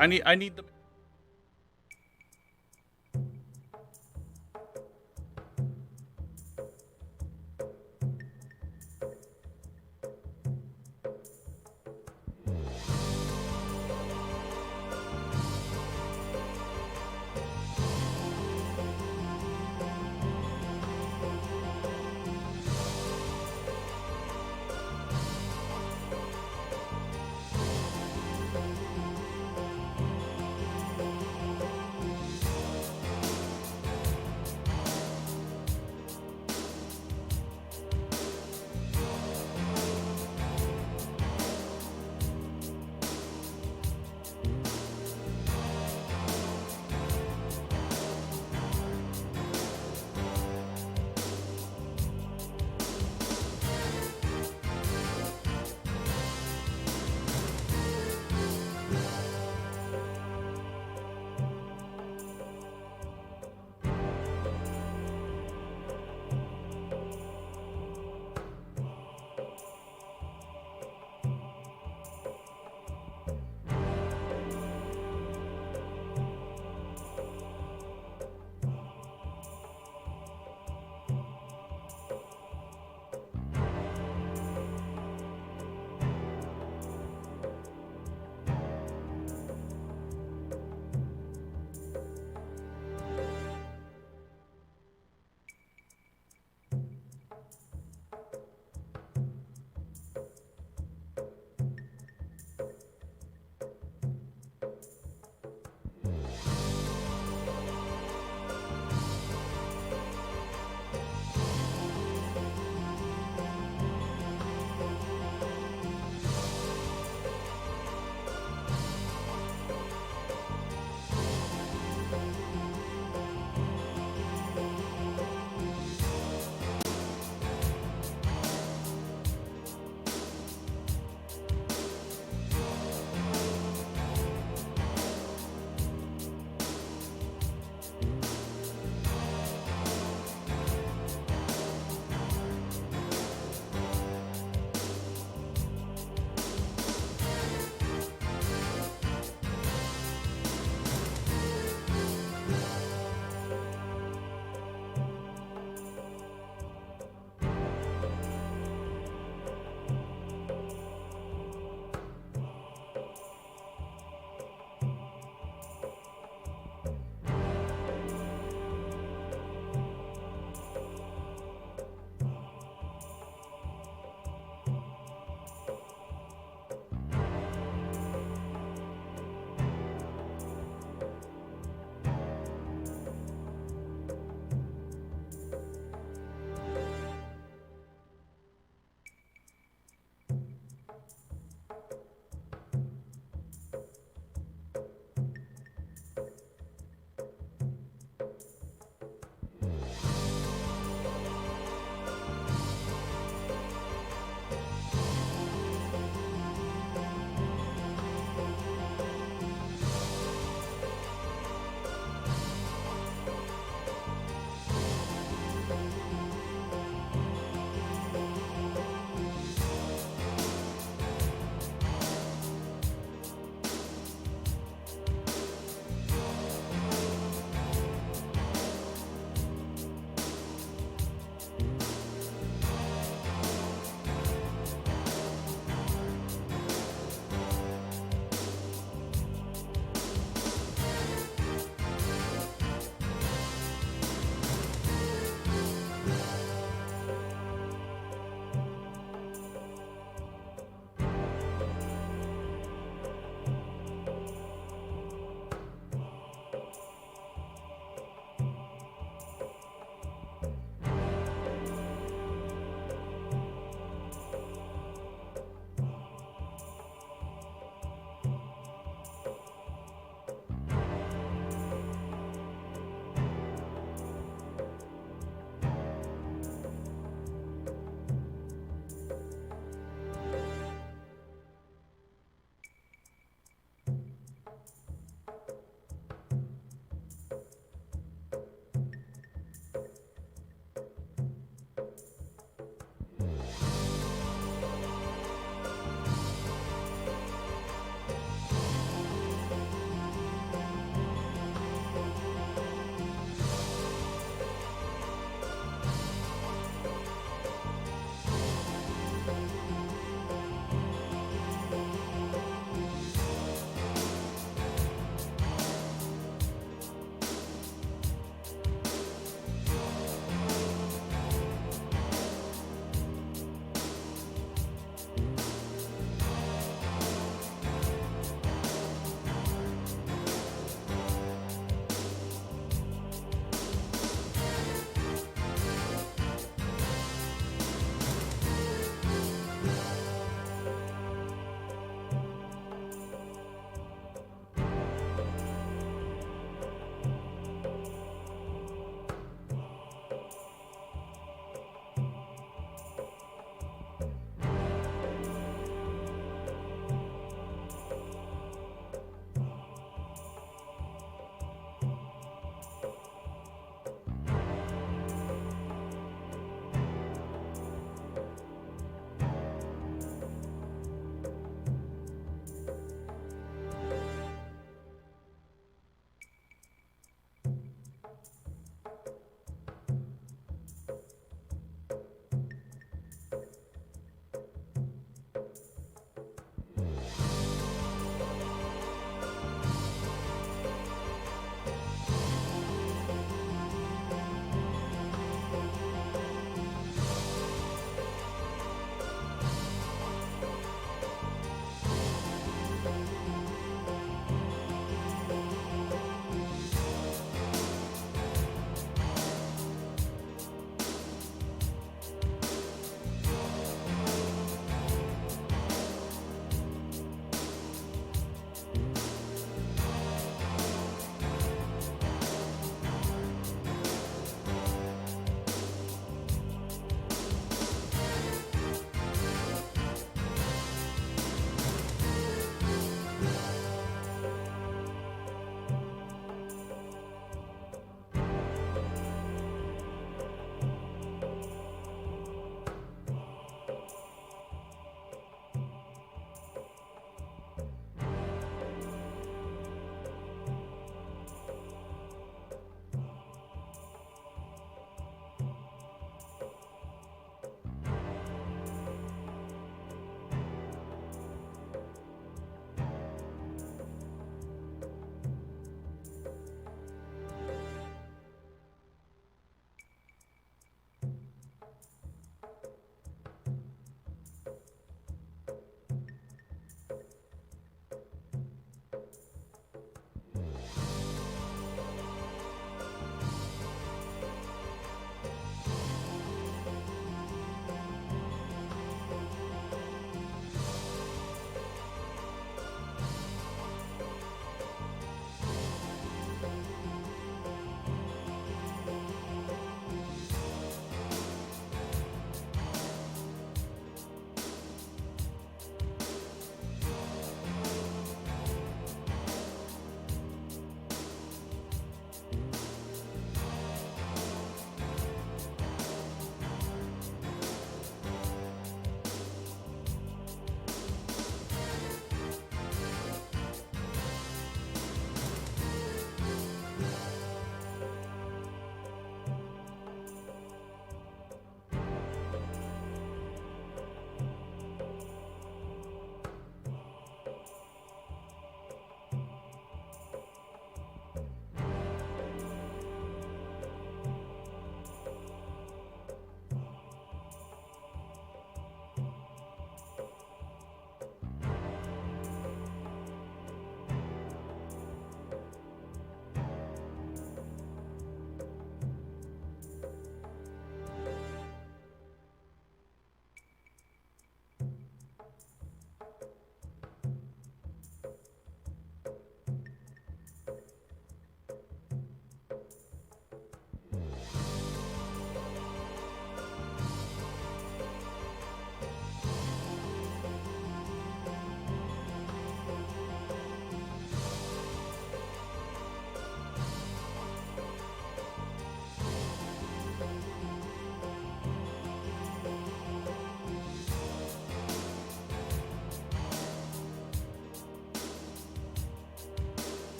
I need the.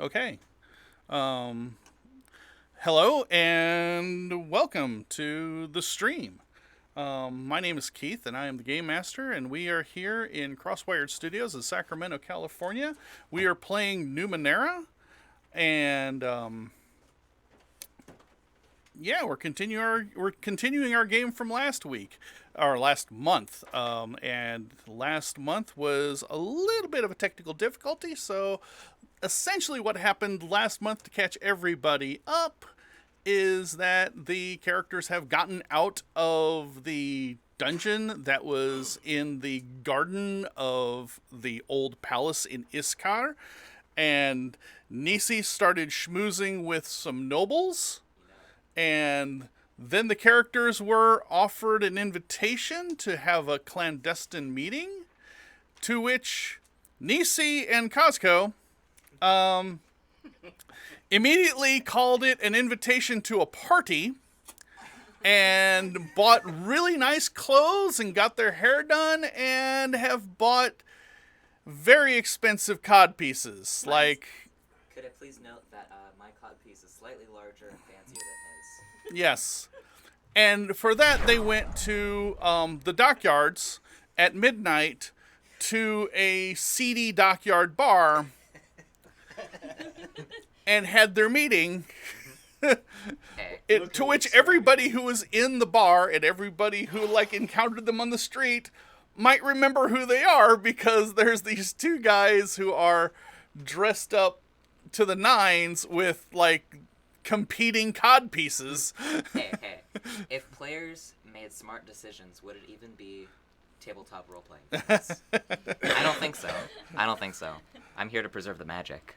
Okay. Um, Hello and welcome to the stream. My name is Keith, and I am the Game Master, and we are here in Crosswired Studios in Sacramento, California. We are playing Numenera, and yeah, we're continuing our game from last week, or last month. And last month was a little bit of a technical difficulty, so essentially what happened last month to catch everybody up is that the characters have gotten out of the dungeon that was in the garden of the old palace in Iskar, and Nisi started schmoozing with some nobles, and then the characters were offered an invitation to have a clandestine meeting, to which Nisi and Cosco immediately called it an invitation to a party and bought really nice clothes and got their hair done and have bought very expensive cod pieces. Like, could I please note that my cod piece is slightly larger and fancier than his? yes. And for that, they went to the dockyards at midnight to a seedy dockyard bar and had their meeting, to which everybody who was in the bar and everybody who encountered them on the street might remember who they are, because there's these two guys who are dressed up to the nines with competing cod pieces. Hey, if players made smart decisions, would it even be tabletop role-playing games? I don't think so. I'm here to preserve the magic.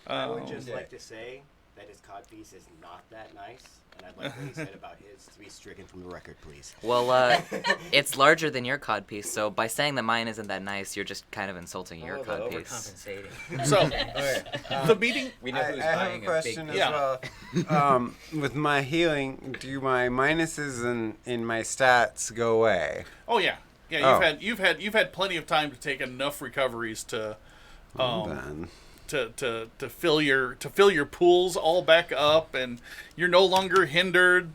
I would just like to say that his codpiece is not that nice, and I'd like what he said about his to be stricken from the record, please. Well, it's larger than your codpiece, so by saying that mine isn't that nice, you're just kind of insulting your codpiece. Overcompensating. So, Alright, the meeting... we know who's I have buying a question big as well. With my healing, do my minuses in my stats go away? Oh, yeah. Yeah, you've had plenty of time to take enough recoveries to... Then. To fill your pools all back up, and you're no longer hindered.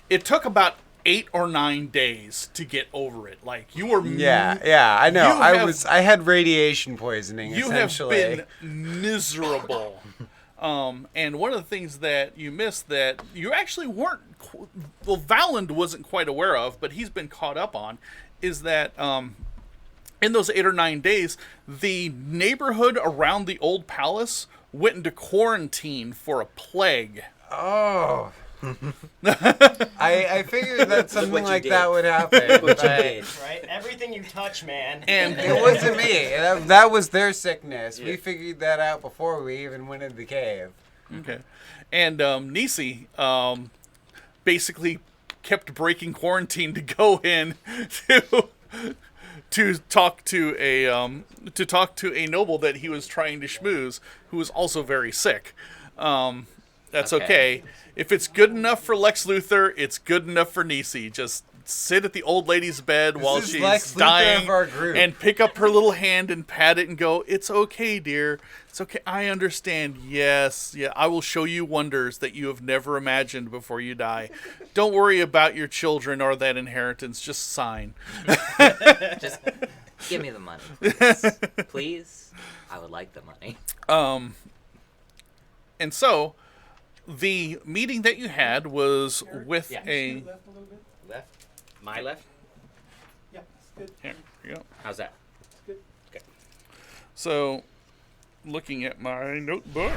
It took about 8 or 9 days to get over it. You were Yeah, I know. I had radiation poisoning. You essentially. have been miserable. And one of the things that you missed that you actually weren't, Valand wasn't quite aware of, but he's been caught up on, is that in those 8 or 9 days, the neighborhood around the old palace went into quarantine for a plague. Oh. I figured that something like that would happen. Right? Everything you touch, man. And It wasn't me. That was their sickness. Yeah. We figured that out before we even went into the cave. Okay. And Nisi basically kept breaking quarantine to go in to talk to a noble that he was trying to schmooze, who was also very sick. That's okay. If it's good enough for Lex Luthor, it's good enough for Nisi. Just sit at the old lady's bed while she's Lex Luthor dying of our group. and pick up her little hand and pat it and go, "It's okay, dear. It's okay. I understand. Yes, yeah, I will show you wonders that you have never imagined before you die. Don't worry about your children or that inheritance. Just sign." Just give me the money, please. Please? I would like the money. And so, the meeting that you had was with Yeah. a... Left a little bit. Left? My left? Yeah, it's good. Here you go. How's that? Good. Okay. So, looking at my notebook,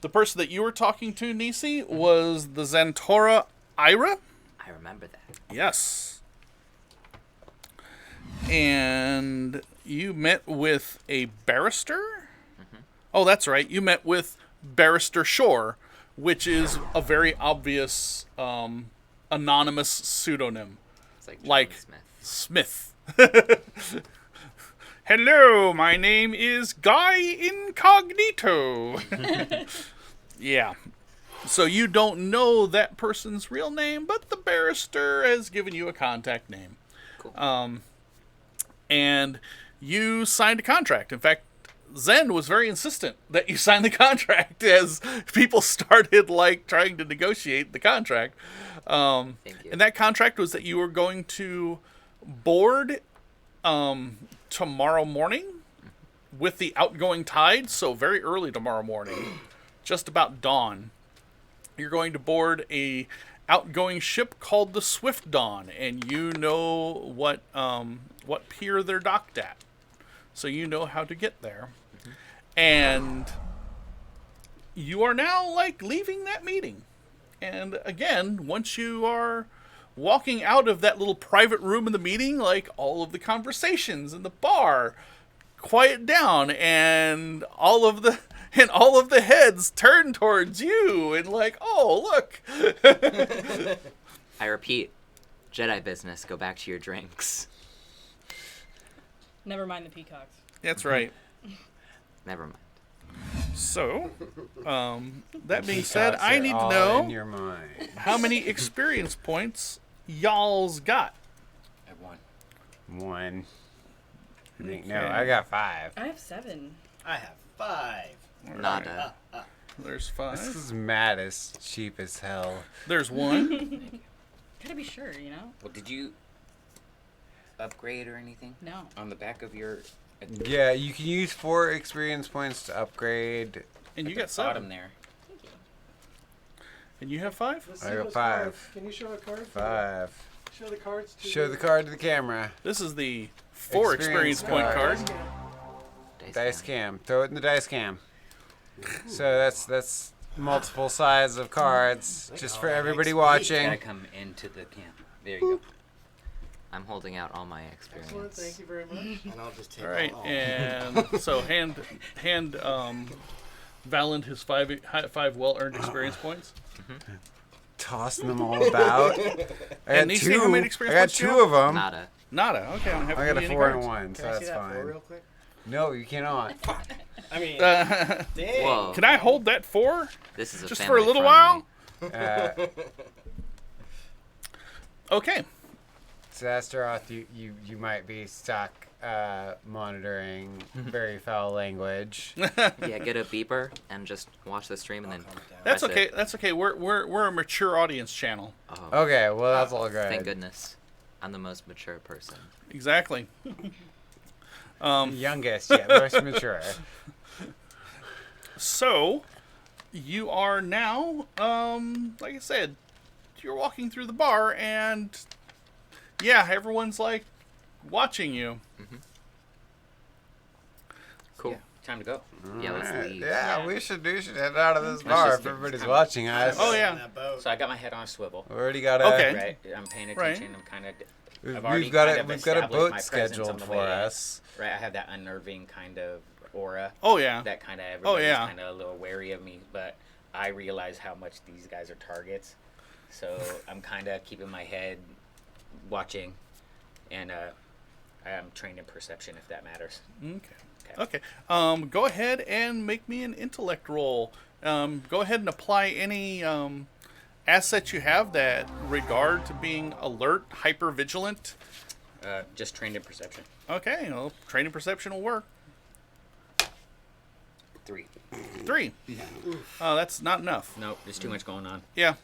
the person that you were talking to, Nisi, was the Xantora Ira. I remember that. Yes. And you met with a barrister? Mm-hmm. Oh, that's right. You met with Barrister Shore, which is a very obvious anonymous pseudonym. It's like Like John Smith. Smith. Hello, my name is Guy Incognito. Yeah. So you don't know that person's real name, but the barrister has given you a contact name. Cool. and you signed a contract. In fact, Zen was very insistent that you sign the contract as people started trying to negotiate the contract. Thank you. And that contract was that you were going to board tomorrow morning with the outgoing tide, so very early tomorrow morning, just about dawn. You're going to board a outgoing ship called the Swift Dawn, and you know what pier they're docked at, so you know how to get there. And you are now leaving that meeting. And again, once you are walking out of that little private room in the meeting, all of the conversations in the bar quiet down, and all of the heads turn towards you, and oh, look. I repeat, Jedi business. Go back to your drinks. Never mind the peacocks. That's right. Never mind. So, that being said, Peacocks I are need to all in know your mind. how many experience points y'all's got. I won. 1. I think no, Okay. I got 5. I have 7. I have 5. All Nada. right. There's This 5. is mad as cheap as hell. There's 1. Gotta be sure, you know? Well, did you upgrade or anything No. on the back of your? At Yeah, you can use 4 experience points to upgrade. And you the got bottom 7. there. Thank you. And you have 5? Let's I see got those 5. cards. Can you show a card? 5. Show the cards to Show the card to the camera. This is the 4 experience point card. card. Dice cam. Throw it in the dice cam. So that's multiple sides of cards, just for everybody Gotta watching. come into the camp. There you go. I'm holding out all my Excellent. experience. Thank you very much. And I'll just take All right, all. and so hand Valand his 5 well-earned experience points. Tossing them all about. I And got these things, how many experience I got points do you 2 of them. Nada. Nada. Okay, I don't have I got a any 4 cards. and a 1, so Can I see that's that 4 fine. real quick? No, you cannot. I mean, Uh, dang. Whoa. can I hold that 4 This is a just for a little family-friendly- while? Uh, Okay. so Astaroth, you might be stuck monitoring very foul language. Yeah, get a beeper and just watch the stream and then. Calm it down. That's That's okay. it. That's okay. We're a mature audience channel. Oh, Okay, well that's all good. thank goodness. I'm the most mature person. Exactly. Youngest yet most mature. So, you are now, like I said, you're walking through the bar, and yeah, everyone's watching you. Cool. Yeah, time to go. Yeah, let's Alright, leave. Yeah, we should head out of this Let's bar just if get- everybody's I'm- watching us. Oh, yeah. On that boat. So I got my head on a swivel. We already got a Okay. Right, I'm paying Right. attention. I'm kind of. we've got a boat scheduled for us. Right, I have that unnerving kind of aura. Oh yeah. That kind of everybody's yeah. kind of a little wary of me, but I realize how much these guys are targets. So I'm kind of keeping my head watching, and I'm trained in perception if that matters. Okay. Go ahead and make me an intellect roll. Go ahead and apply any assets you have that regard to being alert, hyper vigilant. Just trained in perception. Okay, well, training perception will work. 3. 3. Oh, that's not enough. Nope, there's too much going on. Yeah,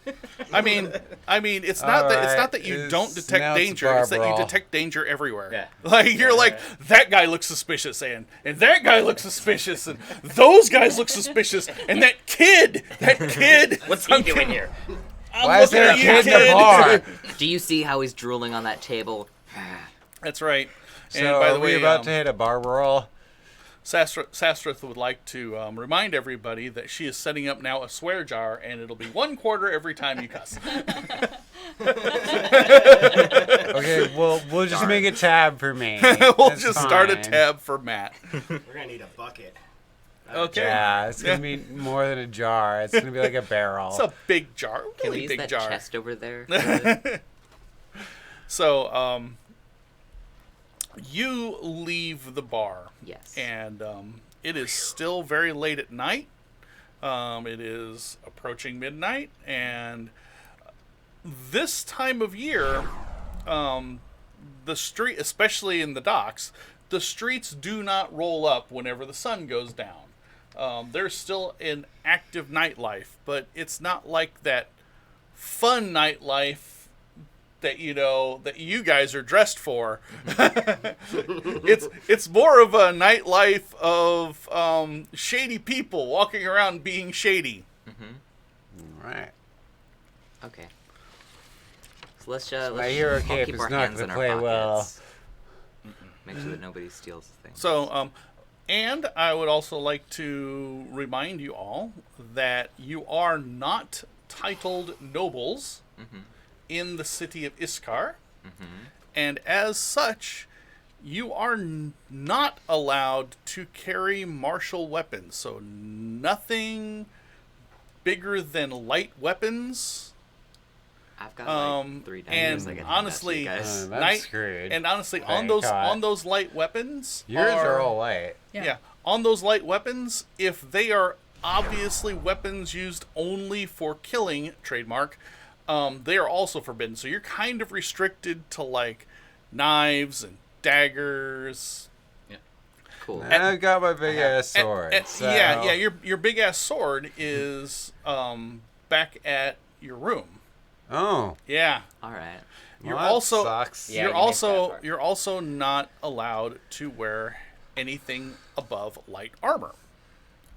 I mean, it's not that you don't detect now it's danger. It's that you Barbara. detect danger everywhere. Yeah. You're like, that guy looks suspicious, and that guy looks suspicious, and those guys look suspicious, and that kid. What's he doing here? I'm Why is looking there a at you, kid in the bar? Do you see how he's drooling on that table? That's right. So And by the are we way, about to hit a bar roll? Sastrith would like to remind everybody that she is setting up now a swear jar, and it'll be 1 quarter every time you cuss. Okay, we'll just make a tab for me. We'll That's just start a fine. tab for Matt. We're gonna need a bucket. Okay. Yeah, it's gonna be more than a jar. It's gonna be like a barrel. It's a big jar. Can we Really use big that jar. chest over there? So, you leave the bar, Yes. and it is still very late at night. It is approaching midnight, and this time of year, the street, especially in the docks, the streets do not roll up whenever the sun goes down. There's still an active nightlife, but it's not like that fun nightlife that you guys are dressed for. It's more of a nightlife of shady people walking around being shady. Right. Okay. So let's My hero all cape keep is our not hands gonna in our play pockets. well. Make sure that nobody steals things. So, and I would also like to remind you all that you are not titled nobles in the city of Iskar, and as such, you are not allowed to carry martial weapons. So nothing bigger than light weapons. I've got like 3 daggers. and I can honestly, hand out to you guys. That's screwed. And honestly, I on those caught. on those light weapons, Yours are all light. yeah. On those light weapons, if they are obviously weapons used only for killing, trademark, they are also forbidden. So you're kind of restricted to like knives and daggers. Cool. And I've got my big ass sword. So. Yeah. Your big ass sword is back at your room. Oh. Yeah. All right. You're Well, that also sucks. Yeah, you're you missed that also part. you're also not allowed to wear anything above light armor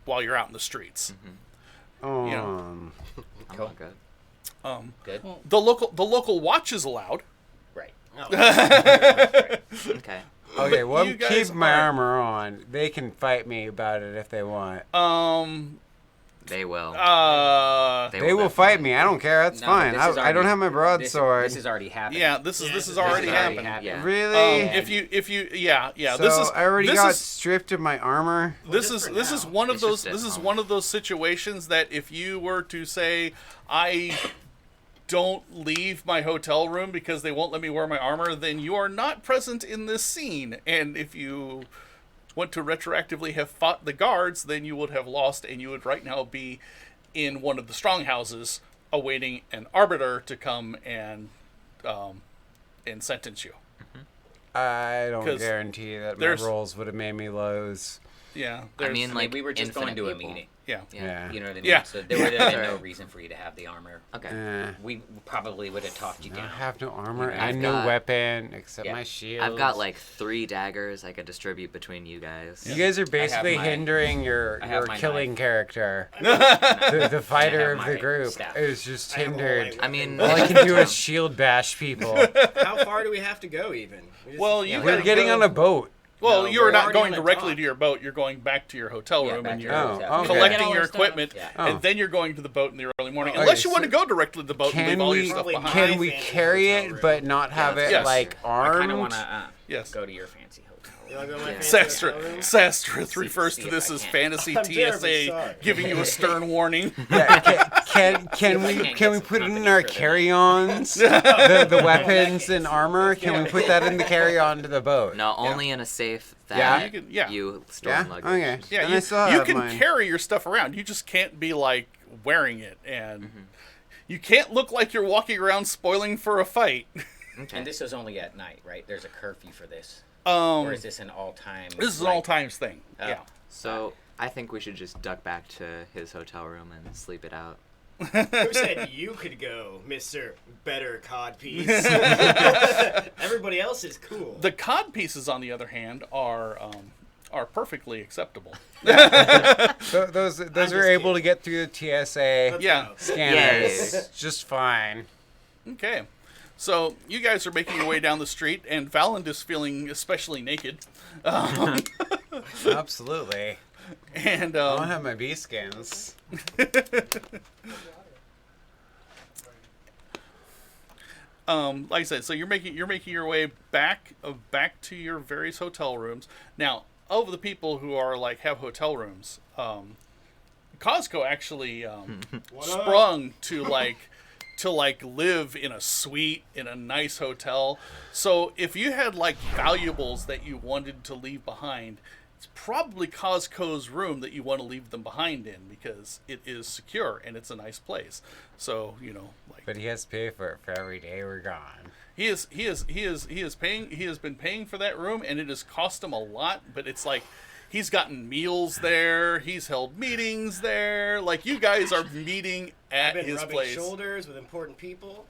while you're out in the streets. Oh. Yeah. I'm all good. Good. Well, The local watch is allowed. Right. Okay. Okay, well, You I'm guys keeping my are- armor on. They can fight me about it if they want. They will. They will fight me. I don't care. That's No, fine. this I is don't already- have my broadsword. This is already happening. yeah, this is already happened. Yeah. Really? If you yeah. So this is I already this got is, stripped of my armor. this just is for this is now. one of It's those just at this is home. one of those situations that if you were to say I don't leave my hotel room because they won't let me wear my armor, then you are not present in this scene. And if you want to retroactively have fought the guards, then you would have lost, and you would right now be in one of the strong houses awaiting an arbiter to come and sentence you. I don't 'Cause guarantee that my there's- rolls would have made me lose. Yeah, I there's- mean, I like mean, we were just going infinite to a people. meeting. yeah. Yeah. You know what I mean? Yeah. So there would have been no Sorry. reason for you to have the armor. Okay. We probably would have talked you I down. have no armor I've and no got- weapon except Yeah. my shield. I've got like 3 daggers I could distribute between you guys. You guys are basically my- hindering your I have my killing knife. character. the fighter have of the my group staff. is just I have all hindered. my I mean, All I can do is shield bash people. How far do we have to go, even? We just- Well, you We're gotta getting go- on a boat. Well, No, you're we're not already going on the directly dock. to your boat. You're going back to your hotel Yeah, room back and to you're your Oh, hotel. okay. Get collecting all your our stuff. equipment, Yeah. Oh. and then you're going to the boat in the early morning. Okay, Unless you so- want to go directly to the boat and Can leave all your we stuff Probably behind. can my we fancy carry hotel it room. but not have it Yes. like I armed? kind of want to Yes. go to your fancy hotel. You wanna go to my Yeah. fancy hotel room? Sastrith refers see to if this I as can. fantasy I'm terribly TSA, sorry. giving you a stern warning. Yeah, can if I we can't can get we some put it in company our for the night. carry-ons? the weapons and armor. Can we put that in the carry-on to the boat? No, only in a safe that Yeah? You can- yeah. you store Yeah. in luggage. Okay. Yeah, And I still you have can mine. carry your stuff around. You just can't be like wearing it, and you can't look like you're walking around spoiling for a fight. Okay. And this is only at night, right? There's a curfew for this. Or is this an all-time? This is an like- all times thing. Oh. Yeah. So I think we should just duck back to his hotel room and sleep it out. Who said you could go, Mr. Better Codpiece? Everybody else is cool. The cod pieces, on the other hand, are perfectly acceptable. Those are just able to kidding. get through the TSA Yeah. scanners Yeah. just fine. Okay. So you guys are making your way down the street, and Valand is feeling especially naked. Absolutely. And I don't have my bee skins. like I said, so you're making your way back to your various hotel rooms. Now, of the people who are like have hotel rooms, Costco actually sprung to live in a suite in a nice hotel. So if you had like valuables that you wanted to leave behind, it's probably Cosco's room that you want to leave them behind in because it is secure and it's a nice place. So, like. But he has to pay for it for every day we're gone. He has been paying for that room, and it has cost him a lot. But it's like he's gotten meals there. He's held meetings there. Like, you guys are meeting I've at been his rubbing place. shoulders with important people.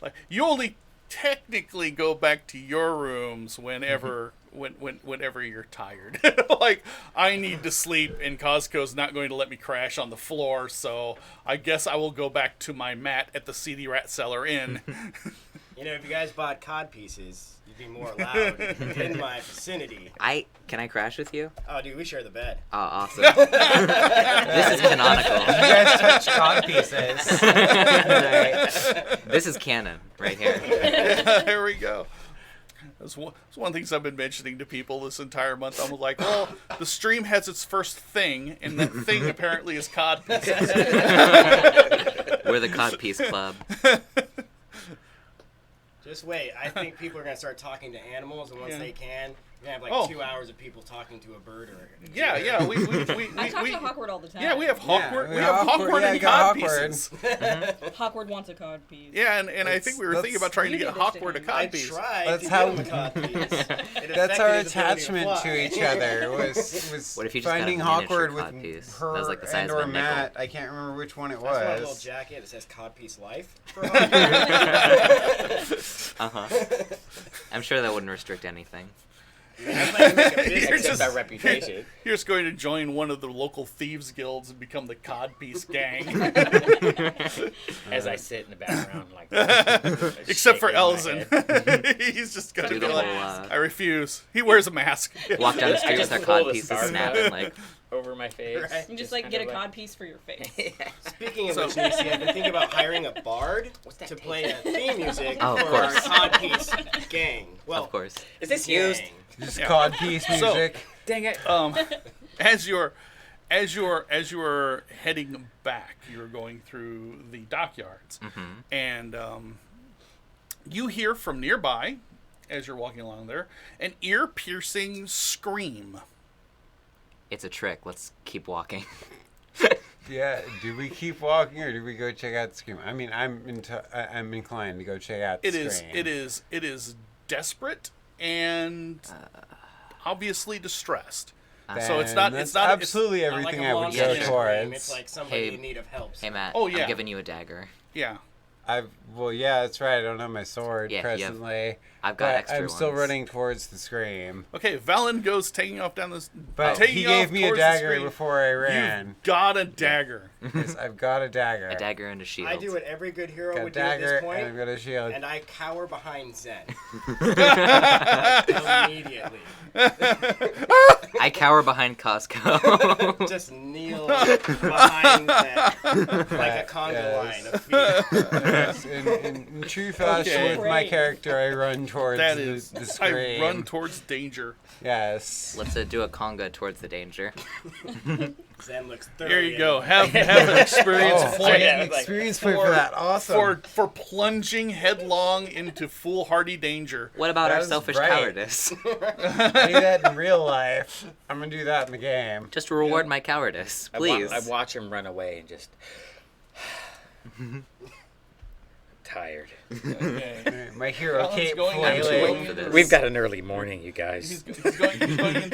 Like, you only technically go back to your rooms whenever whenever you're tired. Like, I need to sleep, and Costco's not going to let me crash on the floor, so I guess I will go back to my mat at the Seedy Rat Cellar Inn. If you guys bought cod pieces, you'd be more allowed in my vicinity. Can I crash with you? Oh, dude, we share the bed. Oh, awesome. This is canonical. You guys touch cod pieces. Right. This is canon right here. There we go. That's one of the things I've been mentioning to people this entire month. I'm like, well, the stream has its first thing, and that thing apparently is cod pieces. We're the Codpiece Club. Just wait. I think people are going to start talking to animals, and once Yeah. they can, you're going to have like 2 hours of people talking to a bird or a Yeah. We I talk to Hawkward all the time. yeah, we have Hawkward. Yeah, we have Hawkward and cod pieces. Hawkward wants a cod piece. Yeah, and I think we were thinking about trying to You get did this to Hawkward a him. cod I piece. tried That's to how- give him a cod piece. It That's affected our his ability attachment fly. to each other was What if you just got a finding miniature Hawkward cod with piece? her That was like the size and of or a nickel. Matt. I can't remember which one it I just want a little was. jacket that says Codpiece Life for Hawkward. I'm sure that wouldn't restrict anything. I'd like to make a You're business. just- Our reputation. You're just going to join one of the local thieves guilds and become the cod piece gang. As I sit in the background, like Except for shaking my Elzen. head. He's just going to Do be the like, whole, I refuse. He wears a mask. walk down the street just with our pull cod the pieces scarf snapping out. like, over my face. Right. You just kind like get a of cod piece for your face. Speaking of So- which, Nancy, I've been thinking about hiring a bard that to tape? play a theme music Oh, of for our course. Codpiece gang. Well, of course. Is this gang. used? Just Yeah. cod piece music. Dang it. As you're heading back, you're going through the dockyards, and you hear from nearby, as you're walking along there, an ear-piercing scream. It's a trick. Let's keep walking. Yeah, do we keep walking or do we go check out the scream? I mean, I'm inclined to go check out the scream. It is desperate and obviously distressed. So it's not. Then It's that's not. absolutely Not like everything a I would monster go scream, towards. It's like somebody Hey- in need of help. Hey, Matt. Oh, yeah. I'm giving you a dagger. Yeah. Yeah, that's right. I don't have my sword Yeah, you have- presently. I've got but extra I'm still ones. running towards the scream. Okay. Valen goes taking off down this. But taking he off gave me a towards the dagger screen. before I ran. You've got a dagger. Yes, I've got a dagger. A dagger and a shield. I do what every good hero Got a would do at dagger this and point, I've got a shield. and I cower behind Zen. Immediately. I cower behind Costco. Just kneel behind Zen. Like a conga Yes. line of feet. Yes, in true fashion Okay. with my character, I run towards That the, is. the I scream. run towards danger. Yes. Let's do a conga towards the danger. Zen looks thoroughly. There you go. Have an experience Oh, I point get an like, experience point for that. Awesome. for plunging headlong into foolhardy danger. What about That our is selfish great. cowardice? I do that in real life. I'm gonna do that in the game. Just reward my cowardice, please. I watch him run away and just. Tired. Okay. My hero Alan's cape going I'm too flailing. old for this. We've got an early morning, you guys.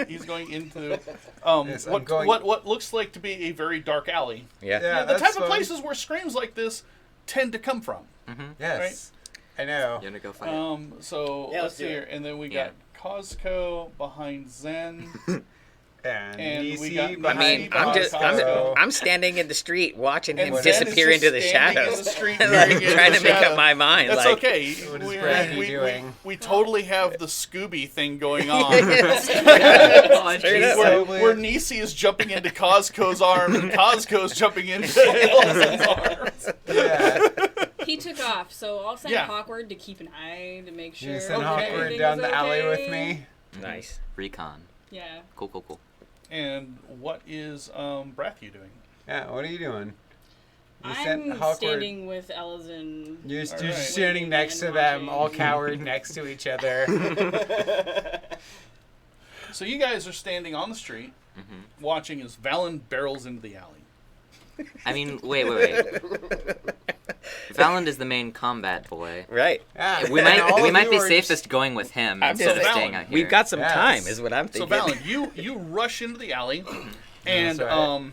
He's going into Yes, I'm going- what looks like to be a very dark alley. Yeah. Yeah, The that's type of fun. places where screams like this tend to come from. Yes. I know. You wanna go fight it? So Yeah, let's let's see do here, it. and then we Yeah. got Costco behind Zen. And And we Nisi got- I behind mean, Costco. I'm standing in the street watching him And Zen is disappear just into the standing in shadows, the street, like, peering into trying the to make shadow. up my mind. That's like, okay. What is Bradley doing? We totally have the Scooby thing going on. Straight up. Where Nisi is jumping into Costco's arm and Costco's jumping into Elzen's arms. Yeah. He took off, so I'll send Yeah. Hawkward to keep an eye to make sure You send Okay. Hawkward everything down was the alley with okay. me. Nice. Recon. Yeah. Cool. And what is Brathu doing? Yeah, what are you doing? You I'm Hawkward- standing with Elzen. You're All just right. standing next to them, all cowered next to each other. So you guys are standing on the street, watching as Valen barrels into the alley. I mean, wait. Valand is the main combat boy. Right. Yeah. We And all might of be you are safest going with him I'm instead of just- staying out here. We've got some Yes. time, is what I'm So thinking. Valen, you rush into the alley, and That's right.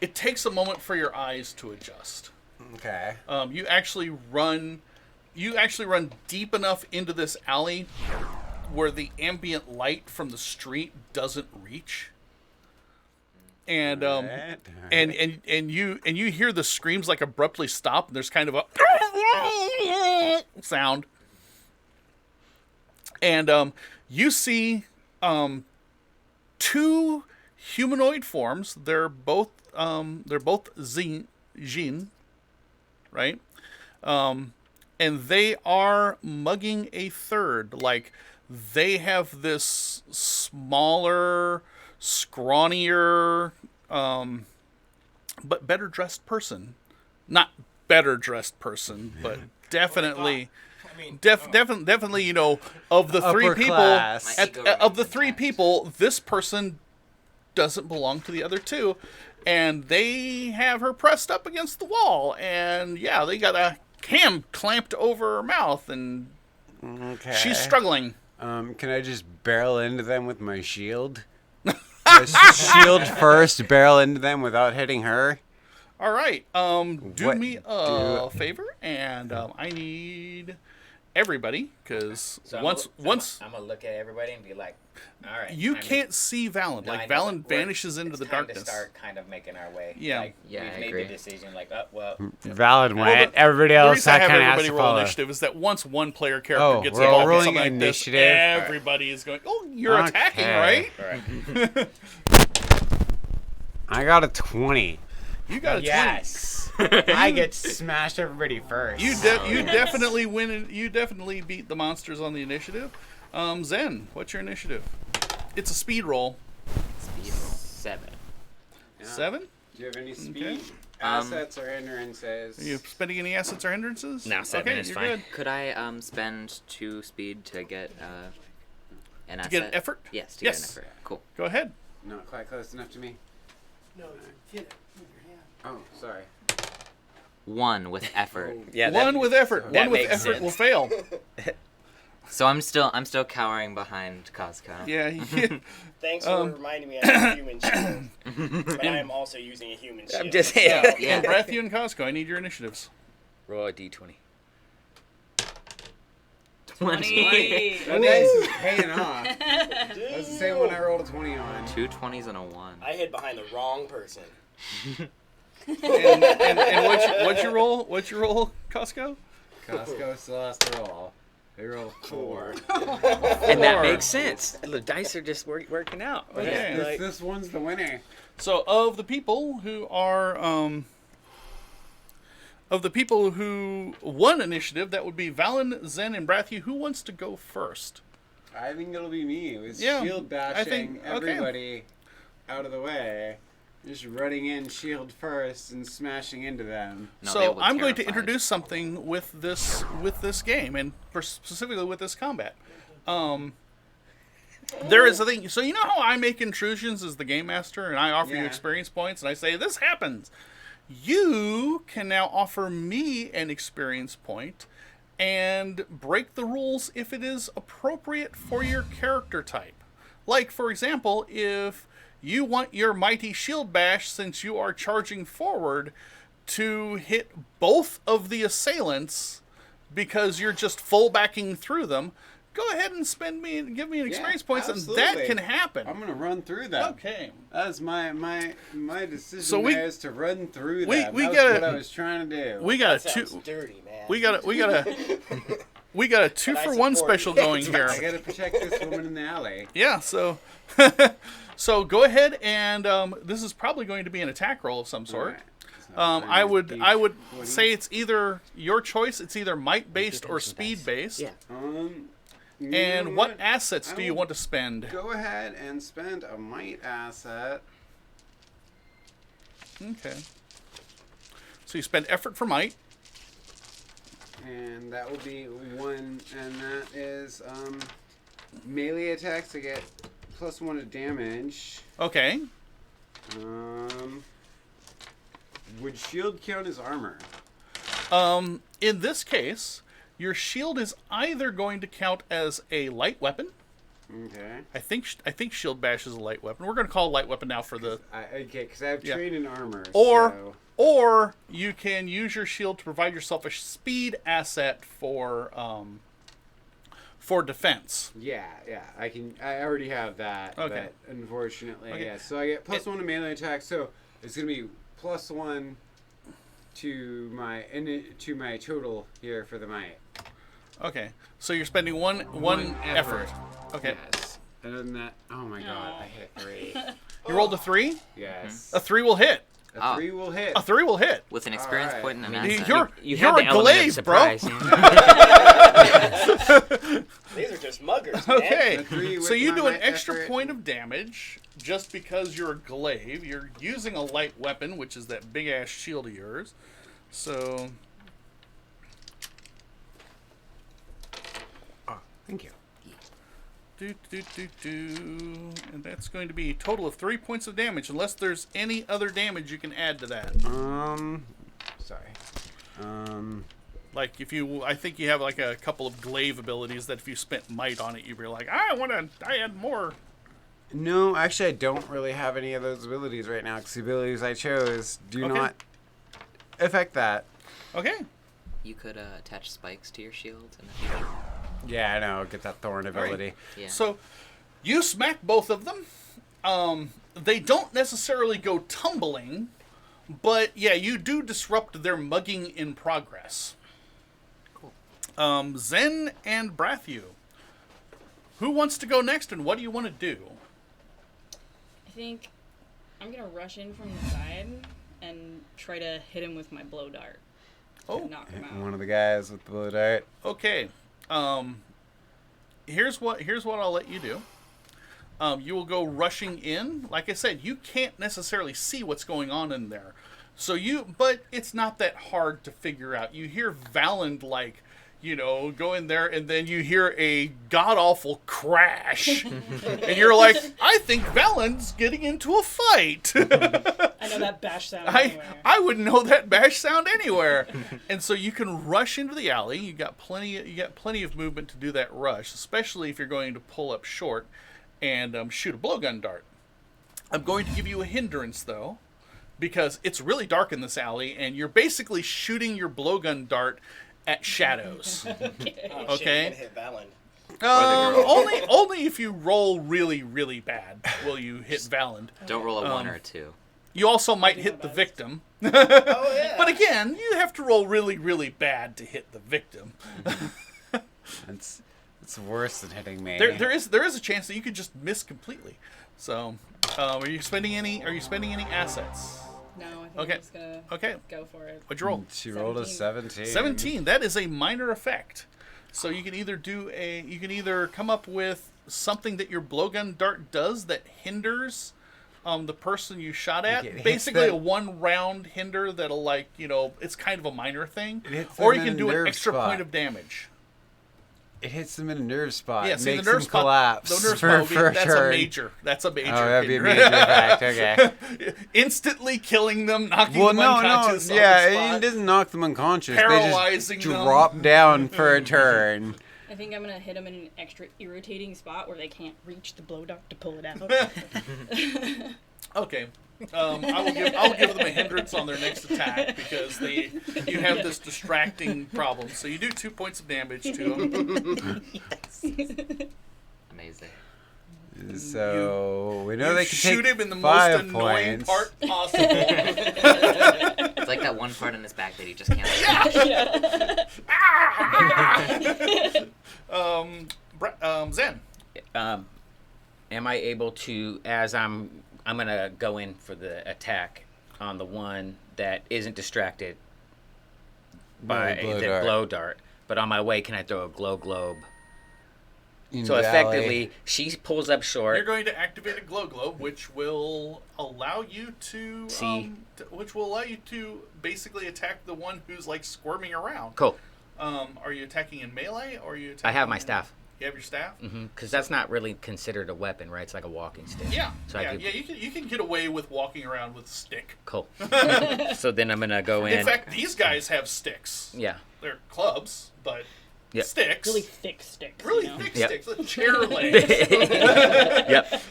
it takes a moment for your eyes to adjust. Okay. You actually run deep enough into this alley where the ambient light from the street doesn't reach. And Alright, and you hear the screams like abruptly stop, and there's kind of a sound. And you see two humanoid forms. They're both Jin, right? And they are mugging a third. Like, they have this smaller, scrawnier, but better dressed person. Not better dressed person, but definitely, definitely, you know, of the three Upper people, class. My ego of the remains three intact. people, this person doesn't belong to the other two, and they have her pressed up against the wall, and yeah, they got a ham clamped over her mouth, and Okay. she's struggling. Can I just barrel into them with my shield? Shield first, barrel into them without hitting her. All right, do What me a favor, and I need everybody, because So once I'm gonna look at everybody and be like, all right. you time to- can't see Valen, No, I like know, Valen but we're- vanishes into it's the time darkness. To start kind of making our way. Yeah. Like, Yeah, we've I made agree. the decision. Like, oh, well, Valid Well, went. the- Everybody The else reason I have kind of has everybody to roll follow. initiative is that once one player character Oh, gets we're all involved in rolling something like initiative? this, everybody is going, oh, you're attacking, Okay. right? all right. I got a 20. You got a 20. Yes. I get to smash everybody first. You definitely win. You definitely beat the monsters on the initiative. Zen, what's your initiative? It's a speed roll. Speed 7. Yeah. 7. Do you have any speed Okay. assets or hindrances? Are you spending any assets or hindrances? No, 7 okay, is you're fine. good. Could I spend 2 speed to get an asset? To get an effort? Yes, to get an Yes. effort. Cool. Go ahead. Not quite close enough to me. No, get it with your hand. Oh, sorry. 1 with effort. Yeah. One with effort. that One with makes effort sense. will fail. So I'm still cowering behind Costco. Yeah. Thanks for reminding me I have a human shield. But I am also using a human shield. I'm just yeah. Yeah. And Brathu and Costco, I need your initiatives. roll a d20. 20. That dice is paying off. That's the same one I rolled a 20 on. 2 20s and a 1. I hid behind the wrong person. And what's your roll? What's your roll, Costco? Costco still has to roll. They rolled a 4. And that 4. makes sense. The dice are just working out. right? Okay. Like- This one's the winner. So of the people who are won initiative, that would be Valen, Zen, and Brathu. Who wants to go first? I think it'll be me. With Yeah, shield bashing I think- okay. everybody out of the way. Just running in shield first and smashing into them. No, they So look I'm going to terrified. introduce something with this game, and specifically with this combat. There is a thing. So you know how I make intrusions as the game master, and I offer you Yeah. experience points, and I say this happens. You can now offer me an experience point and break the rules if it is appropriate for your character type. Like, for example, if you want your mighty shield bash, since you are charging forward, to hit both of the assailants because you're just full backing through them, go ahead and give me an experience points, and that absolutely. can happen. I'm gonna run through them. Okay. That's my decision. So we- there is to run through we- them. we That's gotta- what I was trying to do. We got a That sounds two. dirty, man. We got a 2 But I for 1 support special you. going here. I gotta protect this woman in the alley. Yeah, so so go ahead, and this is probably going to be an attack roll of some sort. Alright. So I would D20. say it's either your choice. It's either might based or speed based. Yeah. You And know what assets I do you will want to spend? Go ahead and spend a might asset. Okay. So you spend effort for might. And that will be 1, and that is melee attacks, I get +1 to damage. Okay. Would shield count as armor? In this case, your shield is either going to count as a light weapon. Okay. I think shield bash is a light weapon. We're going to call it light weapon now for the. Okay, because I have trained in armor. Or you can use your shield to provide yourself a speed asset for defense. Yeah, I can. I already have that. Okay. But unfortunately, Okay. yeah. So I get +1 to melee attack. So it's gonna be +1 to my total here for the might. Okay. So you're spending one effort. Okay. Yes. And then that. Oh my god! I hit 3. You rolled a 3. Yes. A 3 will hit. A 3 will hit. A 3 will hit. With an experience Alright. point and an I mean, asset. You You're had the a element of glaive, bro. surprise. These are just muggers, man. Okay. A 3 So with you my do an might extra effort. point of damage just because you're a glaive. You're using a light weapon, which is that big ass shield of yours. So Thank you. and that's going to be a total of 3 points of damage, unless there's any other damage you can add to that. Sorry. Like I think you have like a couple of glaive abilities that if you spent might on it, you'd be like, I add more. No, actually, I don't really have any of those abilities right now because the abilities I chose do Okay. not affect that. Okay. You could attach spikes to your shield in the future. Yeah, I know. Get that thorn ability. Yeah. So you smack both of them. They don't necessarily go tumbling, but yeah, you do disrupt their mugging in progress. Cool. Zen and Brathu. Who wants to go next, and what do you want to do? I think I'm gonna rush in from the side and try to hit him with my blow dart. Oh, Knock him out. One of the guys with the blue dart. okay. Here's what I'll let you do. You will go rushing in. Like I said, you can't necessarily see what's going on in there. But it's not that hard to figure out. You hear Valand go in there, and then you hear a god-awful crash. And you're like, I think Valand's getting into a fight. I know that bash sound anywhere. I would know that bash sound anywhere. And so you can rush into the alley. You got plenty of movement to do that rush, especially if you're going to pull up short and shoot a blowgun dart. I'm going to give you a hindrance, though, because it's really dark in this alley, and you're basically shooting your blowgun dart at shadows. Oh, shit, Okay. you're gonna hit Valen. Only if you roll really, really bad will you hit Valand. Don't roll a 1 or a 2. You also might hit the victim. Oh, yeah. But again, you have to roll really, really bad to hit the victim. It's worse than hitting me. There is a chance that you could just miss completely. So, are you spending any assets? No, I think Okay. I'm just gonna Okay. go for it. What'd you roll? She rolled a 17. 17. That is a minor effect. So you can either come up with something that your blowgun dart does that hinders the person you shot Like it at. hits Basically a them- 1 round hinder that'll it's kind of a minor thing. It hits Or them you in can a do an nerve extra spot. point of damage. It hits them in a nerve spot. Yeah, see makes the nerve them spot. collapse. The nerve for, spot. for a That's turn. a major. That's a major. Oh, that'd be a hinder. major effect. Okay. Instantly killing them, knocking Well, them no, unconscious. yeah, on the it spot. doesn't knock them unconscious. Paralyzing they them. just drop down for a turn. I think I'm gonna hit them in an extra irritating spot where they can't reach the blow dart to pull it out. Okay. I'll give them a hindrance on their next attack because you have this distracting problem. So you do 2 points of damage to them. Amazing. So we know You they can shoot take him in the most 5 annoying points. part possible. It's like that one part in his back that he just can't. Zen. Am I able to, as I'm gonna go in for the attack on the one that isn't distracted by blow the dart. blow dart, but on my way, can I throw a glow globe? In So the effectively, alley. she pulls up short. You're going to activate a glow globe, which will allow you to basically attack the one who's like squirming around. Cool. Are you attacking in melee or are you attacking I have my staff. You have your staff. Because that's not really considered a weapon, right? It's like a walking stick. Yeah, So I yeah, could, yeah. You can get away with walking around with a stick. Cool. So then I'm gonna go in. In fact, these guys have sticks. Yeah. They're clubs, but Yep. sticks. Really thick sticks. Really you know? thick Yep. sticks with chair legs. Yep.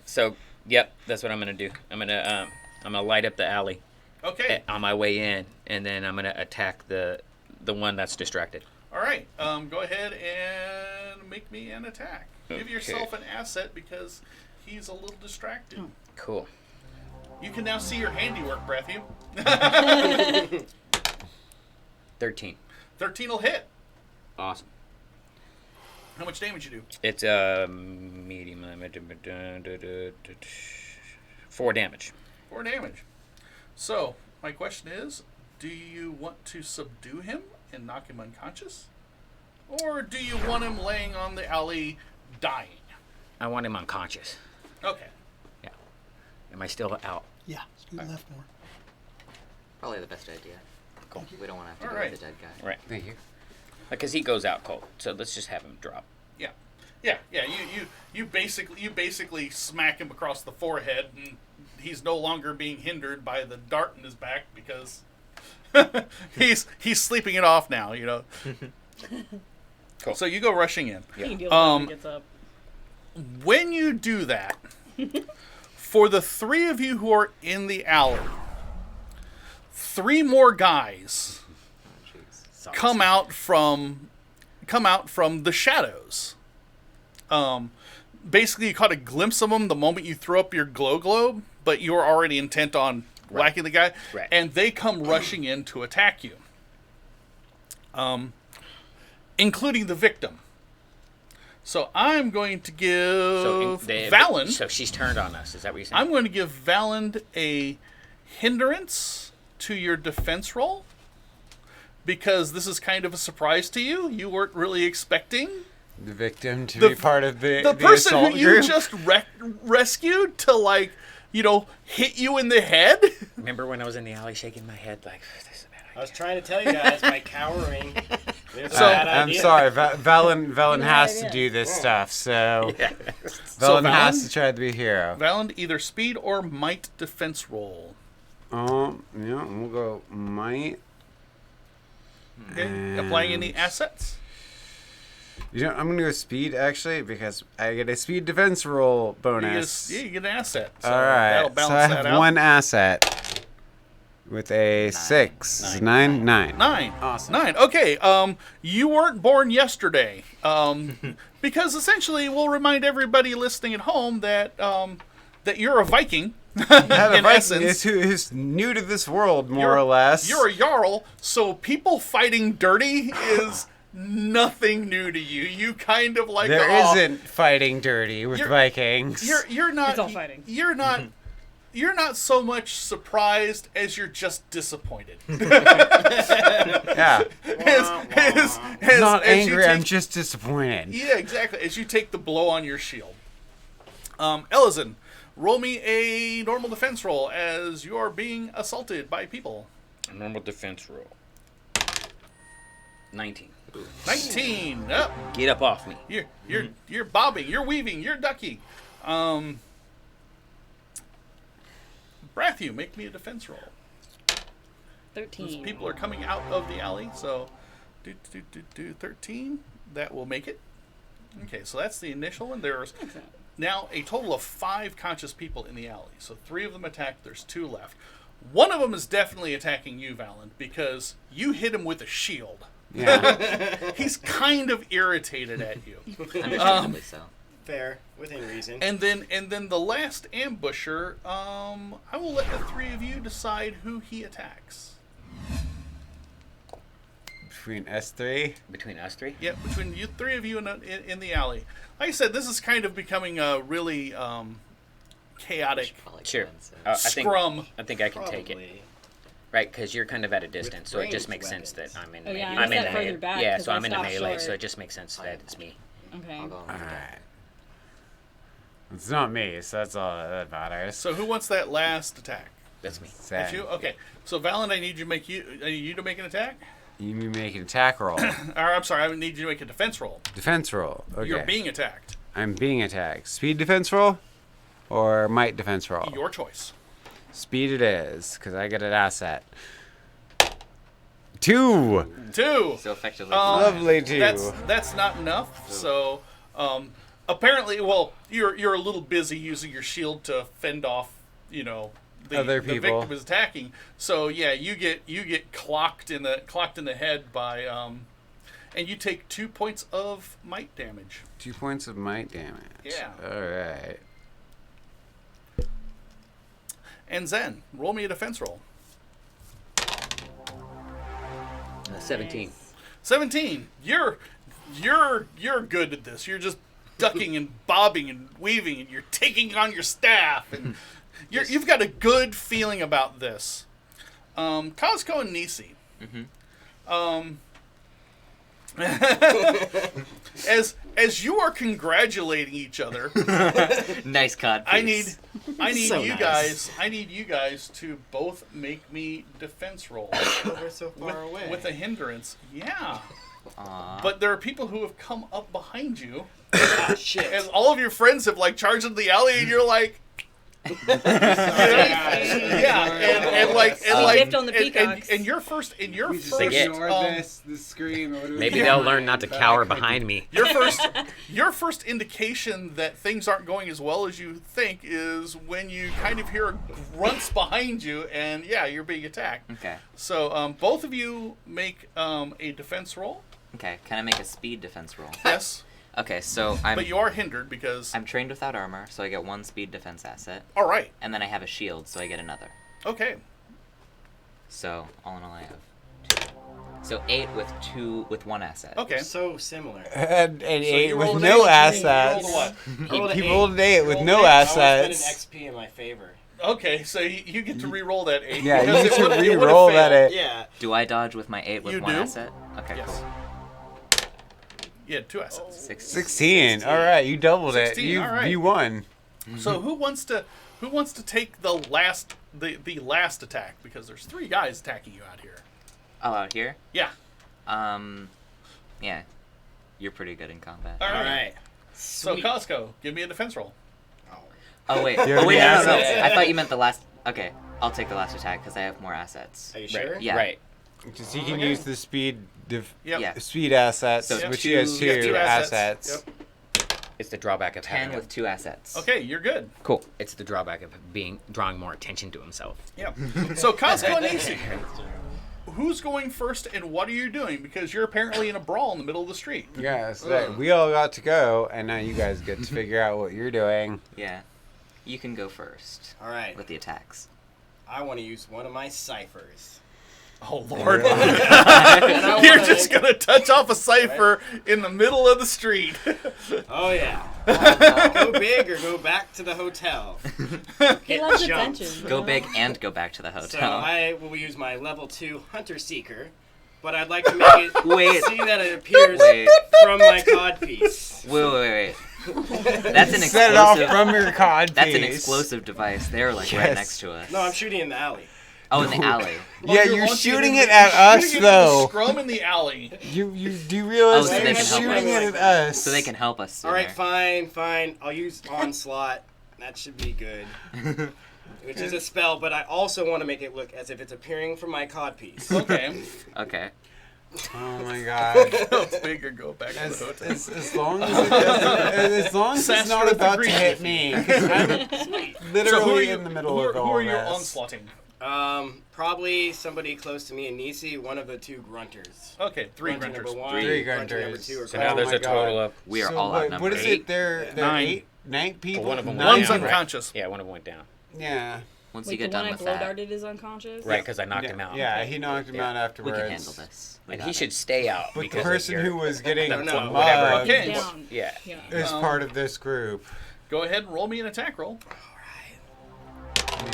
So, yep, that's what I'm gonna do. I'm gonna light up the alley Okay. on my way in, and then I'm gonna attack the one that's distracted. All right. Go ahead and make me an attack. Give Okay. yourself an asset because he's a little distracted. Cool. You can now see your handiwork, Matthew. 13. 13 will hit. Awesome. How much damage you do? It's medium. 4 damage. 4 damage. So, my question is, do you want to subdue him and knock him unconscious? Or do you want him laying on the alley dying? I want him unconscious. Okay. Yeah. Am I still out? Yeah, scoot left more. Probably the best idea. Cool. We don't want to have to All go right. with the dead guy. Right. Thank you. Because he goes out cold. So let's just have him drop. Yeah. Yeah, yeah. You basically smack him across the forehead, and he's no longer being hindered by the dart in his back because he's sleeping it off now. You know. Cool. So you go rushing in. He can deal with that when he gets up. When you do that, for the 3 of you who are in the alley, 3 more guys come out from the shadows. Basically, you caught a glimpse of them the moment you threw up your glow globe, but you were already intent on whacking the guy, Right. and they come rushing in to attack you, including the victim. So I'm going to give Valand. So she's turned on us. Is that what you're saying? I'm going to give Valand a hindrance to your defense roll because this is kind of a surprise to you. You weren't really expecting The victim to The- be part of the person assault who you group. just rescued to hit you in the head. Remember when I was in the alley shaking my head like, this is a bad I idea. was trying to tell you guys by cowering. There's a So- bad I'm idea. sorry, Valen Bad has to idea. do this stuff, so So Valen has Valen- to try to be a hero. Valand, either speed or might defense roll. Yeah, we'll go might. Okay. Applying any And- assets? You know, I'm gonna go speed actually because I get a speed defense roll bonus. You get an asset. So All right, that'll so balance I that have out. 1 asset with a 6, 9. 9. Awesome. 9. Okay. You weren't born yesterday. Because essentially, we'll remind everybody listening at home that that you're a Viking. Yeah, the in Viking essence, who's new to this world, more You're- or less. You're a jarl, so people fighting dirty is nothing new to you. You kind of like There "Oh, isn't fighting dirty with You're- Vikings. You're not. It's all fighting. You're not. You're not so much surprised as you're just disappointed. Yeah. As Not as you angry, I'm take- just disappointed. Yeah, exactly. As you take the blow on your shield. Ellison, roll me a normal defense roll as you are being assaulted by people. Normal defense roll. 19. 19. Up. Get up off me. You're bobbing. You're weaving. You're ducky. Brathu, make me a defense roll. 13. People are coming out of the alley, so 13. That will make it. Okay, so that's the initial one. There's now a total of 5 conscious people in the alley. So 3 of them attacked. There's 2 left. One of them is definitely attacking you, Valand, because you hit him with a shield. Yeah. He's kind of irritated at you. Understandably so. Fair, within reason. And then the last ambusher, I will let the 3 of you decide who he attacks. Between S3. Between us 3? Yeah, between you 3 of you in the alley. Like I said, this is kind of becoming a really chaotic Probably Sure. go inside. scrum. I think I can take it. Probably. Right, because you're kind of at a distance, so it just ranged makes sense that weapons. I'm in. Oh, yeah, I'm I in said the further back, yeah, 'cause so I I'm in the stopped melee, short. so it just makes sense that it's me. Okay. I'll go on with the dead. Alright. It's not me, so that's all that matters. So who wants that last attack? That's me. That's Sad. you? Okay. So Valand, I need you to make an attack. You make an attack roll. Or, I'm sorry, I need you to make a defense roll. Defense roll. Okay. You're being attacked. I'm being attacked. Speed defense roll? Or might defense roll? Your choice. Speed it is, because I get an asset. 2! 2. So effectively. Lovely 2. That's not enough. So, apparently, well, you're a little busy using your shield to fend off, Other the people. victim is attacking. So yeah, you get clocked in the head by and you take 2 points of might damage. 2 points of might damage. Yeah. Alright. And Zen, roll me a defense roll. 17. 17. You're good at this. You're just ducking and bobbing and weaving, and you're taking on your staff, and you've got a good feeling about this. Costco and Nisi. As you are congratulating each other, Nice cod piece. I need So you nice. guys to both make me defense rolls We're so far away. with a hindrance. Yeah. Aw. But there are people who have come up behind you, Ah, shit. as all of your friends have charged into the alley, and you're like, Guys. yeah, and gift on the peacocks. and your first They get- the scream. Maybe they'll learn not to cower behind me. your first indication that things aren't going as well as you think is when you kind of hear grunts behind you, and yeah, you're being attacked. Okay. So both of you make a defense roll. Okay. Can I make a speed defense roll? Yes, Okay. So I'm but you are hindered because. I'm trained without armor, so I get 1 speed defense asset, All right. and then I have a shield, so I get another. Okay. So all in all, I have 2. So 8 with 1 asset. Okay. So similar. And So 8 you with rolled no 8, assets. You rolled a what? I rolled an He 8. rolled an 8 with Rolled no 8. I always spend an assets. XP in my favor. Okay, so you get to re-roll that 8. Yeah, you because get it to would've- it would've re-roll that failed. 8. Yeah. Do I dodge with my 8 with You 1 do. asset? Okay, Yes. cool. Yeah, 2 assets. 16. All right, you doubled 16, it. You all right. you won. So who wants to take the last attack, because there's 3 guys attacking you out here. Oh, out here? Yeah. Yeah. You're pretty good in combat. All All right. right. So Sweet. Costco, give me a defense roll. Oh wait. You have Oh wait, any no. assets? I thought you meant the last. Okay, I'll take the last attack because I have more assets. Are you sure? Yeah. Right. Just you can Okay. use the speed Yep. Yeah. speed assets, So which two- he has You got 2 2 assets. Yep. It's the drawback of 10 having with 2 assets. Okay, you're good. Cool. It's the drawback of drawing more attention to himself. Yep. So Costco and Nisi, who's going first, and what are you doing? Because you're apparently in a brawl in the middle of the street. Yes, we all got to go, and now you guys get to figure out what you're doing. Yeah. You can go first All right. with the attacks. I want to use one of my ciphers. Oh Lord! I You're wanna- just gonna touch off a cipher in the middle of the street. Oh yeah. Go big or go back to the hotel. He Get loves jumped. attention. Go big and go back to the So hotel. I will use my level 2 Hunter Seeker, but I'd like to make it Wait. see that it appears Wait. from my codpiece. Wait. That's an Set it off explosive. from your cod That's an piece. explosive device. They're right Yes. next to us. No, I'm shooting in the alley. Oh, in the alley. Yeah, You're you're launching shooting into it the- at you're us shooting into the though. Scrum in the alley. You do you realize Oh, so that they you're can help shooting us. it at us? So they can help us sooner. All right, fine. I'll use Onslaught. That should be good. Which is a spell, but I also want to make it look as if it's appearing from my codpiece. Okay. Okay. Oh my god. Go big or go back to As, the hotel. as long as it doesn't, as long as it's Sastra not with the about to green hit me, 'cause I'm literally So who are you in the middle who are, of who all are you this. onslaughting? Probably somebody close to me and Nisi, one of the 2 grunters. Okay, 3 Grunter grunters. number 1, Three grunter number grunters. 2 are So Oh now there's my a total God. of We are So all what outnumbered. is it? They're 9. 9 people. one of them went One's down, right? unconscious. Yeah, one of them went down. Yeah. Once Wait, you the get one done I with glow that, darted is unconscious? Right, because I knocked him out. Yeah, he knocked him out we afterwards. can handle this. We And got he it. should stay out. But the because of person your- who was getting No, no, whatever. mugged Okay. Down. Yeah. Yeah. is part of this group. Go ahead and roll me an attack roll.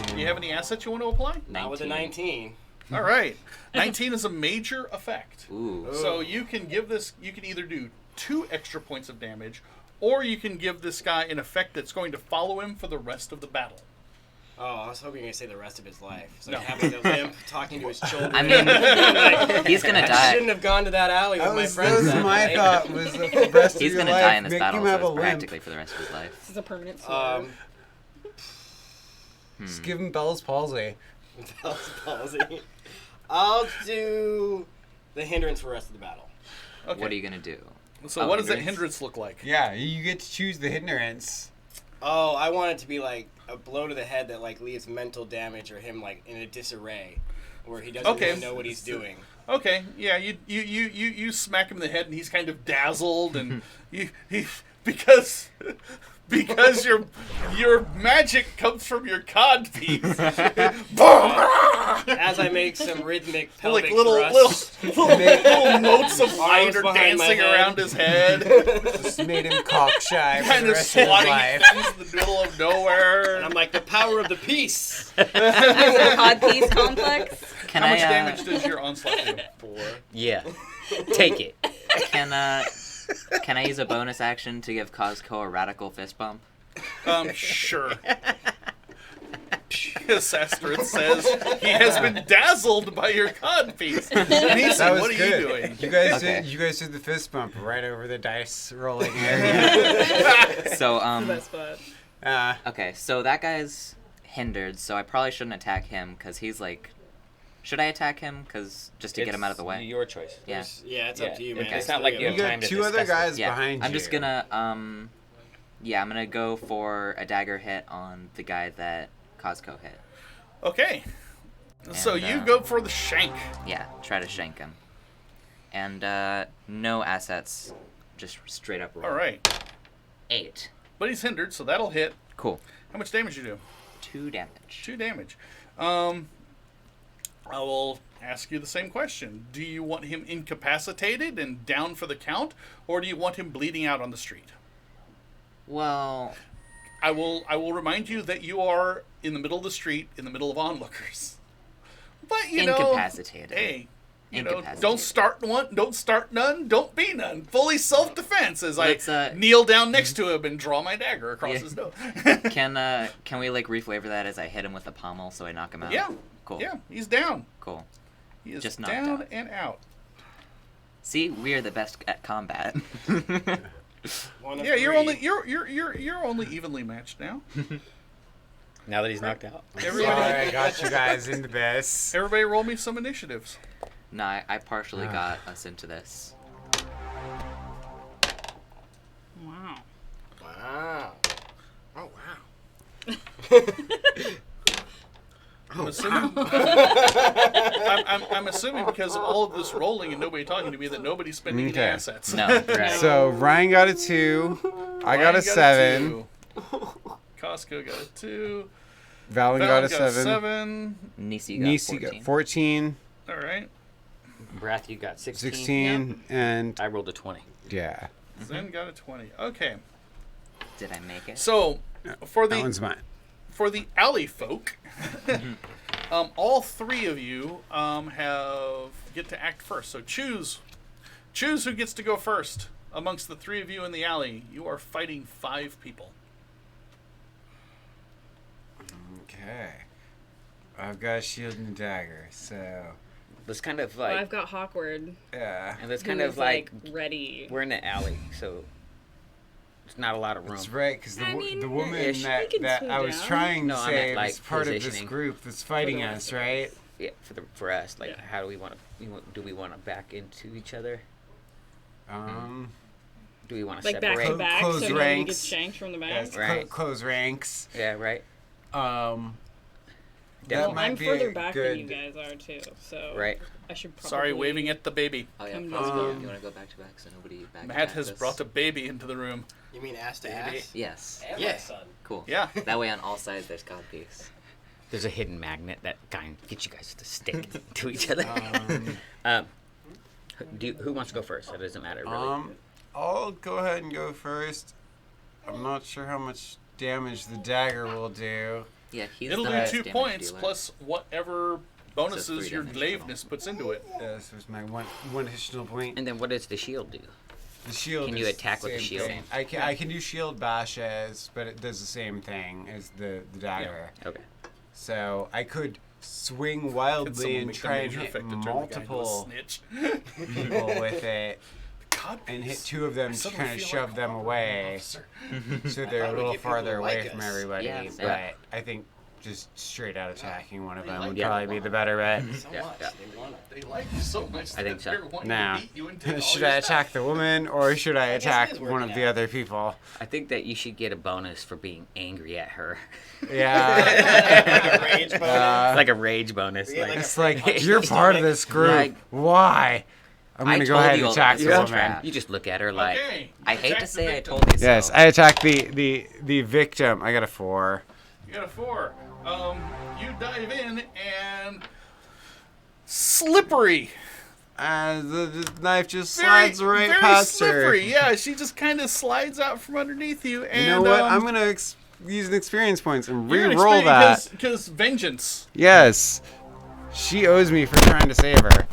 Do you have any assets you want to apply? Not with a 19. All right. 19 is a major effect. Ooh. So you can give this, you can either do 2 extra points of damage, or you can give this guy an effect that's going to follow him for the rest of the battle. Oh, I was hoping you were going to say the rest of his life. So No. having a limp, talking to his children. I mean, Like, he's gonna I die. shouldn't have gone to that alley with my That friends. was that my night. thought. Was the rest He's of your gonna life die in this make battle, him so have a it's limp. practically for the rest of his life. This is a permanent sore. Just give him Bell's palsy. Bell's palsy. I'll do the hindrance for the rest of the battle. Okay. What are you gonna do? So Oh, what does that hindrance? hindrance look like? Yeah, you get to choose the hindrance. Oh, I want it to be like a blow to the head that like leaves mental damage or him like in a disarray, where he doesn't Okay. even know what he's doing. Okay, yeah, you smack him in the head and he's kind of dazzled and he because your magic comes from your codpiece. As I make some rhythmic pelvic Like little motes of light are behind my dancing head. around his head, Just made him cockshy for kind the of rest of his swatting life. things in the middle of nowhere. And I'm like, the power of the peace. Codpiece complex. Can How I, much damage does your onslaught do? 4. Yeah. Take it. Can I use a bonus action to give Cosco a radical fist bump? Sure. Sastrad says he has been dazzled by your codpiece. And he That said, was "What are good. you doing?" You guys Okay. did the fist bump right over the dice rolling area. So Best spot. okay, so that guy's hindered, so I probably shouldn't attack him because he's like, should I attack him? Because just to get him out of the way. Your choice. Yeah. Yeah, it's Yeah, up to you, man. it's There's not like three you of You them. time got to 2 other discuss guys Yeah, behind you. I'm just gonna I'm gonna go for a dagger hit on the guy that Cosco hit. Okay. So And, you go for the shank. Yeah, try to shank him. And no assets, just straight up roll. All right. 8. But he's hindered, so that'll hit. Cool. How much damage you do? 2 damage. 2 damage. I will ask you the same question. Do you want him incapacitated and down for the count, or do you want him bleeding out on the street? Well, I will remind you that you are in the middle of the street, in the middle of onlookers. But you know, incapacitated. hey, you know, Incapacitated. don't start one, don't start none, don't be none. Fully self-defense as Let's, I kneel down next to him and draw my dagger across Yeah. his nose. Can we like reflavor that as I hit him with the pommel so I knock him out? Yeah. Cool. Yeah, he's down. Cool. He is Just knocked down out. and out. See, we're the best at combat. One of Yeah, you're three. only only evenly matched now. Now that he's knocked out. Everybody, Sorry, I got you guys into this. everybody, roll me some initiatives. No, I partially got us into this. Wow. Wow. Oh, wow. I'm assuming. I'm assuming because of all of this rolling and nobody talking to me that nobody's spending Okay. any assets. No, right. So Ryan got a 2. I got Ryan a 7. 2. Costco got a 2. Valen Val got a got 7. 7. Nisi got Nisi 14. got 14. All right. Brath, you got 16. 16. And I rolled a 20. yeah. Zen got a 20. Okay. Did I make it? So for That the one's mine. for the alley folk, all 3 of you get to act first. So choose who gets to go first amongst the 3 of you in the alley. You are fighting 5 people. Okay. I've got a shield and a dagger, so That's kind of Well, like, I've got Hawkward. yeah. and that's Who kind is, of like, ready. we're in an alley, so it's not a lot of room. That's right, because I mean, the woman ish. that, We can that slow I was down. trying No, to I meant, save like, is part of this positioning. group that's fighting the us, rest of right? Yeah, for us, like, Yeah. how do we want to? Do we want to back into each other? Do we want to Like back separate? to back, Close so nobody ranks. gets shanked from the Yeah, back. it's Right. close ranks. Yeah, right. That Well, might I'm be further a back good. than you guys are too, so Right. I should probably. Sorry, waving at the baby. Oh yeah. Come Cosco, down. you want to go back to back so nobody back. Matt has brought a baby into the room. You mean ass to Baby. ass? Yes. Yeah. Cool. Yeah. That way on all sides there's codpiece. There's a hidden magnet that kind of gets you guys to stick to each other. Who wants to go first? That doesn't matter, really. I'll go ahead and go first. I'm not sure how much damage the dagger will do. Yeah, he's It'll the do highest 2 damage points dealer. plus whatever bonuses 3 your damage glaveness puts into it. This was my one additional point. And then what does the shield do? The shield. Can you is attack with the same shield? thing. I can do shield bashes, but it does the same thing as the dagger. Okay. So I could swing Can wildly someone and make the try and major hit effect to turn the guy into a multiple snitch? people with it, God, and hit two of them to suddenly kind of feel shove like them an away, officer. so they're a thought we little get people farther to away like from us. everybody. Yeah, but yeah. I think just straight out attacking one of They them like would it. probably be the better bet. So Yeah, much. yeah. They want it. They like you so much I think that so. they're wanting Now, to beat you and take all should your I stuff. attack the woman or should I guess it attack is one working of the out. other people? I think that you should get a bonus for being angry at her. Yeah. Like a rage bonus. Like a rage bonus. Yeah, like, It's like, Punch you're the part of stomach. this group. Like- Why? I'm I going to go told ahead you and all attack this the is a woman. trap. you just look at her like, Okay. I hate attack to the say I victim. told you so. Yes, I attack the victim. I got a 4. You got a 4. You dive in and slippery. The knife just Very, slides right very past slippery. her. Yeah, she just kind of slides out from underneath you. And You know what? I'm um, going to use an experience points and you're gonna re-roll that. experience- because vengeance. Yes. She owes me for trying to save her.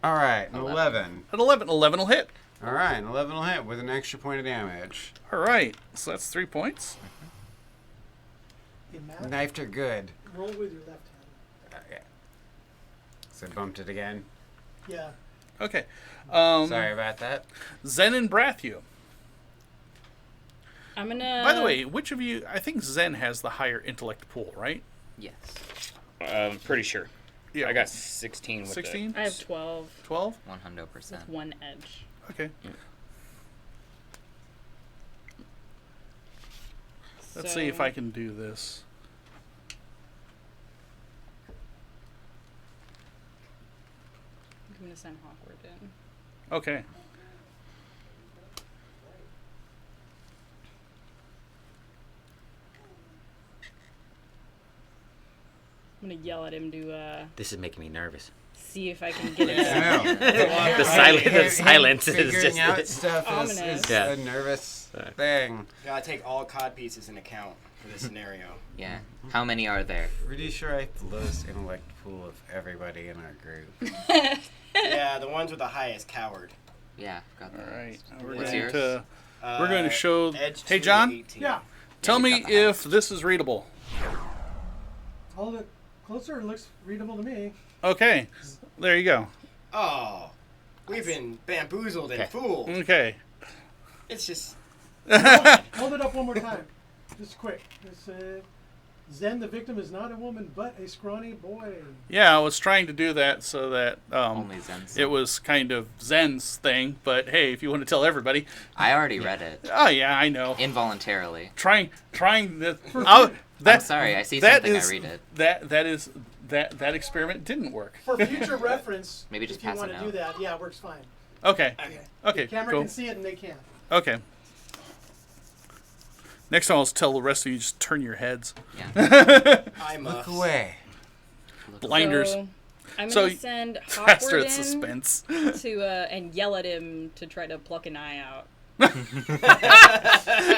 All right, an 11. At 11 will hit. All right, an 11 will hit with an extra point of damage. All right, so that's 3 points. Hey, Matt, Knifed her good. roll with your left hand. Okay. So bumped it again. Yeah. Okay. Sorry about that. Zen and Brathu. I'm gonna. By the way, which of you? I think Zen has the higher intellect pool, right? Yes. I'm pretty sure. Yeah. I got 16 with 16. I have 12 12. 100%. with one edge. Okay. Let's see if I can do this. I'm gonna send Hawkward in. Okay. I'm gonna yell at him to This is making me nervous. see if I can get him. I know. The silence is Figuring just out stuff is ominous. Yeah. a nervous thing. Gotta take all cod pieces in account for this scenario. Yeah. How many are there? Pretty sure I have the lowest intellect pool of everybody in our group. Yeah, the ones with the highest coward. Yeah, got All that. right. We're What's going yours? to. We're going to show. Edge Hey, 2, John. 18. Yeah. Tell you've me got the if this is readable. Hold it closer. It looks readable to me. Okay. There you go. Oh, we've been bamboozled and fooled. Okay. It's just Hold it up one more time. Just quick. It's, Zen, the victim, is not a woman, but a scrawny boy. Yeah, I was trying to do that so that Only Zen's. it was kind of Zen's thing. But hey, if you want to tell everybody, I already read it. oh yeah, I know. Involuntarily. Trying the. I'm sorry, I see that something, I is- read it. That experiment didn't work. For future reference, Maybe just if you pass want it to do out. that, yeah, it works fine. Okay. okay. Okay. The camera Cool. can see it and they can't. Okay. Next time I'll tell the rest of you just turn your heads. Yeah. I must. Look away. Blinders. So, I'm So, gonna send Faster Hawkward at in suspense. to and yell at him to try to pluck an eye out.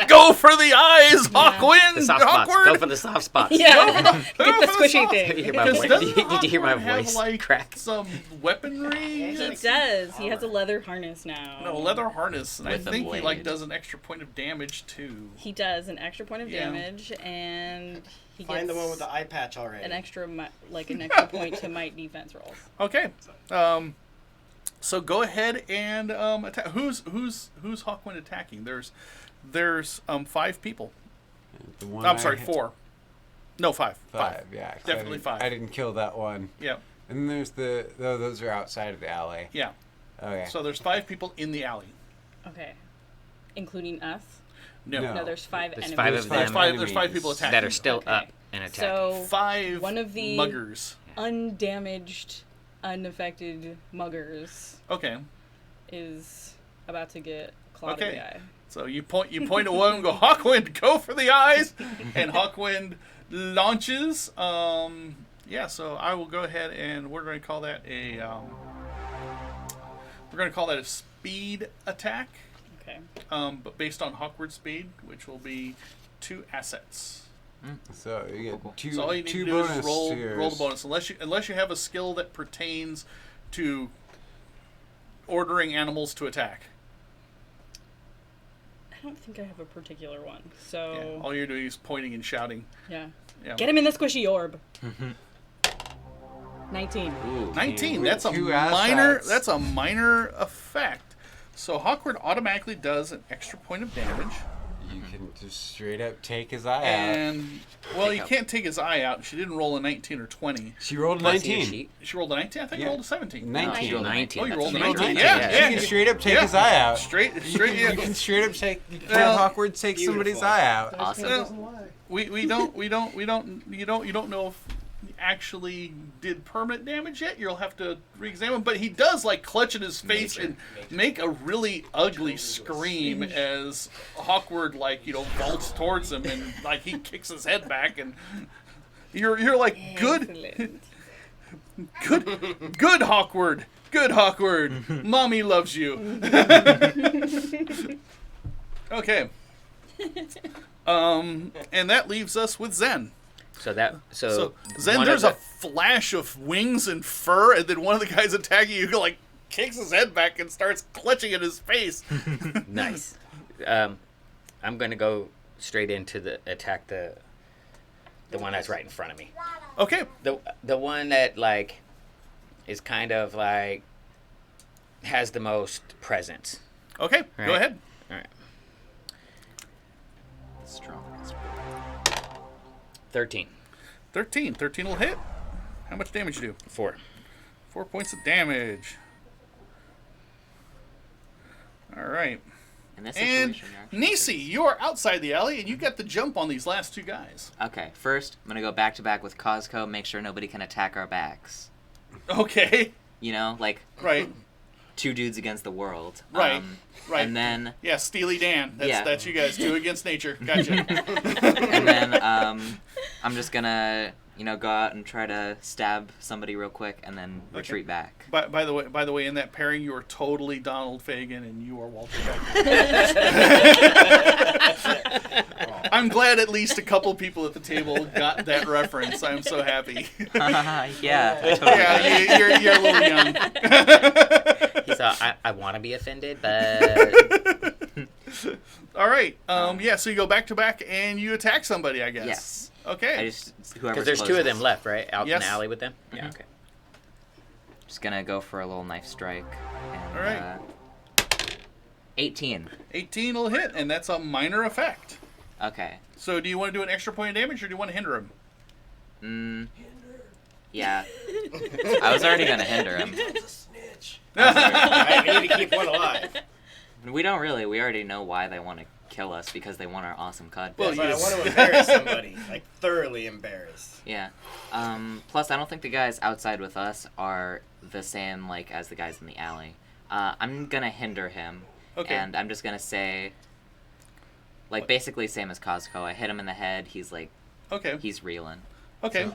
Go for the eyes, Hawkwind! The soft spots. Hawkward! Go for the soft spots. Yeah, Go get the for squishy soft- thing. Did you hear my Because voice? doesn't Did you hear my Hawkwind have, voice like, crack? some weaponry? He does. He has a leather harness now. No, leather harness, and I With a think he like blade. does an extra point of damage too. He does an extra point of Yeah. damage, and he Find gets the one with the eye patch already. an extra point to might defense rolls. Okay. So go ahead and attack. Who's Hawkwind attacking? There's 5 people. The one I'm I sorry, hit- 4. No, 5. 5, yeah. 'cause Definitely I didn't- 5. I didn't kill that one. Yeah. And then there's those are outside of the alley. Yeah. Okay. So there's 5 people in the alley. Okay, including us. No. No. No, there's 5 There's enemies. 5 There's of There's them five. There's 5 enemies people attacking. that are still Okay. up and attacking. So 5 one of the muggers. undamaged, unaffected muggers Okay. is about to get clawed in Okay. the eye. So you point at one and go, Hawkwind, go for the eyes, and Hawkwind launches. Yeah. So I will go ahead and we're going to call that a speed attack. Okay. But based on Hawkward's speed, which will be 2 assets. So you get Cool. two So all you need two to do bonus is roll to yours. the bonus, unless you have a skill that pertains to ordering animals to attack. I don't think I have a particular one. Yeah, So all you're doing is pointing and shouting. yeah. Yeah. Get him in the squishy orb. 19. Ooh. 19. That's a Two minor. assets. That's a minor effect. So Hawkward automatically does an extra point of damage, You can just straight up take his eye out. and well, Take you out. can't take his eye out. She didn't roll a 19 or 20. She rolled a Can I see a 19. sheet? She rolled a 19. I think you Yeah. rolled a 17. 19. No, 19. Oh, you That's rolled a amazing. 19. Yeah, Yeah, she can straight up take his eye out. Straight. You can straight up take. You can Well, awkward take somebody's beautiful. eye out. Dice Awesome. Cam doesn't lie. We don't you don't know if he actually did permanent damage yet. You'll have to re-examine, but he does like clutch at his face and make a really ugly scream as Hawkward vaults towards him, and like he kicks his head back, and you're like good Hawkward, good Hawkward, mommy loves you. Okay. And that leaves us with Zen. So So Zen, one there's of a flash of wings and fur, and then one of the guys attacking you like kicks his head back and starts clutching at his face. nice. I'm gonna go straight into the attack the one that's right in front of me. Okay. The one that like is kind of like has the most presence. Okay. Go Right. ahead. All right. Strong. 13. 13. 13 will hit. How much damage you do? 4. 4 points of damage. All right. In this And situation, you're actually Nisi, you are outside the alley, and you got the jump on these last two guys. Okay, first, I'm going to go back to back with Cosco, make sure nobody can attack our backs. Okay. You know, like Right. two dudes against the world. Right. Right. And then, Yeah, Steely Dan. Yeah. That's you guys. Two against nature. Gotcha. and then, I'm just going to, go out and try to stab somebody real quick and then retreat back. By the way, in that pairing, you are totally Donald Fagen, and you are Walter Beck. I'm glad at least a couple people at the table got that reference. I'm so happy. Yeah, I totally Yeah, you're a little young. He thought, I want to be offended, but All right. Yeah. So you go back to back, and you attack somebody, I guess. Yes. Okay. I just, whoever's because there's 2 of them closest. left, right? Out in Yes. the alley with them. Yeah. Mhm. Okay. Just gonna go for a little knife strike. And, All right. 18. 18 will hit, and that's a minor effect. Okay. So do you want to do an extra point of damage, or do you want to hinder him? Yeah. I was already gonna hinder him. Right, we need to keep one alive. We don't really. We already know why they want to kill us, because they want our awesome cod. Well, bits. But I yes. want to embarrass somebody, like thoroughly embarrassed. Yeah. Plus, I don't think the guys outside with us are the same like as the guys in the alley. I'm gonna hinder him, Okay. and I'm just gonna say, like, basically same as Cosco. I hit him in the head. He's like, Okay. he's reeling. Okay.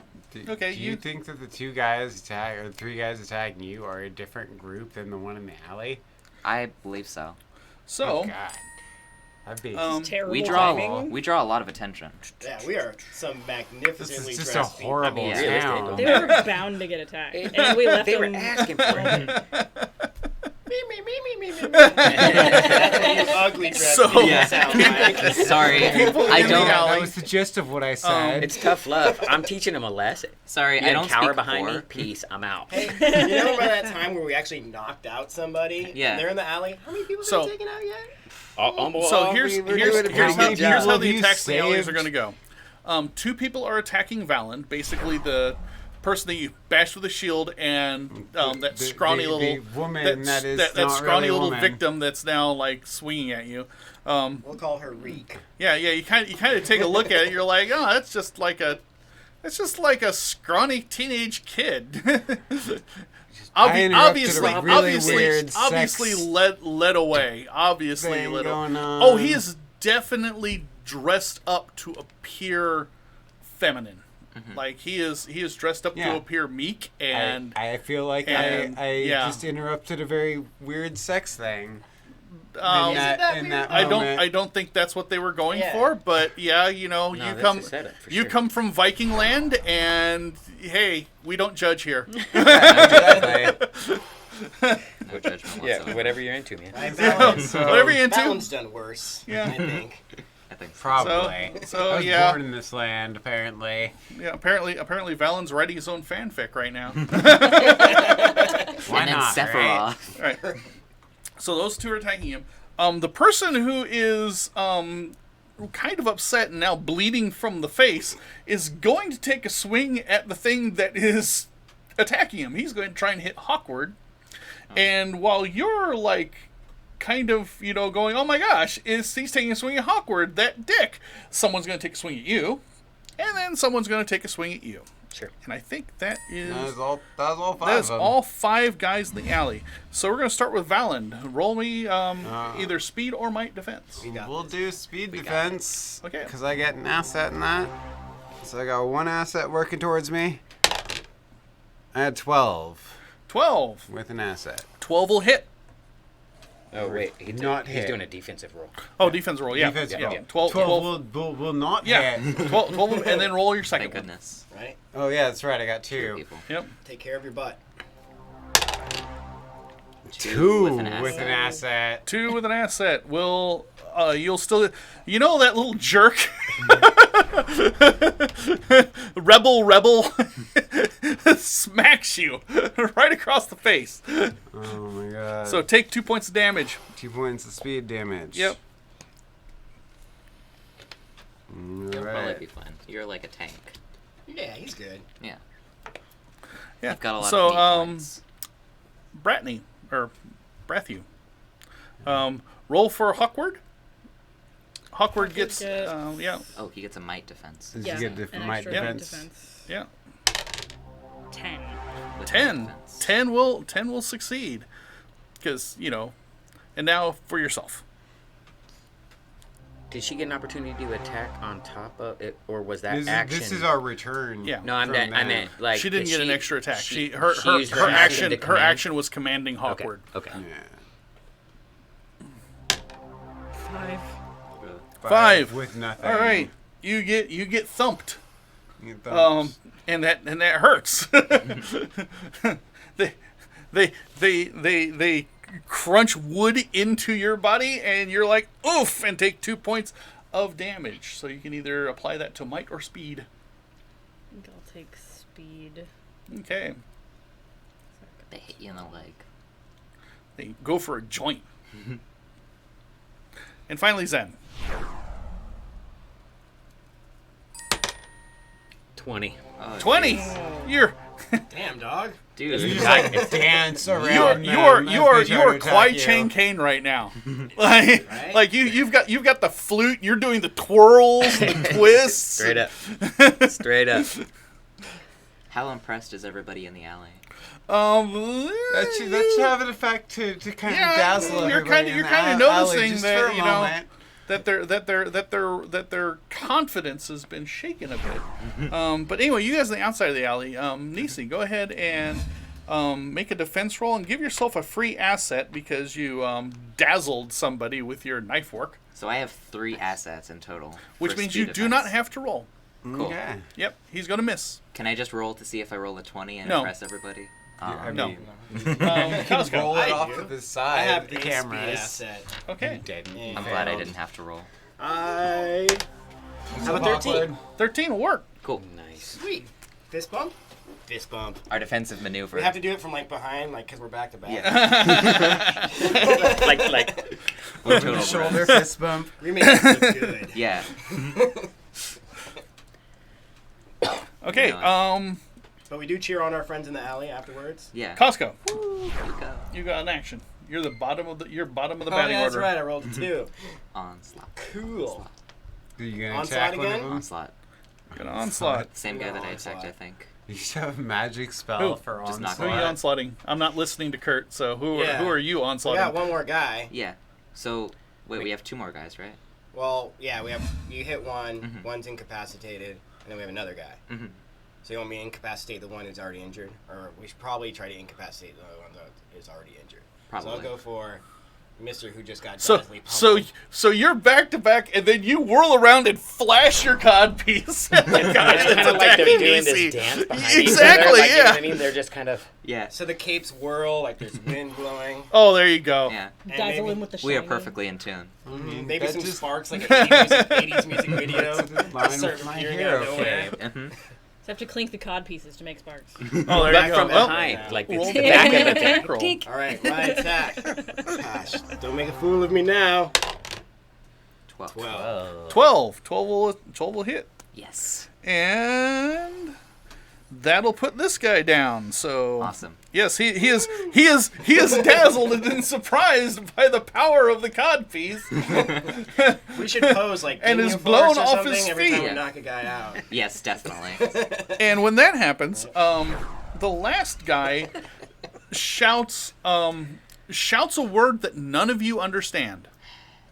Okay, Do you think that the 2 guys or the 3 guys attacking you are a different group than the one in the alley? I believe so. So. Oh God, that'd be. Terrible We draw timing. a lot of attention. Yeah, we are some This magnificently is just a dressed people. horrible I mean, town. They were bound to get attacked. And then we left They were them. asking for it. That's what you ugly dressed So- people Yeah. sound like. Sorry, People I in the don't. alley- That was the gist of what I said. It's tough love. I'm teaching him a lesson. Sorry, You I don't cower speak behind for. me. Peace. I'm out. Hey, you remember that time where we actually knocked out somebody? Yeah. And they're in the alley. How many people So- have taken out yet? So here's we were here's doing it. here's How how many here's people how the have you attacks in the alleys are saved? going to go. 2 people are attacking Valen, basically the person that you bashed with a shield, and that The- scrawny the little woman that is that not scrawny really a little woman. victim that's now like swinging at you. We'll call her Reek. Yeah. You kind of take a look at it. You're like, oh, that's just like a scrawny teenage kid. I interrupted obviously, a really obviously, weird obviously sex led away. Obviously thing led away. going on. Oh, he is definitely dressed up to appear feminine. Like he is dressed up Yeah. to appear meek and I feel like and- I yeah. just interrupted a very weird sex thing. um, in that I moment. don't think that's what they were going Yeah. for, but yeah, you No, you that's come a setup, for you sure. come from Viking land, and hey, we don't judge here. Exactly. No judgment whatsoever. Yeah, whatever you're into, man. Right, Yeah, Valens. whatever you're into. Valens done worse. Yeah. I think. I think so. Probably. So I was yeah. born in this land, apparently. Yeah, apparently Valen's writing his own fanfic right now. Why And then not, right? Sephiroth. All right. So those two are attacking him. The person who is kind of upset and now bleeding from the face is going to take a swing at the thing that is attacking him. He's going to try and hit Hawkward. And while you're like kind of, going, oh my gosh, he's taking a swing at Hawkward, that dick, someone's going to take a swing at you, and then someone's going to take a swing at you. Sure. And I think that is... That was all 5 That's of them. all 5 guys in the alley. So we're going to start with Valand. Roll me either speed or might defense. We'll do speed defense. Okay. Because I get an asset in that. So I got 1 asset working towards me. I had 12 12. with an asset. 12 will hit. Oh, wait. He's hit. doing a defensive roll. Oh, defense roll. Yeah. Defensive yeah. roll. 12 will not Yeah. hit. 12 and then roll your second Thank one. goodness. Right? Oh, yeah, that's right. I got Two 2. people. Yep. Take care of your butt. 2 with an with an asset. 2 with an asset will... you'll still... You know that little jerk? Rebel smacks you right across the face. Oh, my God. So take 2 points of damage. 2 points of speed damage. Yep. You'll probably Alright. be fine. You're like a tank. Yeah, he's good. Yeah. Yeah. You've got a lot So, of neat points. Bratney, or Brathu. Roll for Hawkward. Hawkward gets, get- yeah, Oh, he gets a might defense. Did Yeah, you get an my extra defense? yeah. 10. With 10. defense. 10 will succeed. Because, and now for yourself. Did she get an opportunity to attack on top of it, or was that This, action? this is our return. Yeah. No, I from meant that. like. She didn't did get an she- extra attack. she Her used her action to her command? action was commanding Okay. Hawkward. Okay. Yeah. 5. 5. with nothing. All right. You get thumped. You thumbs. And that hurts. they crunch wood into your body, and you're like, oof, and take 2 points of damage. So you can either apply that to might or speed. I think I'll take speed. Okay. They hit you in the leg. They go for a joint. And finally, Zen. 20. 20. You're Damn, dog. Dude, You just like dance around. you're quite Chain Cane right now. Like, Right? like you've got the flute. You're doing the twirls, the twists. Straight up. Straight up. how impressed is everybody in the alley? That should have an effect to kind Yeah, of dazzle you're everybody kinda- you're in kinda the alley noticing just that, for a you know, moment. that their confidence has been shaken a bit. But anyway, you guys on the outside of the alley, Nisi, go ahead and make a defense roll and give yourself a free asset because you dazzled somebody with your knife work, So I have 3 assets in total. which for means speed you do not defense. have to roll. Cool. Okay. Yep, he's gonna miss. Can I just roll to see if I roll a 20 and No. impress everybody? I No. mean, Costco. roll it I off do. to the I side have of the a speed cameras. asset. Okay, Yeah. I'm glad I didn't have to roll. I have a 13. 13 will work. Cool. Nice. Sweet. Fist bump? Fist bump. Our defensive maneuver. We have to do it from like behind, like because we're back to back. like. Total Shoulder bros. fist bump. We make it look good. Yeah. Okay, Yeah. But we do cheer on our friends in the alley afterwards. Yeah. Costco, You go. you got an action. You're the bottom of the Oh, batting yeah, that's order. right. I rolled a 2. Onslaught. Cool. Are you gonna Onslaught attack one of again? them? Onslaught. Got an onslaught. Same guy that I Onslaught. attacked, I think. You should have a magic spell Who? for Just knock Who are you onslaught. onslaughting? I'm not listening to Kurt, so who Yeah. are you We onslaughting? got one more guy. Yeah. So, wait, we have 2 more guys, right? Well, yeah, we have. You hit one. Mhm. One's incapacitated, and then we have another guy. Mm-hmm. So you want me to incapacitate the one who's already injured, or we should probably try to incapacitate the other one that is already injured. So I'll Probably. go for Mister who just got So deathly pummeled. so you're back to back, and then you whirl around and flash your cod piece. The guy It's that's kind of like they're attacking doing DC. this dance behind each Exactly, other. Like, you know yeah. what I mean? They're just kind of. Yeah. So the capes whirl like there's wind blowing. Oh, there you go. Yeah. And Dazzle maybe- him with the We are shiny. perfectly in tune. Maybe That some just- sparks like an 80s music video. Mine Just start with my appearing hero out of nowhere. Mm-hmm. So have to clink the cod pieces to make sparks. Oh, there Back you go. from Well, behind, yeah. like Roll it's the the back of the attack tank. roll. All right, my attack. Gosh, don't make a fool of me now. 12. 12. 12 will hit. Yes. And that'll put this guy down. So Awesome. yes, he is dazzled and then surprised by the power of the cod piece. We should pose like And is Ginyu blown Force or off something his every time feet. we knock a guy out. Yes, definitely. And when that happens, the last guy shouts a word that none of you understand.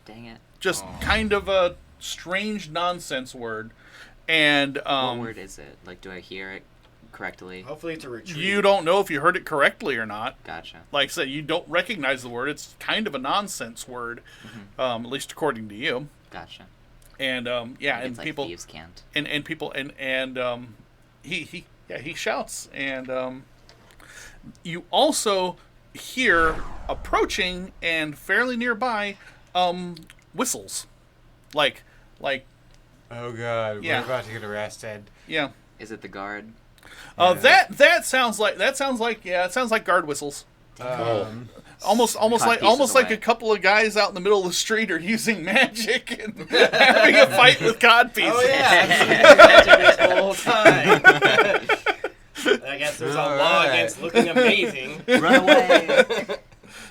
Dang it. Just kind of a strange nonsense word. And What word is it? Like, do I hear it correctly? Hopefully it's a retreat. you don't know if you heard it correctly or not. Gotcha. Like I said, you don't recognize the word. It's kind of a nonsense word, at least according to you. Gotcha. And yeah, Maybe and it's like people thieves can't. and people and he shouts, and you also hear approaching and fairly nearby whistles, like Oh god, Yeah. we're about to get arrested. yeah. Is it the guard? That sounds like it sounds like guard whistles. Almost Cod like pieces a away. couple of guys out in the middle of the street are using magic and having a fight with cod pieces. Oh yeah, this whole time. I guess there's a law Alright. against looking amazing. Run away!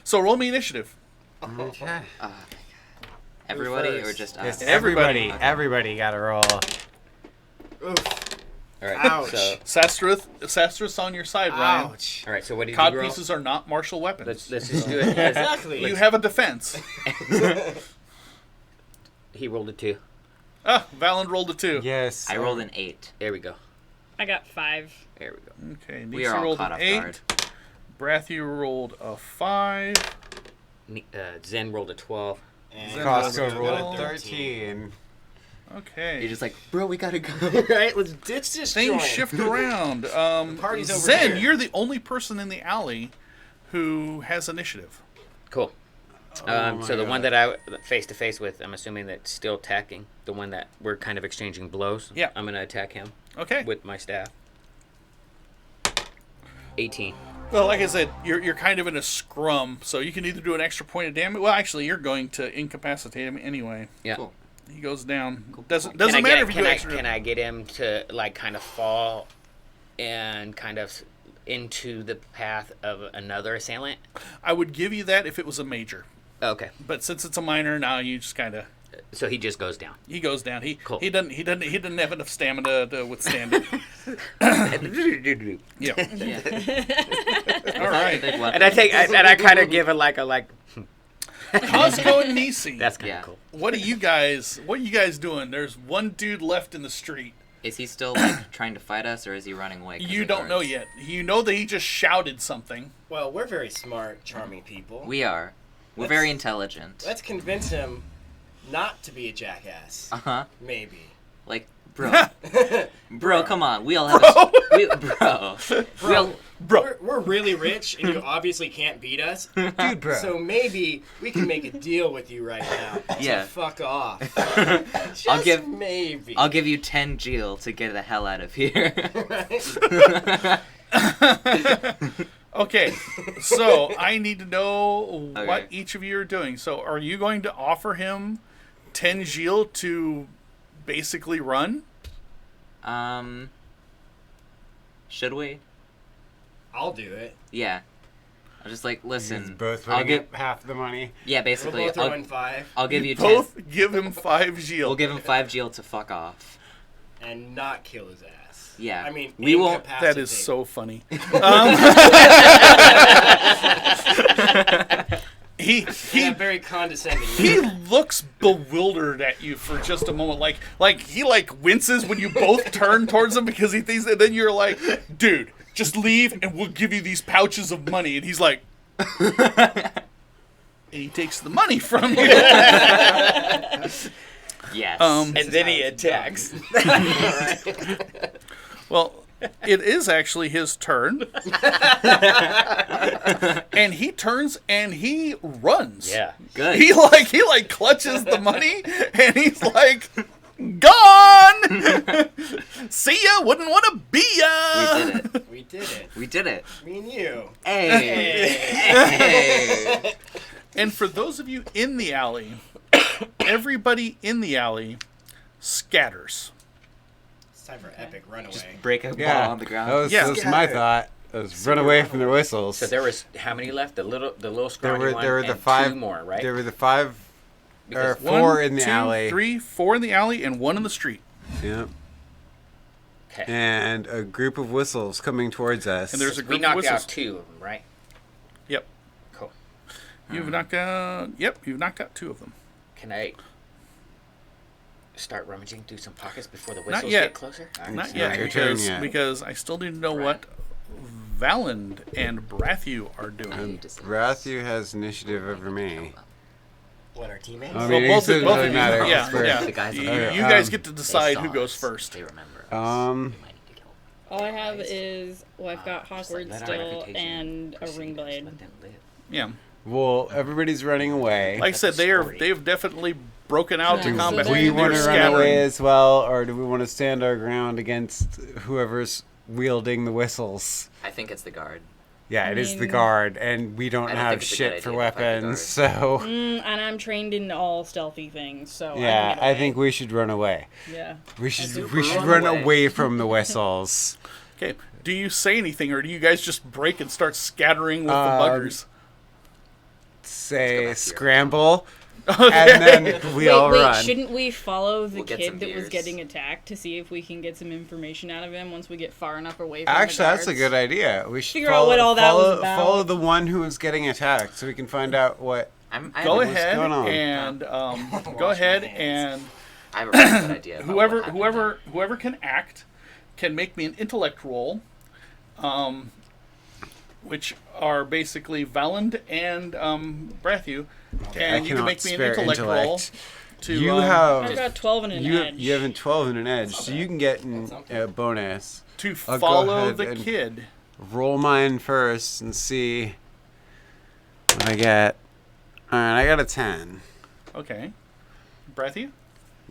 So roll me initiative. Okay. Everybody or first? just Yes, us? Everybody. everybody got to roll. Oof. All right. Ouch. So, Sastrith on your side, Ryan. Ouch. all right. So what did Cod you roll? pieces are not martial weapons. Let's just do it. as- Exactly. You have a defense. He rolled a 2. Valand rolled a 2. Yes. I rolled an 8. There we go. I got 5. There we go. Okay, We Nisi are all rolled caught an off 8. guard. Brathy rolled a 5. Zen rolled a 12. And Costco rolled rolled a a 13. Okay. You're just like, bro, we gotta go. right, let's ditch this Things joint. shift around. party's over Zen, here. you're the only person in the alley who has initiative. Cool. my So the one God. that I face to face with, I'm assuming that's still attacking. The one that we're kind of exchanging blows. Yeah. I'm gonna attack him Okay. with my staff. 18. Well, like I said, you're kind of in a scrum, so you can either do an extra point of damage. Well, actually, you're going to incapacitate him anyway. Yeah. Cool. He goes down. Doesn't Can I matter get, if you can do I, extra. can I get him to like kind of fall and kind of into the path of another assailant? I would give you that if it was a major, Okay. but since it's a minor, now you just kind of So he just goes down. he goes down. Cool. He doesn't have enough stamina to withstand it. Yeah. Yeah. All right. Big weapon. And I kind of give it like Costco and Nisi. that's kind of Yeah. cool. What are you guys doing? There's one dude left in the street. Is he still like trying to fight us, or is he running away? 'cause You of don't know guards? yet. You know that he just shouted something. Well, we're very smart, charming people. We are. We're Let's- very intelligent. Let's convince him not to be a jackass. Uh huh. Maybe. Like, bro, come on. We all have a bro. Bro, We're really rich, and you obviously can't beat us. Dude, bro. So maybe we can make a deal with you right now. Yeah. So fuck off. I'll give- maybe. I'll give you 10 Gil to get the hell out of here. okay. So I need to know Okay. what each of you are doing. So are you going to offer him 10 Gil to basically run? Should we? I'll do it. Yeah. I'm just like, He's listen. both I'll putting give. up half the money. Yeah, We'll basically, both throw in 5 I'll give you 10. Both give him 5 Gil. We'll give him 5 Gil to fuck off. and not kill his ass. Yeah. I mean, We won't- That is so funny. He Yeah, very condescending. he looks bewildered at you for just a moment, like he winces when you both turn towards him because he thinks, and then you're like, dude, just leave and we'll give you these pouches of money, and he's like, and he takes the money from you. Yes. And then he attacks. Well, it is actually his turn. And he turns and he runs. Yeah. Good. He like clutches the money and he's like, gone. See ya. Wouldn't want to be ya. We did it. We did it. We did it. Me and you. Hey. Hey. And for those of you in the alley, everybody in the alley scatters. It's time for epic runaway. Just break a Yeah, ball on the ground. that was my thought. Was run away from their whistles. So there was how many left? The little scrawny one there were the and 5 two more, right? There were the 5 or Because 4 in the 2, alley. 3, 4 in the alley, and 1 in the street. Yep. Okay. And a group of whistles coming towards us. And there's a We group of knocked whistles. out 2 of them, right? Yep. Cool. You've knocked out. Yep, you've knocked out 2 of them. Can I start rummaging through some pockets before the whistles yet. get closer? Not It's yet, not your turn because yet. because I still need to know what Valand and Brathu are doing. And Rathu has initiative over me. What, our teammates? I mean, both it doesn't of really you. matter. Yeah, It's for- yeah. The guys You, on the you ground. guys get to They decide saw who goes us. first. They remember. Um, We might need to kill. All I have is, well, I've got Just like Hawkward let our still reputation and a precede ring us, blade. let them live. Yeah, well, everybody's running away. like I said, they've definitely broken out to Yeah, so combat. they're- Do we They're want to run scattering. away as well, or do we want to stand our ground against whoever's wielding the whistles? I think it's the guard. Yeah, I it is the mean- guard, and we don't I don't have think it's a shit good for idea to fight the weapons, guard. so And I'm trained in all stealthy things, so yeah, I I think we should run away. Yeah. We do. should Run run away. away from the whistles. Okay, do you say anything, or do you guys just break and start scattering with the buggers? Say back to scramble, and then we all wait, run. shouldn't we follow the We'll get kid some that was beers. getting attacked to see if we can get some information out of him once we get far enough away from Actually, the that's a guards? good idea. We should Figure out what all that was about. Follow the one who was getting attacked, so we can find out what. Go what's ahead going on? and go Wash my ahead hands. and I have a really good idea. About what happened whoever can act can make me an intellect roll, which are basically Valand and Brathu, and you can cannot make me an spare intellect roll. To You um, I've got 12 and an edge. You have a 12 and an edge, so you can get a bonus. to I'll go follow ahead the and- kid. Roll mine first and see what I get. Alright, I got a 10. Okay, Brathu.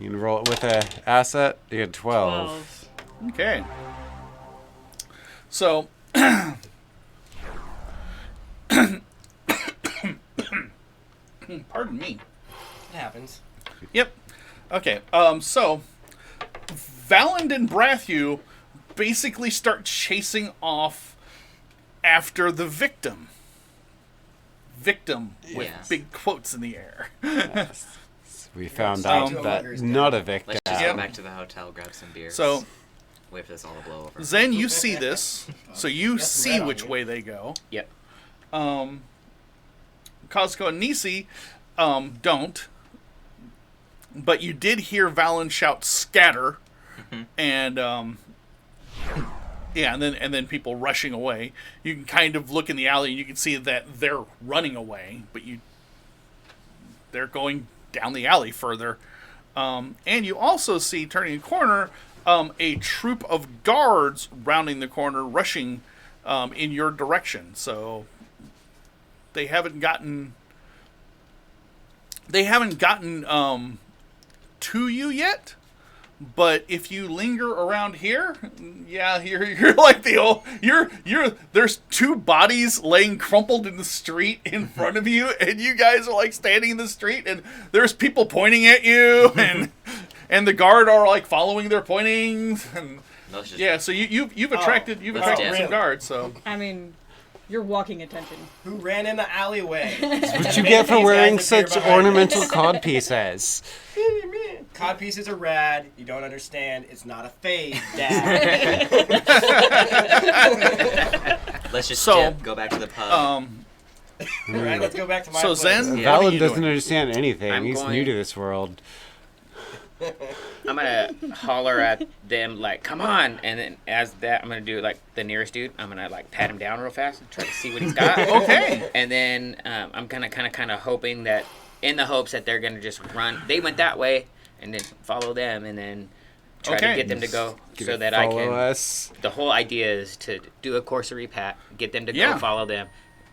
You can roll it with a asset. You get 12. 12. Okay. So, pardon me. It happens. Yep. Okay. So, Valand and Brathu basically start chasing off after the victim. Victim with Yes. big quotes in the air. We found Um, out that not a victim. Let's just Yeah. go back to the hotel, grab some beers. So, wait for this all to blow over. Zen, you see this, so you Yes, see right on which you. way they go. Yep. Cosco and Nisi don't. But you did hear Valen shout "scatter," and yeah, and then people rushing away. You can kind of look in the alley and you can see that they're running away, but they're going down the alley further. And you also see, turning a corner, a troop of guards rounding the corner, rushing in your direction. So they haven't gotten to you yet, but if you linger around here, yeah, you're like the old you're there's 2 bodies laying crumpled in the street in front of you, and you guys are like standing in the street, and there's people pointing at you, and the guard are like following their pointing, and Let's just- yeah, so you've attracted let's some dance. guards, so I mean, you're walking attention. Who ran in the alleyway? What you get for wearing such ornamental cod pieces? Cod pieces are rad. You don't understand. It's not a fade, Dad. Let's just So, dip, go back to the pub. All right, let's go back to my So place. Zen, Yeah. what are Valen you doesn't doing? understand anything. I'm He's going- new to this world. gonna holler at them like, "Come on!" And then as that, I'm gonna do like the nearest dude. I'm gonna like pat him down real fast and try to see what he's got. Okay. And then I'm gonna kind of hoping that, in the hopes that they're gonna just run. They went that way, and then follow them, and then try Okay. to get them to go so that Follow I can. us. The whole idea is to do a cursory pat, get them to Yeah. go follow them,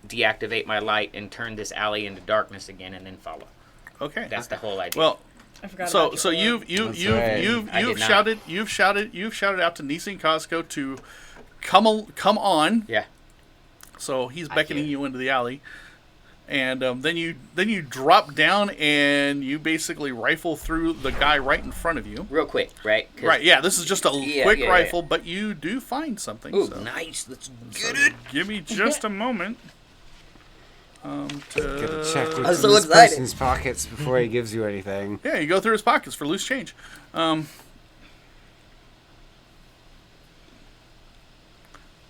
deactivate my light, and turn this alley into darkness again, and then follow. Okay. That's the whole idea. Well, I forgot so about so your you've That's right. I did not. shouted out to Nisi and Costco to come on. Yeah. So he's I beckoning hear. you into the alley, and then you drop down and you basically rifle through the guy right in front of you. Real quick, right? 'Cause- Right. Yeah. This is just a Yeah, quick yeah, rifle, but you do find something. Ooh, so. nice. Let's So get it. give me just a moment. Gotta check I'm what's so in this excited. person's pockets before he gives you anything. Yeah, you go through his pockets for loose change.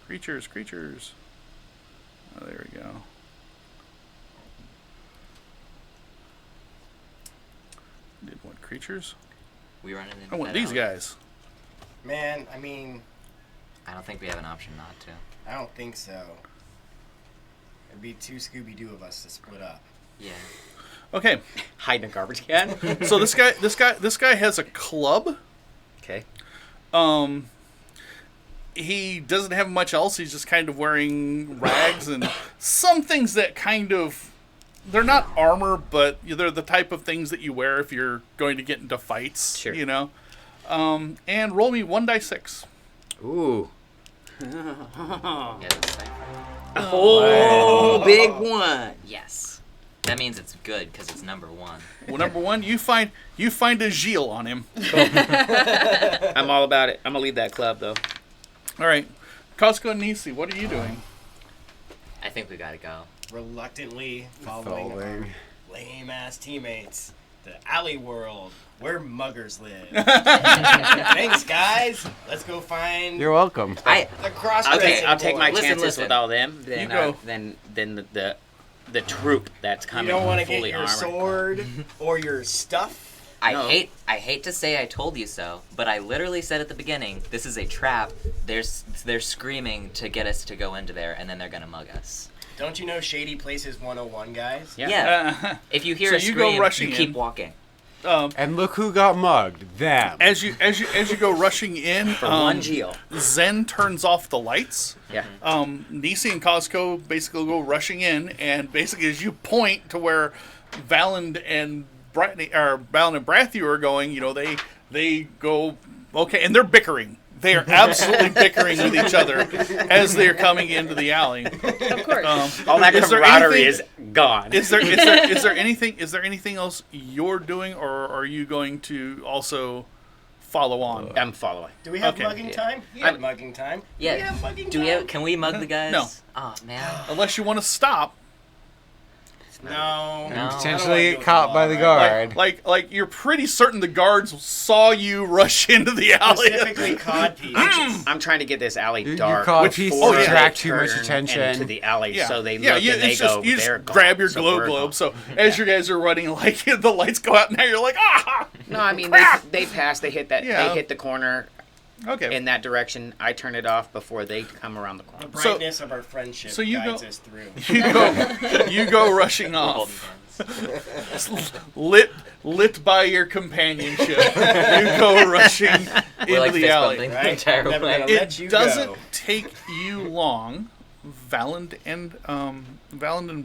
Creatures. Oh, there we go. Did want creatures? We running into I want that these alley? guys. Man, I mean, I don't think we have an option not to. I don't think so. It'd be too Scooby-Doo of us to split up. Yeah. Okay, Hide in a garbage can. so this guy has a club. Okay. He doesn't have much else. He's just kind of wearing rags and some things that kind of, they're not armor, but they're the type of things that you wear if you're going to get into fights. Sure. You know. And roll me 1d6. Ooh. Yeah, that's safe. Oh, big one. Yes. That means it's good because it's number 1. Well, number one, you find a Gilles on him. I'm all about it. I'm gonna leave that club though. All right, Costco and Nisi, what are you doing? I think we gotta go. Reluctantly following our Following. lame-ass teammates. The alley world, where muggers live. Thanks, guys. Let's go find You're welcome. the cross-dressing I'll take my boys. Listen, chances listen. with all them. Then You go. then the troop that's You coming don't want to fully get your armored. sword or your stuff. No. I hate to say I told you so, but I literally said at the beginning, this is a trap. They're screaming to get us to go into there, and then they're gonna mug us. Don't you know Shady Places 101, guys? Yeah. Yeah. If you hear So a you go scream, rushing you keep in. walking. And look who got mugged. Them. As you go rushing in, For one Geo. Zen turns off the lights. Yeah. Nisi and Costco basically go rushing in, and basically as you point to where Valand and Brathu are going, you know, they go okay, and they're bickering. They are absolutely bickering with each other as they're coming into the alley. Of course. All that Is there camaraderie anything- is gone. Is there anything else you're doing, or are you going to also follow on? I'm following. Do we have Okay. mugging Yeah. time? We have mugging time. Yeah. We have mugging Do we time. have? Can we mug the guys? No. Oh man. Unless you want to stop. No. No. I don't wanna Potentially deal get with caught law, by the right? guard. Like you're pretty certain the guards saw you rush into the alley. Specifically cod peas. I'm trying to get this alley You dark. caught Which- pieces oh, to yeah. attract too much turn attention. into the alley, Yeah. so they yeah, look you, and they it's go, just, you they're just gone. grab your So glow we're globe. gone. So as you guys are running, like the lights go out, and now you're like, ah. No, I mean Crap! they pass. They hit that. Yeah. They hit the corner Okay. in that direction. I turn it off before they come around the The corner. brightness of our friendship so you guides go- us through. you go rushing We're holding off, hands. lit by your companionship. You go rushing We're into like the fist alley. bumping the Right? entire Never way. gonna let you It doesn't go. take you long. Valand and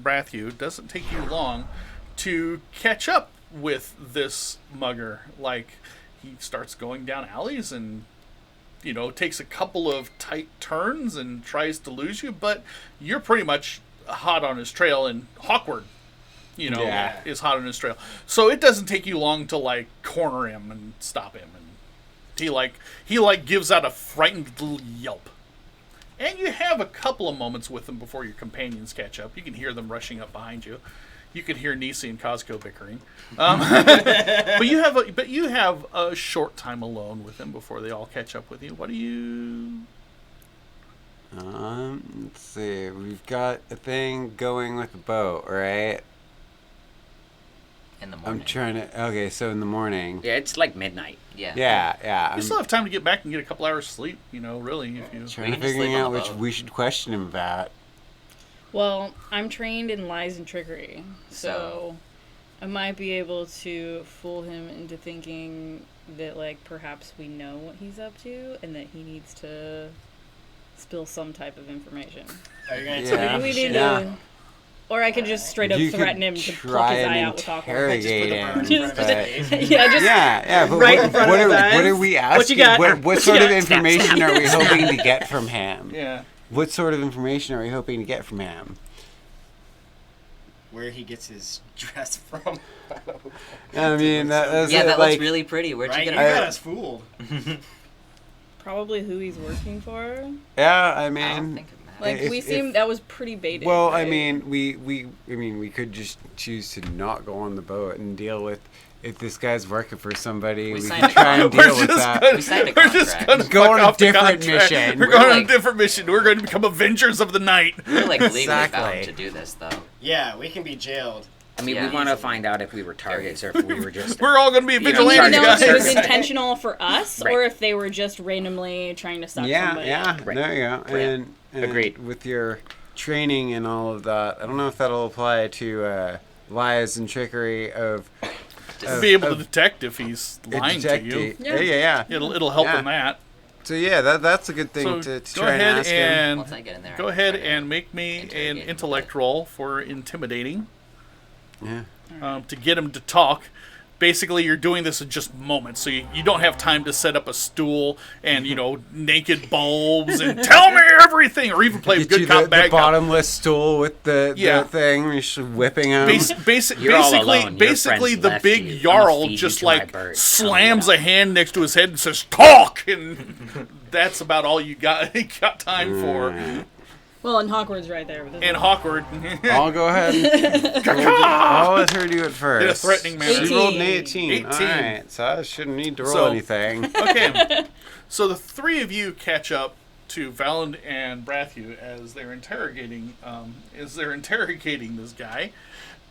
Brathu doesn't take you long to catch up with this mugger. Like he starts going down alleys and takes a couple of tight turns and tries to lose you, but you're pretty much hot on his trail, and Hawkward, Yeah. is hot on his trail. So it doesn't take you long to like corner him and stop him, and he gives out a frightened little yelp. And you have a couple of moments with them before your companions catch up. You can hear them rushing up behind you. You can hear Nisi and Costco bickering. But you have a short time alone with them before they all catch up with you. What do you? Let's see. We've got a thing going with the boat, right? In the morning. I'm trying to. Okay, so in the morning. Yeah, it's like midnight. Yeah. Yeah. You I'm still have time to get back and get a couple hours sleep. Really, if you. trying to can just figure sleep on out the which boat. we should question him about. Well, I'm trained in lies and trickery, so So- I might be able to fool him into thinking that, like, perhaps we know what he's up to and that he needs to spill some type of information. Are you gonna Yeah. tell Maybe me we shit? need to. Or I could just straight up You threaten could him to pluck try his eye and out with awkward. interrogate him, Just- but yeah, just yeah, but right in what, front what, of are, his what are eyes. we What asking? you got? What sort you of got? information are we hoping to get from him? Yeah. What sort of information are we hoping to get from him? Where he gets his dress from. I mean, that's Yeah, it, that like, looks really pretty. Where'd Right? you You get it? got us fooled. probably who he's working for. yeah. I I don't mean, think it matters. Like, If- we if- seem that was pretty baited. well, I right? mean, we could just choose to not go on the boat and deal with. If this guy's working for somebody, we signed can a try and contract. deal with that. Gonna, We signed a we're just contract. gonna Go fuck on a off the different contract. mission. We're We're going on a like- different mission. We're going to become Avengers of the Night. We're like legally Exactly. bound to do this, though. Yeah, we can be jailed. I mean, Yeah. we want to find out if we were targets or if we were just. We're all going to be Do you know, need to vigilantes, know if it was guys. intentional for us Right. or if they were just randomly trying to suck Yeah, somebody? yeah. Right. There you go. Right. And Agreed. With your training and all of that, I don't know if that'll apply to lies and trickery of. Be able to of detect if he's a lying to you. detective. Yeah. Yeah. It'll help Yeah. in that. So yeah, that's a good thing So to go try and ahead ask him. and Once I get in there, go I ahead try to and make me an interrogate him intellect a roll for intimidating Yeah. to get him to talk. Basically, you're doing this in just moments, so you don't have time to set up a stool and naked bulbs and tell me everything, or even play Get good you cop the bad cop. bottomless stool with the Yeah. thing. You're just whipping him. You're all alone. Your Basically, friends the left big you. I'ma Jarl feed you just to my like birds. slams Tell a me hand next to his head and says "talk," and that's about all you got time for. Well, and Hawkwood's right there with his And Hawkward, I'll go ahead. I'll let her do it first. In a threatening manner. She rolled an 18. 18. All right, so I shouldn't need to roll So- anything. Okay, so the three of you catch up to Valand and Brathu as they're interrogating this guy,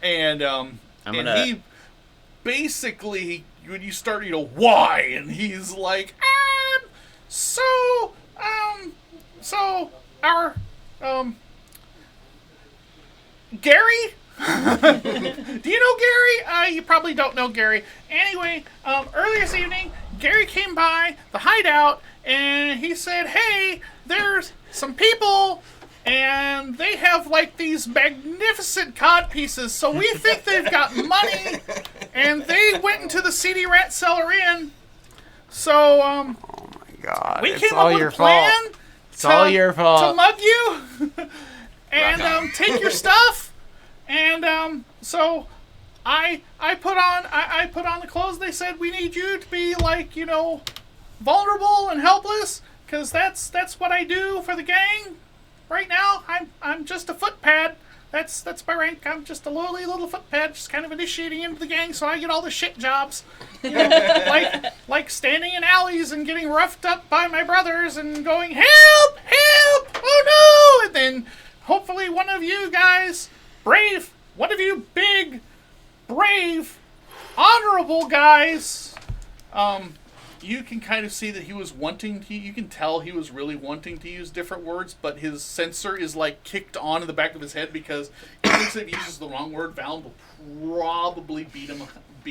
and gonna- he basically when you start, why, and he's like, so our Gary. Do you know Gary? You probably don't know Gary. Anyway, earlier this evening, Gary came by the hideout and he said, "Hey, there's some people and they have like these magnificent cod pieces, so we think they've got money." And they went into the seedy rat cellar inn. So, Oh my God, we it's came all up with your a plan fault. It's all your to fault. mug you and Rock on. take your stuff. And so I put on the clothes. They said we need you to be like vulnerable and helpless, because that's what I do for the gang. Right now I'm just a footpad. That's my rank. I'm just a lowly little footpad, just kind of initiating into the gang, so I get all the shit jobs. Like standing in alleys and getting roughed up by my brothers and going, "Help! Help! Oh no!" And then hopefully one of you guys, one of you big, brave, honorable guys, you can kind of see that he was wanting to, you can tell he was really wanting to use different words, but his sensor is like kicked on in the back of his head because he thinks if he uses the wrong word, Valen will probably beat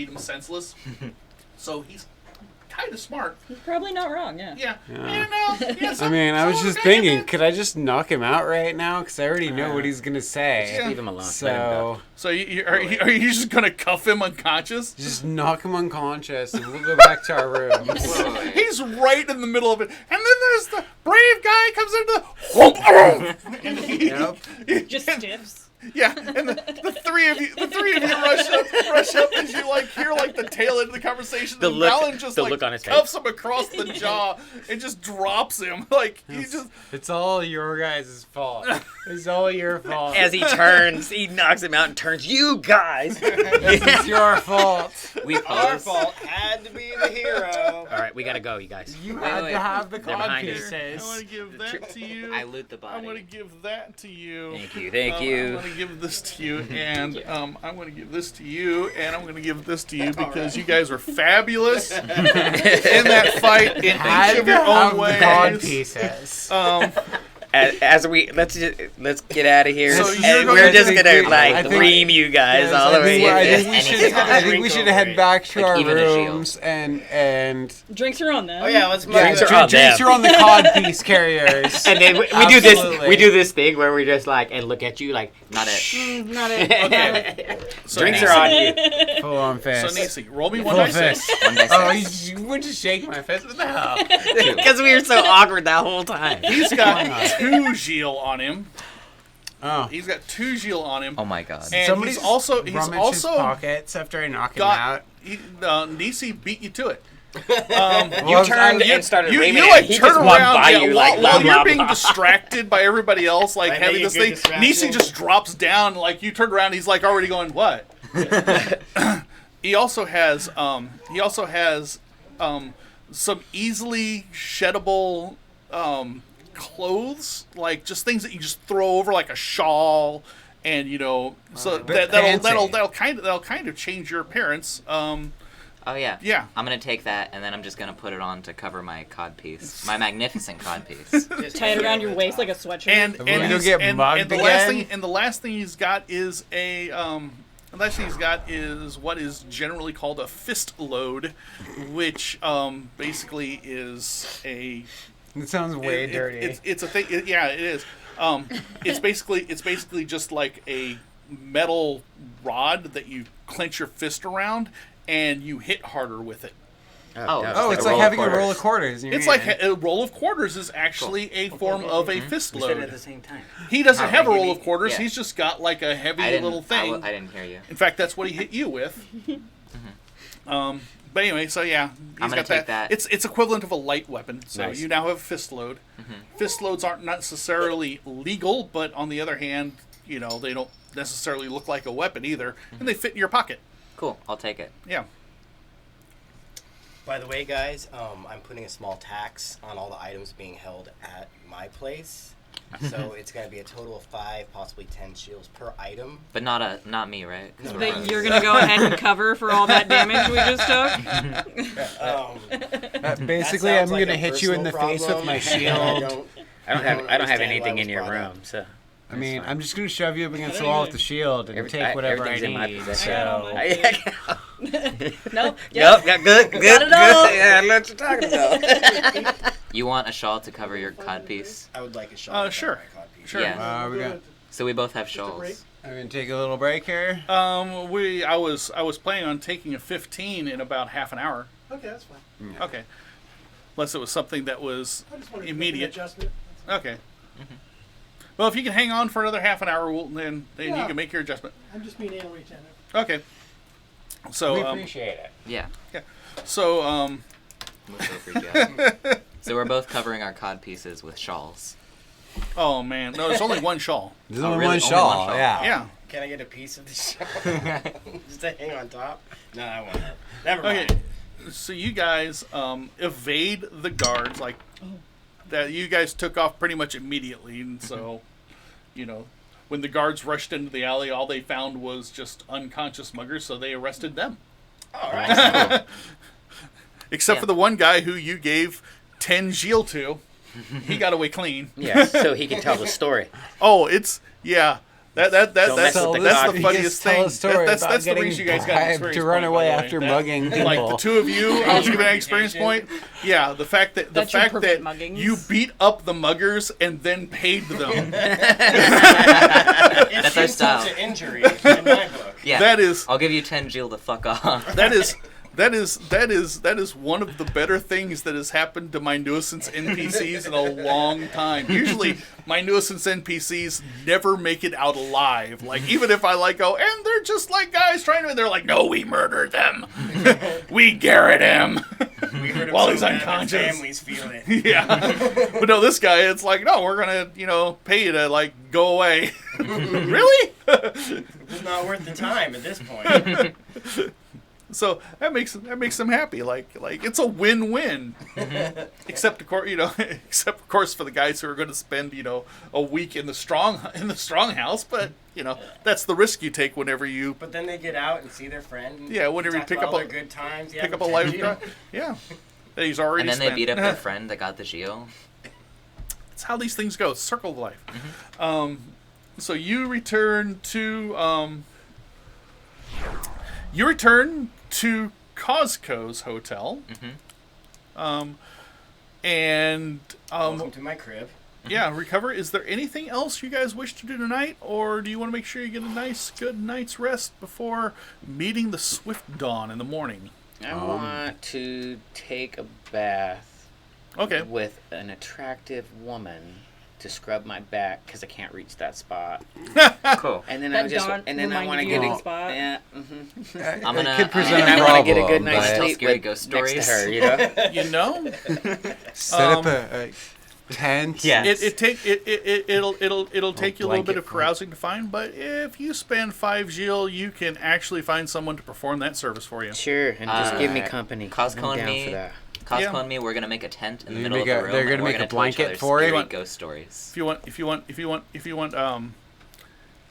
him senseless. So he's kind of smart. He's probably not wrong, yeah. Yeah. Yeah. And, yeah, so, I mean, I so was we're just gonna thinking, get- could I just knock him out right now? Because I already know what he's gonna say. Yeah. Leave him alone. Let him go. So So are you just gonna cuff him unconscious? just knock him unconscious, and we'll go back to our rooms. He's right in the middle of it, and then there's the brave guy comes into and he, Just stiffs. yeah, and the three of you rush up as you like hear like the tail end of the conversation. The and look- Valen just the like look on his face. cuffs him across the jaw and just drops him. Like he just It's all your guys' fault. It's all your fault. As he turns, he knocks him out and turns. You guys. It's your fault. We Our pause. fault had to be the hero. All right. right, we gotta go, you guys. You Wait, had wait. to have the They're behind cod us. I pieces. want to give that to you. I loot the I body. want to give that to you. Thank you, thank I'm you. going to give this to you, and I'm going to give this to you, and I'm going to give this to you because you guys were fabulous in that fight in Had each of to your have own the ways. cod pieces. As we let's get out of here. So And you're we're gonna just think gonna we- like I think- ream you guys Yes, all the way. I think we should. Anything. I think we should head back to Like our even a shield. rooms and Drinks are on them. Oh yeah, let's move. Drinks it. are on drinks them. are on the cod piece carriers. And then we do this. Absolutely. We do this thing where we just like and look at you like Not it. Not it. Okay. So drinks Nisi- are on you. Full on So fist. Nisi, roll me one Full dice. fist. One dice Oh, six. you would just shake my fist. What the hell? Because we were so awkward that whole time. He's got 2 Gilles on him. Oh. He's got 2 Gilles on him. Oh my god. And Somebody's he's also rummaged his pockets after I knock him out. Nisi beat you to it. You turned and started You raving, like and he turn just walked around by yeah, you while, like while blah, you're blah, being blah. distracted by everybody else, like Right, having make this a good thing. distraction. Nisi just drops down, like you turn around, he's like already going what? He also has some easily sheddable clothes, like just things that you just throw over, like a shawl, and so Bit that'll fancy. kind of change your appearance. Oh yeah. Yeah. I'm gonna take that and then I'm just gonna put it on to cover my codpiece, my magnificent codpiece. Just Tie it hang around it your over waist top. like a sweatshirt. And Are we gonna he's- get and mugged the last again? thing, the last thing he's got is the last thing he's got is what is generally called a fist load, which basically is a It sounds way dirty. It's a thing. Yeah, it is. It's basically just like a metal rod that you clench your fist around and you hit harder with it. Oh, Oh, it's like having a roll of quarters. In your It's like hand. a roll of quarters is actually a form of a fist We said it at load. the same time. He doesn't How have a big roll is of he? quarters. Yeah. He's just got like a heavy I didn't, little thing. I didn't hear you. In fact, that's what he hit you with. But anyway, so yeah, I'm gonna got take that. It's equivalent of a light weapon. So Nice. you now have a fist load. Fist loads aren't necessarily legal, but on the other hand, they don't necessarily look like a weapon either, and they fit in your pocket. Cool. I'll take it. Yeah. By the way, guys, I'm putting a small tax on all the items being held at my place. So it's going to be a total of 5, possibly 10 shields per item. But not me, right? 'Cause we're That friends. you're gonna go ahead and cover for all that damage we just took. Basically, that I'm sounds like gonna a hit you in the personal face with problem, my and shield. I don't have understand why anything it in was your brought up. room, so. I mean, I'm just gonna shove you up against the wall with the shield and take whatever I everything's in my need. possession. So, Nope. Yep, yeah, good, good. it all. Yeah, I know what you're talking about. You want a shawl to cover your codpiece? I would like a shot. Sure. Sure. Yeah. we got. So we both have break. shawls. I'm gonna take a little break here. I was planning on taking a 15 in about half an hour. Okay, that's fine. Okay. Unless it was something that was I just wanted to make an immediate. adjustment. Okay. Well, if you can hang on for another half an hour, then you Yeah. can make your adjustment. I'm just being animal attentive. Okay. So We appreciate it. Yeah. so We'll go freak out. So we're both covering our codpieces with shawls. oh man, no, there's only one shawl. There's Oh, only really? one Only shawl. one shawl. Yeah. Yeah. Can I get a piece of the shell? Just to hang on top? No, I won't. Never mind. Okay. So you guys evade the guards like that. You guys took off pretty much immediately, and so when the guards rushed into the alley, all they found was just unconscious muggers. So they arrested them, All right. except Yeah. for the one guy who you gave 10 Gilles to. He got away clean. Yeah, so he can tell the story. Oh, it's yeah. That's mess with the that's cod. the funniest thing. Tell a story That's about the reason you guys got an bribed experience to run point, away by the way. after That- mugging people. Like the two of you, I was giving an experience point. Yeah, the fact that That you prevent muggings. you beat up the muggers and then paid them. It's That's our insult style. to injury in my book. Yeah. That is I'll give you 10 Gilles to fuck off. that is one of the better things that has happened to my nuisance NPCs in a long time. Usually my nuisance NPCs never make it out alive. Like even if I go, and they're just like guys trying to, they're like, no, we murdered them. We garroted him. We heard him While so he's bad, unconscious. their families feel it. Yeah. But no, this guy, it's like, no, we're gonna, pay you to go away. Really? It's not worth the time at this point. So that makes them happy. Like it's a win-win. Except of course, except of course for the guys who are going to spend a week in the strong house. But that's the risk you take whenever you But then they get out and see their friend. And whenever you talk pick about up all a their good times. pick up a life yeah. That he's already And then spent. they beat up their friend that got the Geo. That's how these things go. Circle of life. So you return to Costco's hotel. And Welcome to my crib. yeah, recover. Is there anything else you guys wish to do tonight, or do you want to make sure you get a good night's rest before meeting the swift dawn in the morning? I want to take a bath Okay. with an attractive woman to scrub my back because I can't reach that spot. Cool. And then That I just dawn and then I want to reminded you get of the spot? Yeah. I'm gonna. could present And a I want to get a problem, good night's but- Tell sleep scary with, ghost next to stories. her, you know. You know, Set up a tent. Yeah. it'll take you a little bit blanket of fort. carousing to find, but if you spend 5 Gil, you can actually find someone to perform that service for you. Sure, and just give me Alright. company. Costco I'm and down me. for that. Costco Yeah. and me, we're gonna make a tent in the They're middle of gonna the make a- room. they're and gonna we're make a tell each blanket other for it? scary ghost stories.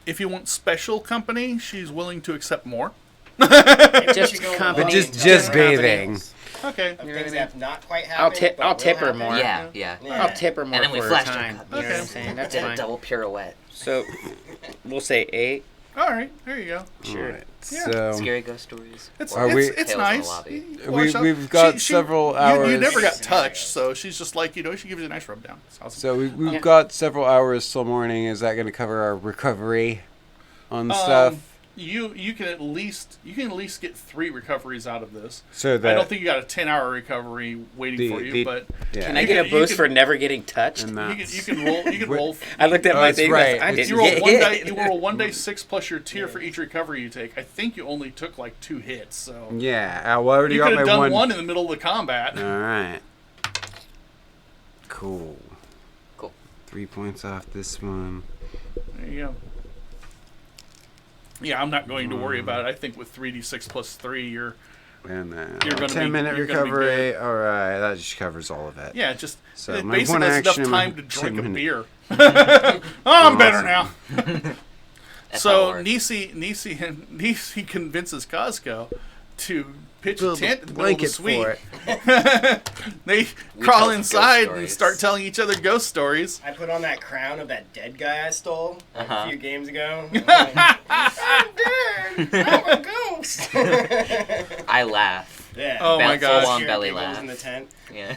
If you want special company, she's willing to accept more. Just company. Just bathing. Okay. Of things that have not quite happened. I'll but tip will her happen. more. Yeah, yeah. I'll tip her more And then we for her flashed time. her. You know what Okay. I'm saying? That's Did a fine. double pirouette. So we'll say 8. All right. There you go. Sure. Alright, Yeah. So Scary ghost stories. It's Are we- it's Tales in the nice. lobby. we've got several hours. You never got touched, so she's just like she gives you a nice rub down. It's awesome. So we've got several hours till morning. Is that going to cover our recovery on stuff? You can at least get 3 recoveries out of this. So I that don't think you got a 10-hour recovery waiting for you, but yeah. Can I You get can- a you boost can- for never getting touched? And you that's- can roll. You can roll. I looked at Oh, my that's thing. right. I It's- didn't You roll get one hit. die. You roll 1d6 plus your tier for each recovery you take. I think you only took like 2 hits, so Yeah, I already you got could have my done one. one in the middle of the combat. All right. Cool. Cool. 3 points off this one. There you go. Yeah, I'm not going to worry about it. I think with 3d6 plus 3, you're And You're gonna 10-minute you're gonna be recovery. All right, that just covers all of it. yeah, just So it my basically one has enough action, time to 10 drink a minute- beer. Oh, I'm better now. That's So how it works. Nisi convinces Costco to pitch Build a tent in a the middle of the blanket suite. for it. They We crawl tell some inside ghost and stories. start telling each other ghost stories. I put on that crown of that dead guy I stole like Uh-huh. a few games ago. I'm dead. I'm a ghost. I laugh. Yeah. Oh my Full-on gosh. belly Giggles laugh. in the tent. Yeah.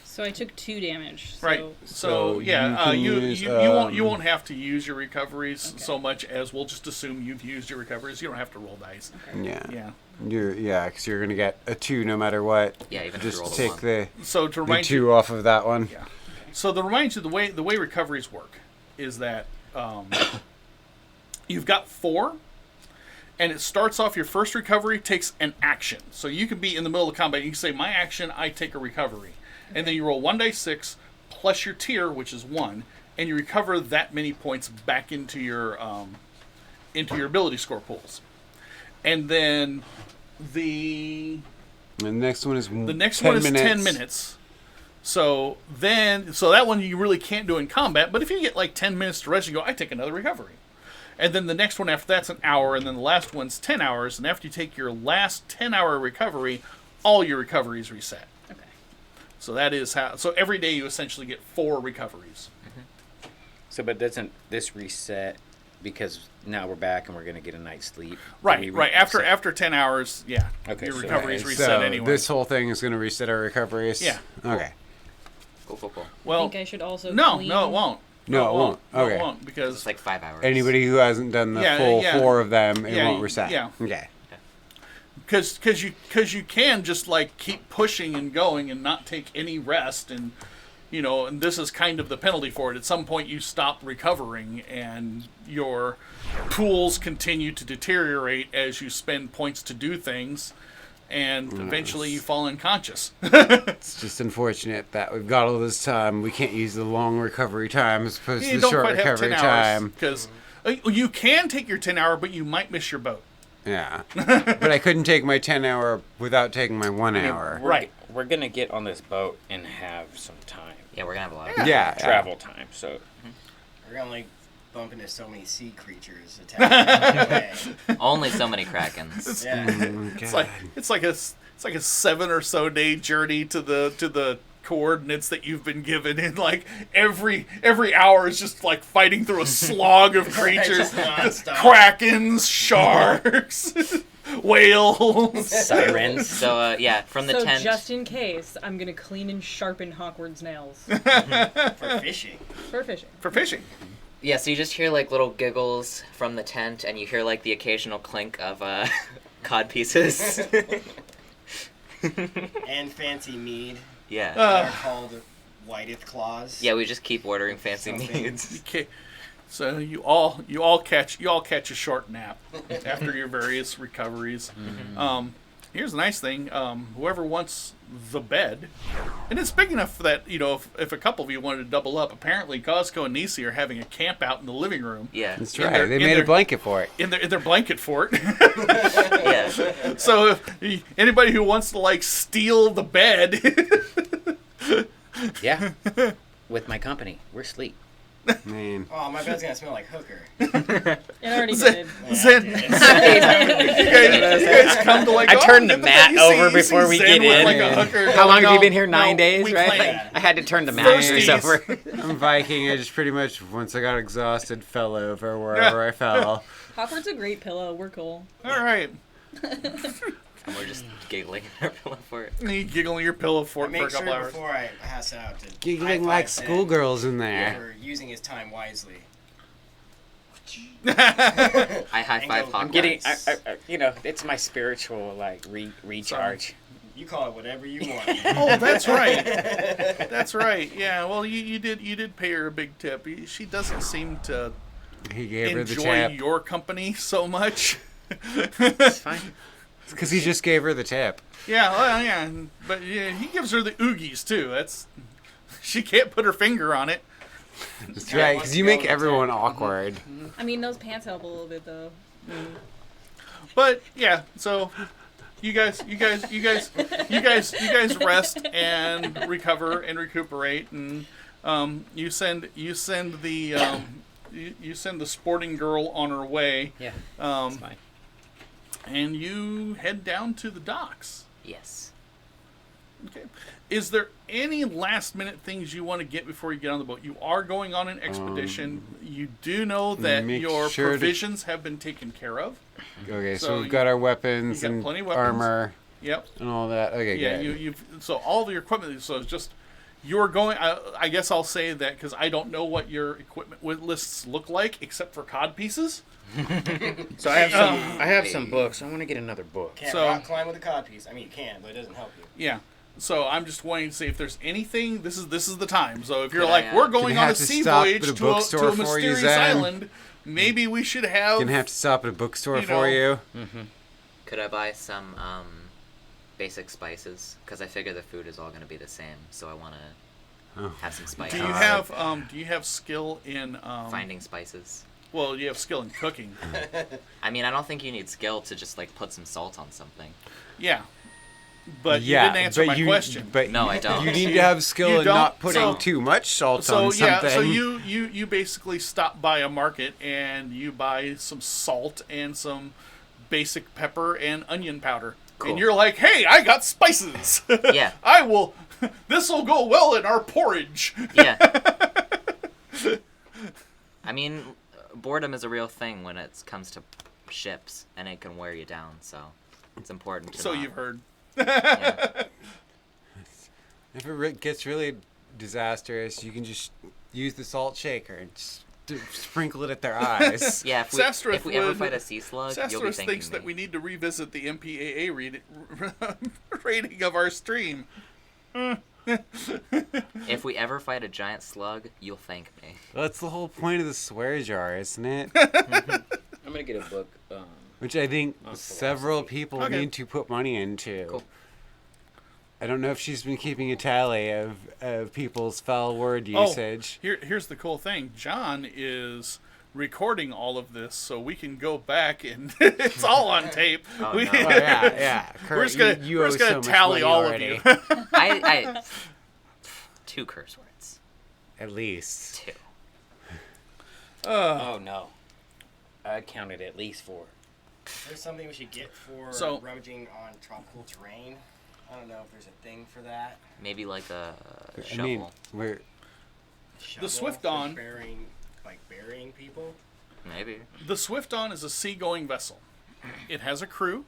So I took 2 damage. So Right. So So yeah, you you can use, you won't have to use your recoveries so much as we'll just assume you've used your recoveries. You don't have to roll dice. Yeah. Yeah. Because you're gonna get a 2 no matter what. Yeah, even if you Just roll a take 1. the So to remind 2 you, off of that one. yeah. So to remind you, the way recoveries work is that you've got 4, and it starts off your first recovery takes an action. So you can be in the middle of combat. You can say, "My action, I take a recovery," and then you roll 1d6 plus your tier, which is 1, and you recover that many points back into your ability score pools. And then the next one is next 10 one is minutes. 10 minutes. So that one you really can't do in combat, but if you get like 10 minutes to rest, you go, I take another recovery. And then the next one after that's an hour, and then the last one's 10 hours, and after you take your last 10-hour recovery, all your recoveries reset. Okay. So that is how, so every day you essentially get 4 recoveries. So, but doesn't this reset because now we're back and we're gonna get a night's sleep? Right, Do we right. reset? After 10 hours, yeah. Okay, Your so- recoveries Okay, reset so anyway. this whole thing is gonna reset our recoveries. Yeah. Okay. Cool. I Well, think I should also no, clean. no, it won't. No, it won't. No, Okay. it won't because It's like 5 hours. Anybody who hasn't done the Yeah, full yeah. 4 of them, it Yeah, won't reset. yeah. Okay. because you can just like keep pushing and going and not take any rest, and and this is kind of the penalty for it. At some point you stop recovering and your pools continue to deteriorate as you spend points to do things, and eventually you fall unconscious. It's just unfortunate that we've got all this time. We can't use the long recovery time as opposed to You the don't short quite have recovery 10 hours time. because you can take your 10-hour, but you might miss your boat. Yeah. But I couldn't take my 10 hour without taking my 1 hour. Right. We're gonna get on this boat and have some time, Yeah, we're gonna have a lot of Yeah. travel time. So We're gonna like bump into so many sea creatures attacking. Only so many krakens. Yeah. It's like a 7 or so day journey to the coordinates that you've been given, and like every hour is just like fighting through a slog of creatures. Just nonstop. Krakens, sharks, whales. sirens. So yeah, from the So tent. just in case, I'm gonna clean and sharpen Hawkward's nails For fishing. for fishing. For fishing. Yeah, so you just hear like little giggles from the tent, and you hear like the occasional clink of cod pieces. And fancy mead. Yeah. They're called Whiteth Claws. Yeah, we just keep ordering fancy Something. meads. Okay. So you all catch a short nap after your various recoveries. Here's the nice thing: whoever wants the bed, and it's big enough that if a couple of you wanted to double up. Apparently, Costco and Nisi are having a camp out in the living room. Yeah. That's In right. their- They in made their- a blanket for it. In their blanket fort. Yeah. So if anybody who wants to like steal the bed, Yeah. With my company, we're asleep. Man. Oh, my bed's gonna smell like hooker. It already Zen, did. Zen, you guys come to like. I turned get the mat bed. over before we Zen get with, in. like, a hooker How long going, have you "No, been here? no, 9 days, we right? claim." I had to turn the mat Thirsties. over. I'm Viking. I just pretty much, once I got exhausted, fell over wherever I fell. Hawkward's a great pillow. We're cool. All right. And we're just giggling in our pillow for it. You giggle in your pillow I fort for a make couple sure hours. before I pass out to Giggling high-five like Zen schoolgirls in there. for using his time wisely. I high five I'm Hawkeye. I'm getting, it's my spiritual recharge. You call it whatever you want. Oh, that's right. That's right. Yeah. Well, you did pay her a big tip. She doesn't seem to He gave her the enjoy tip. your company so much. It's fine. It's because he just gave her the tip. Yeah, well, yeah, but yeah, he gives her the oogies too. She can't put her finger on it. That's Yeah, right, wants because to you go make with the everyone awkward. I mean, those pants help a little bit though. But yeah, so you guys rest and recover and recuperate, and you send the sporting girl on her way. Yeah, Um, it's fine. and you head down to the docks. Yes. Okay. Is there any last minute things you want to get before you get on the boat? You are going on an expedition. You do know that make your sure to- provisions have been taken care of. Okay, so So we've got our weapons you got and plenty of weapons. armor Yep. and all that. Okay, Yeah. good. So all of your equipment. So it's just you're going. I guess I'll say that because I don't know what your equipment lists look like except for cod pieces. So I have some books. I want to get another book. Can't So- rock climb with a codpiece. I mean, you can, but it doesn't help you. Yeah. So I'm just wanting to see if there's anything. This is the time. So if you're Could like, I, we're going Gonna on a have to sea stop voyage at a to a bookstore for you, mysterious Zen. island, maybe we should have. Gonna have to stop at a bookstore you for know, you. Could I buy some basic spices? Because I figure the food is all going to be the same. So I want to Oh. have some Do spices. you have skill in Finding spices? Well, you have skill in cooking. I mean, I don't think you need skill to just like put some salt on something. Yeah. But yeah, you didn't answer but my you, question. But No, you, I don't. You need to have skill You in don't? not putting So- too much salt So on yeah, something. so you basically stop by a market and you buy some salt and some basic pepper and onion powder. Cool. And you're like, "Hey, I got spices. Yeah. I will this will go well in our porridge." Yeah. I mean, boredom is a real thing when it comes to ships, and it can wear you down. So it's important to. So not- you've heard. Yeah. If it gets really disastrous, you can just use the salt shaker and just sprinkle it at their eyes. Yeah, if Sastrith we ever would- fight a sea slug, you'll be Sastrus thanking thinks me. that we need to revisit the MPAA rating of our stream. If we ever fight a giant slug, you'll thank me. That's the whole point of the swear jar, isn't it? I'm gonna get a book. Which I think On several philosophy. people Okay. need to put money into. Cool. I don't know if she's been keeping a tally of people's foul word Oh, usage. here's the cool thing. John is recording all of this so we can go back and it's all on tape. Oh, We- no. Oh, yeah. We're just Kurt, gonna, you we're owe just gonna so much tally money all already. of you. I 2 curse words. At least. 2. Oh no. I counted at least 4. There's something we should get for So- rummaging on tropical terrain. I don't know if there's a thing for that. Maybe like a I shovel. mean, we're Shovel Swift for Dawn- burying people. Maybe. The Swift Dawn is a seagoing vessel. It has a crew.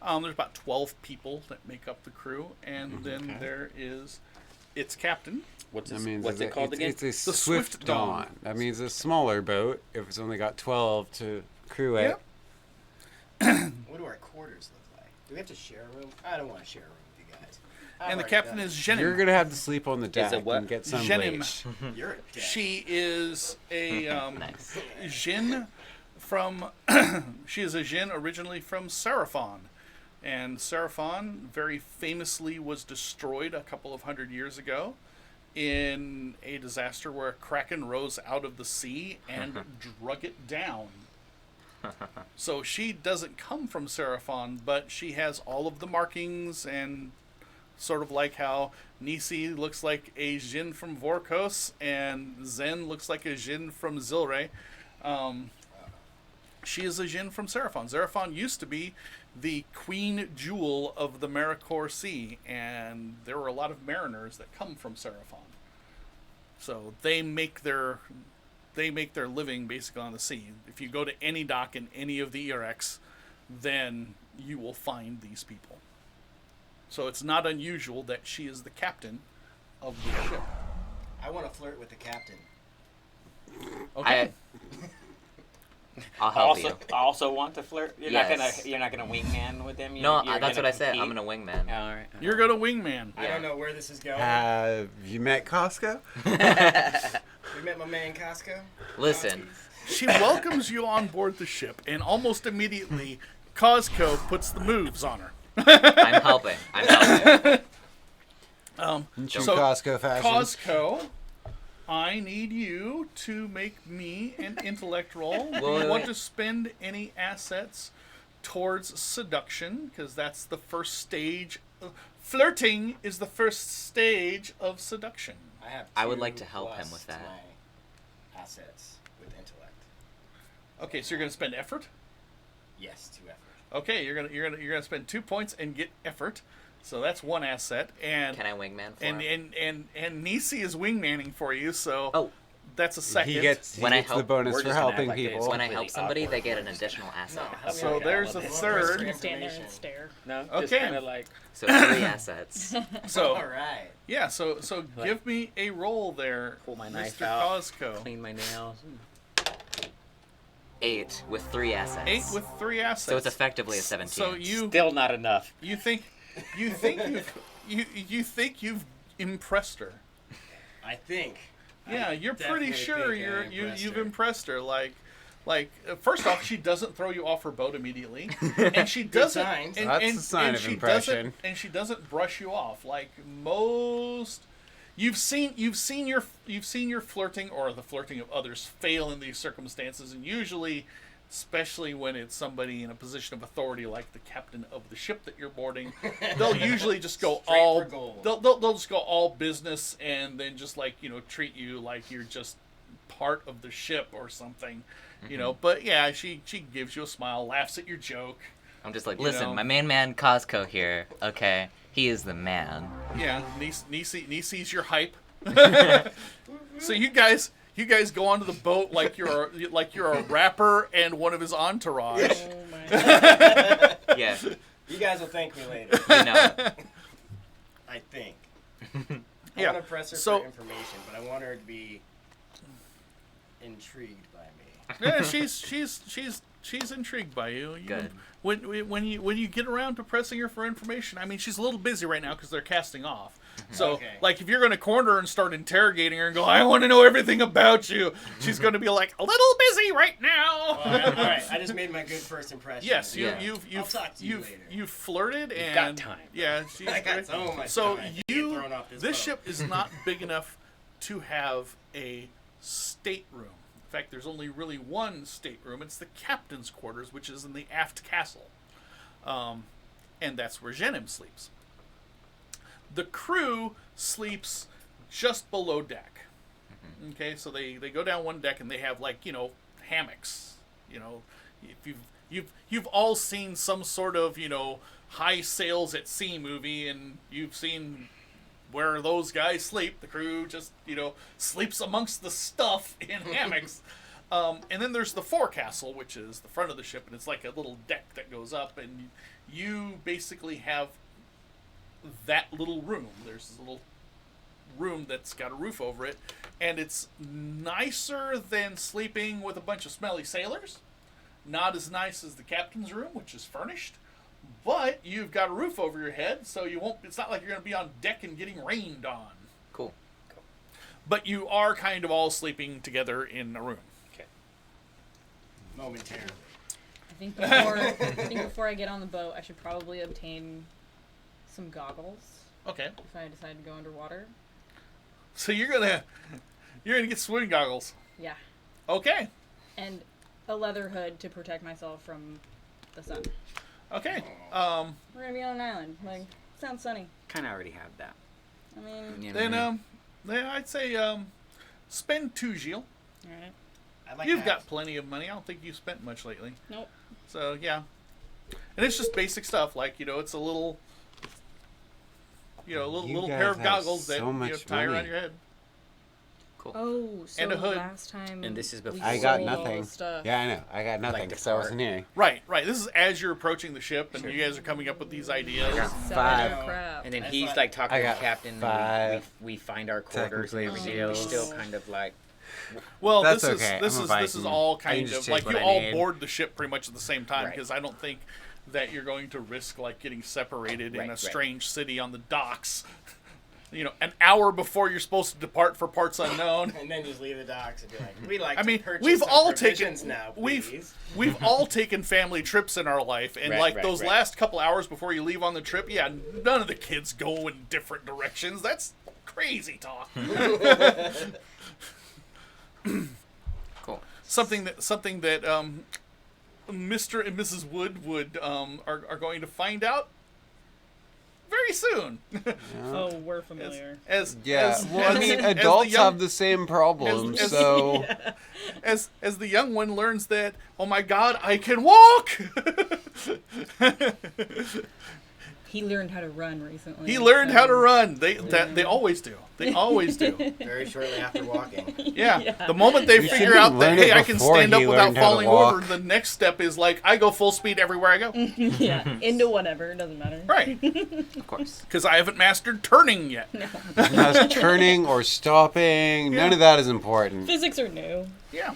There's about 12 people that make up the crew, and then there is its captain. What's that means what's it called again? It's a The Swift Swift Dawn. Dawn. That means a smaller boat if it's only got 12 to crew it. Yep. What do our quarters look like? Do we have to share a room? I don't want to share a room with you guys. And the captain is Jenim. You're gonna have to sleep on the it deck what? and get some Jenim. bleach. You're a dick. She is a Nice. Jin from. She is a Jin originally from Seraphon, and Seraphon very famously was destroyed a couple of hundred years ago in a disaster where a kraken rose out of the sea and drug it down. So she doesn't come from Seraphon, but she has all of the markings, and sort of like how Nisi looks like a Jin from Vorkos and Zen looks like a Jin from Zilre. She is a Jin from Seraphon. Seraphon used to be the queen jewel of the Maricor Sea, and there were a lot of mariners that come from Seraphon. So they make their living basically on the sea. If you go to any dock in any of the ERX, then you will find these people. So it's not unusual that she is the captain of the ship. I want to flirt with the captain. Okay. I'll help you. I also want to flirt. You're Yes. not gonna wingman with them. No, You're that's what gonna I said. compete? I'm gonna wingman. Oh, all right. You're going to wingman. I don't know where this is going. Have you met Costco? We met my man Costco. Listen, She welcomes you on board the ship, and almost immediately, Costco puts the moves on her. I'm helping. I'm helping. In true So, Costco fashion. Costco, I need you to make me an intellect roll. Do Wait, you want wait. to spend any assets towards seduction? Because that's the first stage. Flirting is the first stage of seduction. I have. I would 2 like to help him plus with to that. my assets with intellect. Okay, so you're going to spend effort. Yes, 2 effort. Okay, you're gonna spend 2 points and get effort. So that's 1 asset, and Can I wingman for him? and Nisi is wingmanning for you, so Oh. that's a second. He gets When I the help- bonus we're for just gonna act helping like it's people. When I completely help somebody, awkward they get for an us. additional asset. No, So help me there's out. a I want third. extra Stand there and information. stare. No, Okay. just kind of like So 3 assets. So All right. yeah, so give me a roll there, pull my Mr. knife out, Costco. clean my nails. 8 with 3 assets. 8 with 3 assets. So it's effectively a 17. So you Still not enough. think you've impressed her. I think. Yeah, I you're pretty definitely sure think I impressed you've her. impressed her. Like first off, she doesn't throw you off her boat immediately, and she doesn't. signs. And, That's and, a sign and of she impression. doesn't, and she doesn't brush you off like most. You've seen your flirting or the flirting of others fail in these circumstances, and usually, especially when it's somebody in a position of authority like the captain of the ship that you're boarding, they'll usually just go Straight all for gold. they'll just go all business and then just like treat you like you're just part of the ship or something, But yeah, she gives you a smile, laughs at your joke. I'm just like, you listen, know. my main man Costco here. Okay, he is the man. Yeah, Nisi's your hype. So you guys go onto the boat like you're a rapper and one of his entourage. Oh my. Yeah, You guys will thank me later. you know. I think. I Yeah, want to press her so- for information, but I want her to be intrigued by me. Yeah, she's intrigued by you. Good. When you get around to pressing her for information, I mean, she's a little busy right now because they're casting off. So, Okay. like, if you're going to corner her and start interrogating her and go, "I want to know everything about you," she's going to be like, "A little busy right now." All right. I just made my good first impression. Yes, Yeah. you've talk to you later. you've flirted and got time. Yeah, she's I got great. so much So time to get you thrown off this this boat. ship is not big enough to have a stateroom. In fact, there's only really one stateroom. It's the captain's quarters, which is in the aft castle. And that's where Jenim sleeps. The crew sleeps just below deck. Okay, so they go down one deck and they have, like, you know, hammocks. You know, if you've all seen some sort of, you know, high sails at sea movie, and you've seen where those guys sleep. The crew just, you know, sleeps amongst the stuff in hammocks. And then there's the forecastle, which is the front of the ship, and it's like a little deck that goes up, and you basically have that little room. There's this little room that's got a roof over it, and it's nicer than sleeping with a bunch of smelly sailors. Not as nice as the captain's room, which is furnished, but you've got a roof over your head, so you won't. It's not like you're going to be on deck and getting rained on. Cool. But you are kind of all sleeping together in a room. Okay. Momentarily. I think before I get on the boat, I should probably obtain some goggles Okay. if I decide to go underwater. So you're gonna get swimming goggles. Yeah. Okay. And a leather hood to protect myself from the sun. Okay. We're gonna be on an island. Like, sounds sunny. Kind of already have that. I mean, You know what I Then mean? yeah, I'd say spend 2 Gil. alright. I like You've that. got plenty of money. I don't think you've spent much lately. Nope. So yeah, and it's just basic stuff, like, you know, it's a little, you know, You little guys pair of have goggles that so you much know, tie around money. your head. Cool. Oh, so And a hood. last time And this is we before- I got sold all nothing. the stuff. Yeah, I know. I got nothing Like because I wasn't here. Right. This is as you're approaching the ship, and you guys are coming up with these ideas. got Selling Five. our crap. And then That's he's like- like talking I to the got captain. And five we find our quarters and technically everything. We're still Gils. kind of like, Well, That's this okay. is I'm a this is Viking. all I can kind just of take like what you I all need. board the ship pretty much at the same time, Right. because I don't think that you're going to risk like getting separated in Right, a right. strange city on the docks. You know, an hour before you're supposed to depart for parts unknown. And then just leave the docks and be like, we'd like I to mean, purchase we've some all taken provisions now, we've please. we've all taken family trips in our life, and Right, like right, those right. last couple hours before you leave on the trip, yeah, none of the kids go in different directions. That's crazy talk. Cool. something that Mr. and Mrs. Wood would are going to find out very soon. Oh, we're familiar. as Yeah, as, well, I as- mean, as the adults young- have the same problems, as- so as the young one learns that, oh my God, I can walk. He learned how to run recently. He learned how to so- run. They always do. They always do. Very shortly after walking. Yeah. The moment they You figure shouldn't out that, learn hey, it I can before stand up he without learned how to falling walk. over, the next step is like, I go full speed everywhere I go. Yeah, into whatever. It doesn't matter. Right. Of course. Because I haven't mastered turning yet. not turning or stopping, none of that is important. Physics are new. Yeah.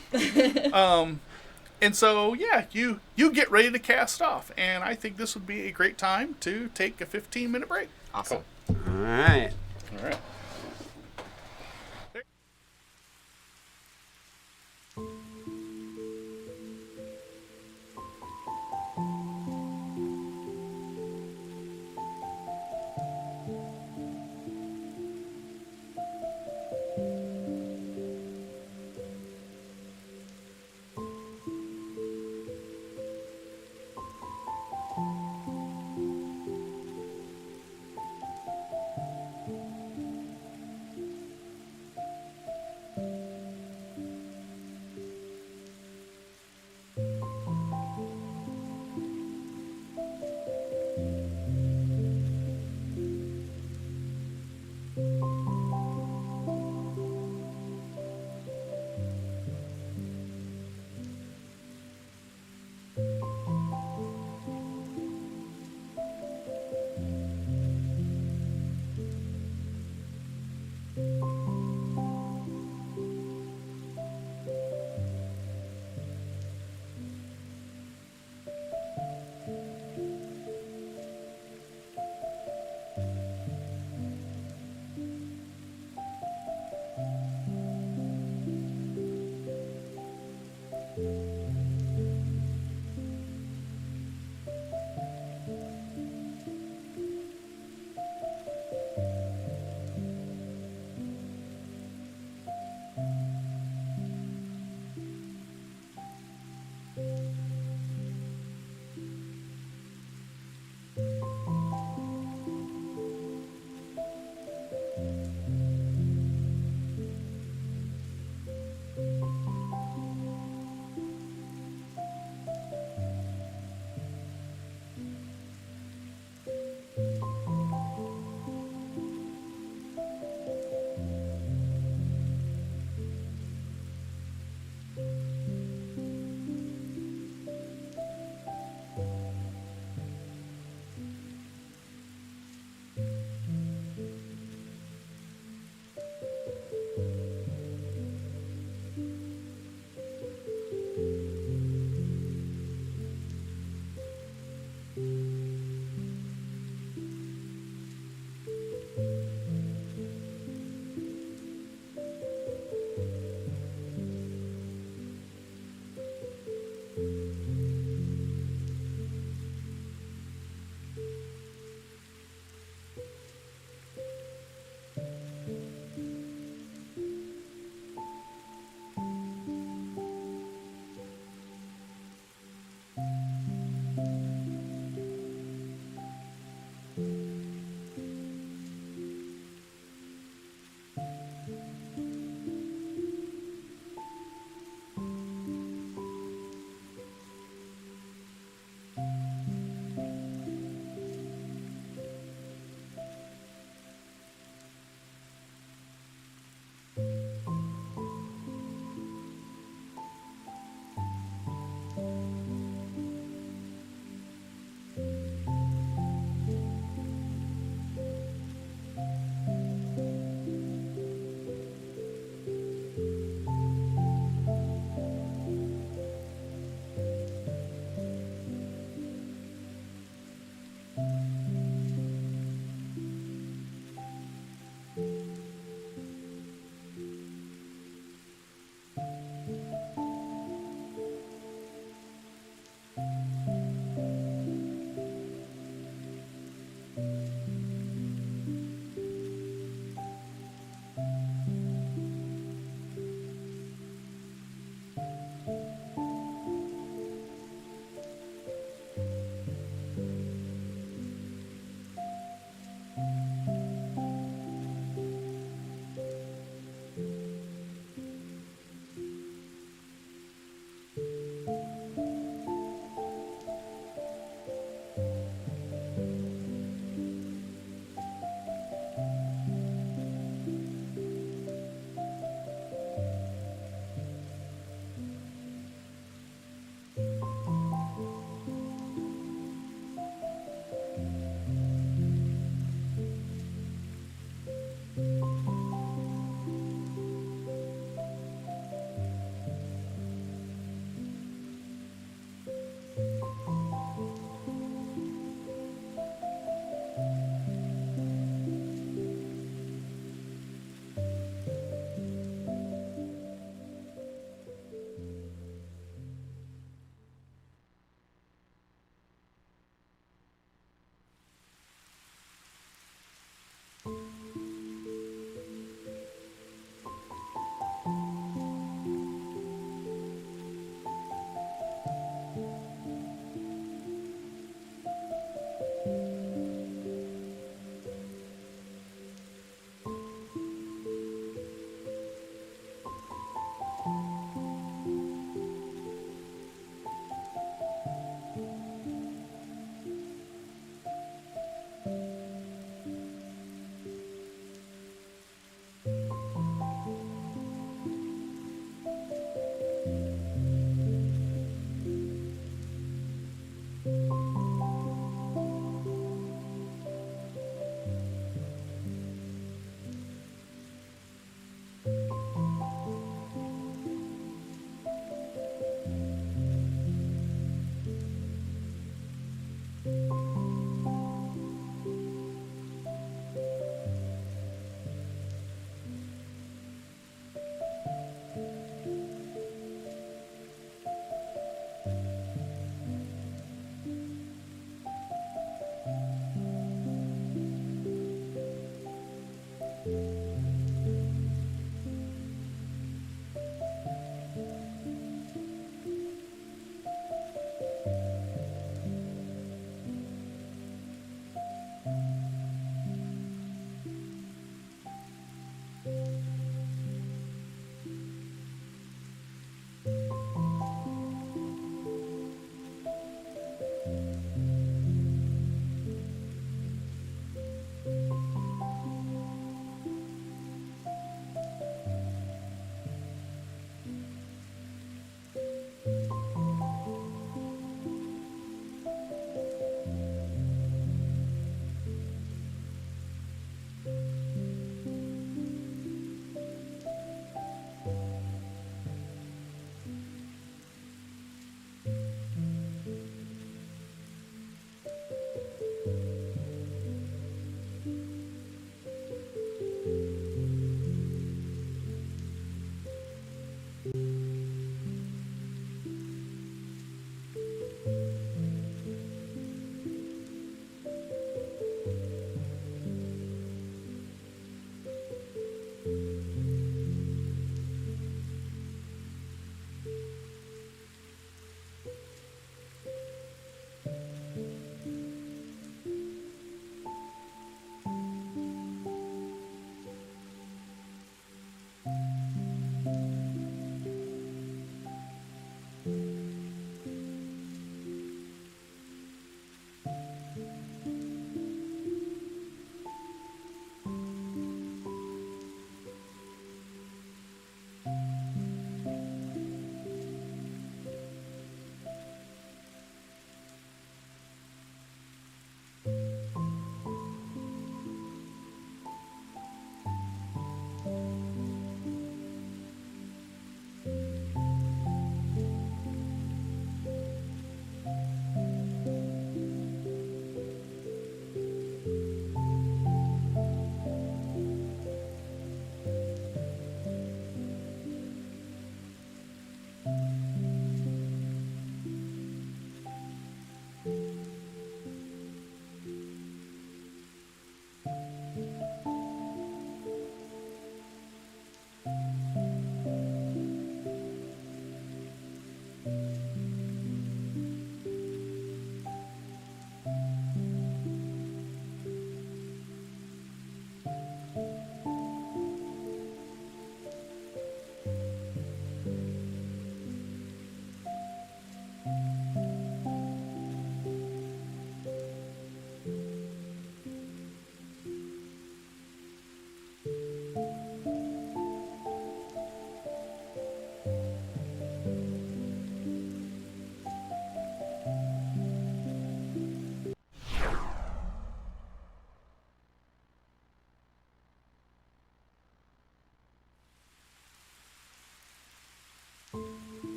And so, yeah, you get ready to cast off. And I think this would be a great time to take a 15-minute break. Awesome. All right. All right.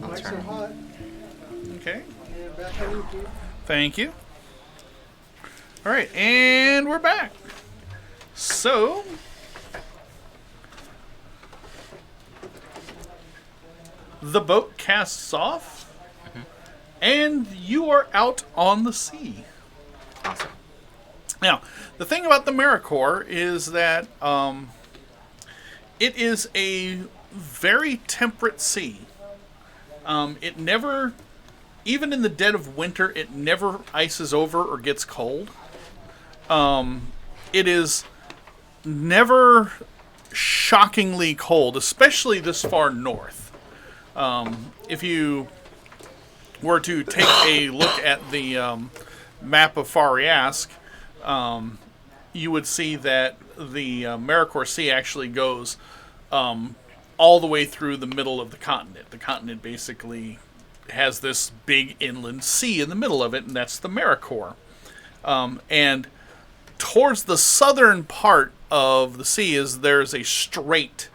Mics are hot. Okay. And back on you, Pete. Thank you. All right, and we're back. So, the boat casts off, and you are out on the sea. Awesome. Now, the thing about the Maricor is that it is a very temperate sea. It never, even in the dead of winter, it never ices over or gets cold. It is never shockingly cold, especially this far north. If you were to take a look at map of Fahr Ryasc, you would see that the Maricor Sea actually goes all the way through the middle of the continent. The continent basically has this big inland sea in the middle of it, and that's the Maricor. And towards the southern part of the sea there's a strait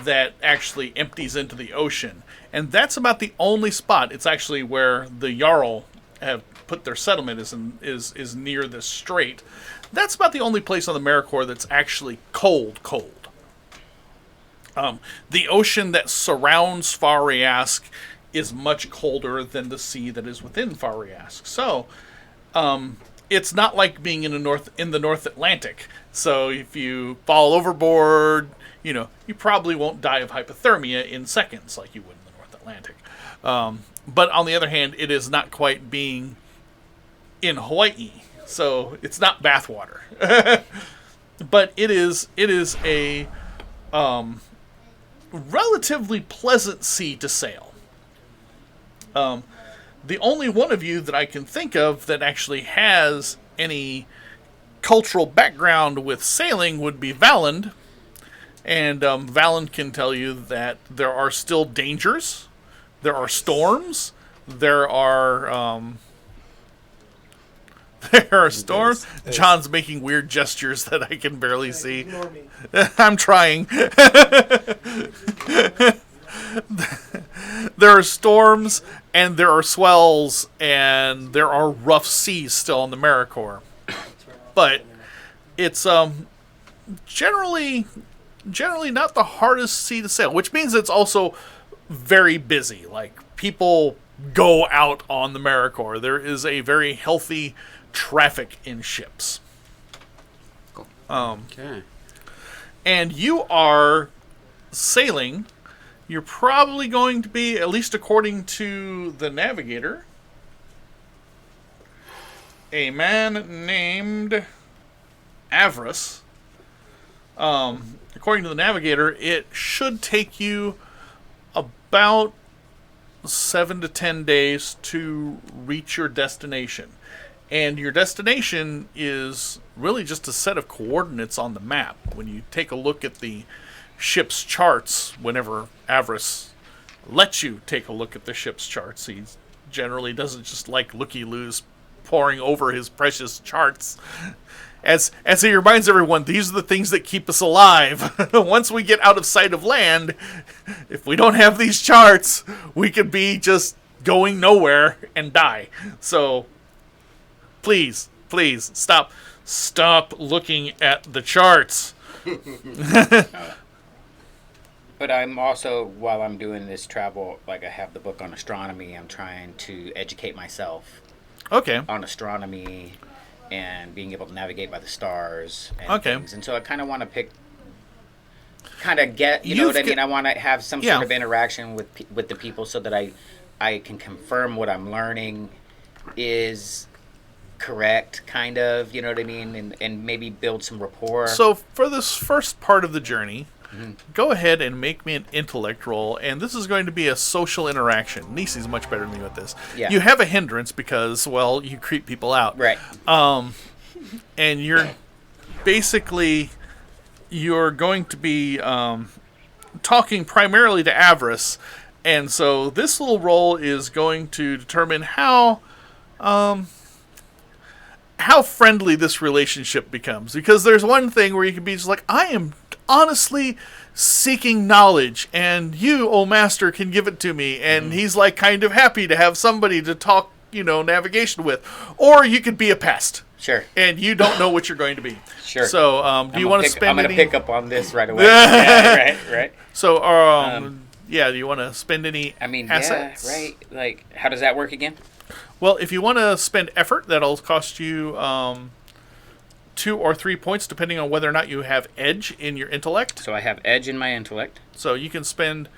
that actually empties into the ocean. And that's about the only spot. It's actually where the Jarl have put their settlement is near this strait. That's about the only place on the Maricor that's actually cold. The ocean that surrounds Fahr Ryasc is much colder than the sea that is within Fahr Ryasc. So, it's not like being in the North Atlantic. So if you fall overboard, you probably won't die of hypothermia in seconds like you would in the North Atlantic. But on the other hand, it is not quite being in Hawaii. So it's not bathwater. But it is a relatively pleasant sea to sail. The only one of you that I can think of that actually has any cultural background with sailing would be Valand. And Valand can tell you that there are still dangers. There are storms. There are storms. John's making weird gestures that I can barely see. Ignore me. I'm trying. There are storms, and there are swells, and there are rough seas still on the Maricor. But it's generally not the hardest sea to sail, which means it's also very busy. Like, people go out on the Maricor. There is a very healthy traffic in ships. Okay. And you are sailing. You're probably going to be, at least according to the navigator, a man named Avarice. According to the navigator, it should take you about 7 to 10 days to reach your destination. And your destination is really just a set of coordinates on the map. When you take a look at the ship's charts, whenever Avarice lets you take a look at the ship's charts, he generally doesn't just like looky-loos poring over his precious charts. As he reminds everyone, these are the things that keep us alive. Once we get out of sight of land, if we don't have these charts, we could be just going nowhere and die. So, please, stop looking at the charts. But I'm also, while I'm doing this travel, like I have the book on astronomy, I'm trying to educate myself Okay. on astronomy and being able to navigate by the stars and things. And so I kind of want to get, you know what I mean? I want to have some sort of interaction with the people so that I can confirm what I'm learning is correct, kind of, you know what I mean? And maybe build some rapport. So for this first part of the journey, go ahead and make me an intellect roll, and this is going to be a social interaction. Nisi's much better than me with this. Yeah. You have a hindrance because, well, you creep people out. Right. And you're basically, you're going to be talking primarily to Avarice, and so this little roll is going to determine how friendly this relationship becomes. Because there's one thing where you can be just like, I am honestly seeking knowledge, and you, oh master, can give it to me. And he's like kind of happy to have somebody to talk, navigation with. Or you could be a pest. Sure. And you don't know what you're going to be. Sure. So, do you want to spend I'm going to any... pick up on this right away. Yeah, right. So, do you want to spend any assets? Yeah, right. Like, how does that work again? Well, if you want to spend effort, that'll cost you 2 or 3 points, depending on whether or not you have edge in your intellect. So I have edge in my intellect. So you can spend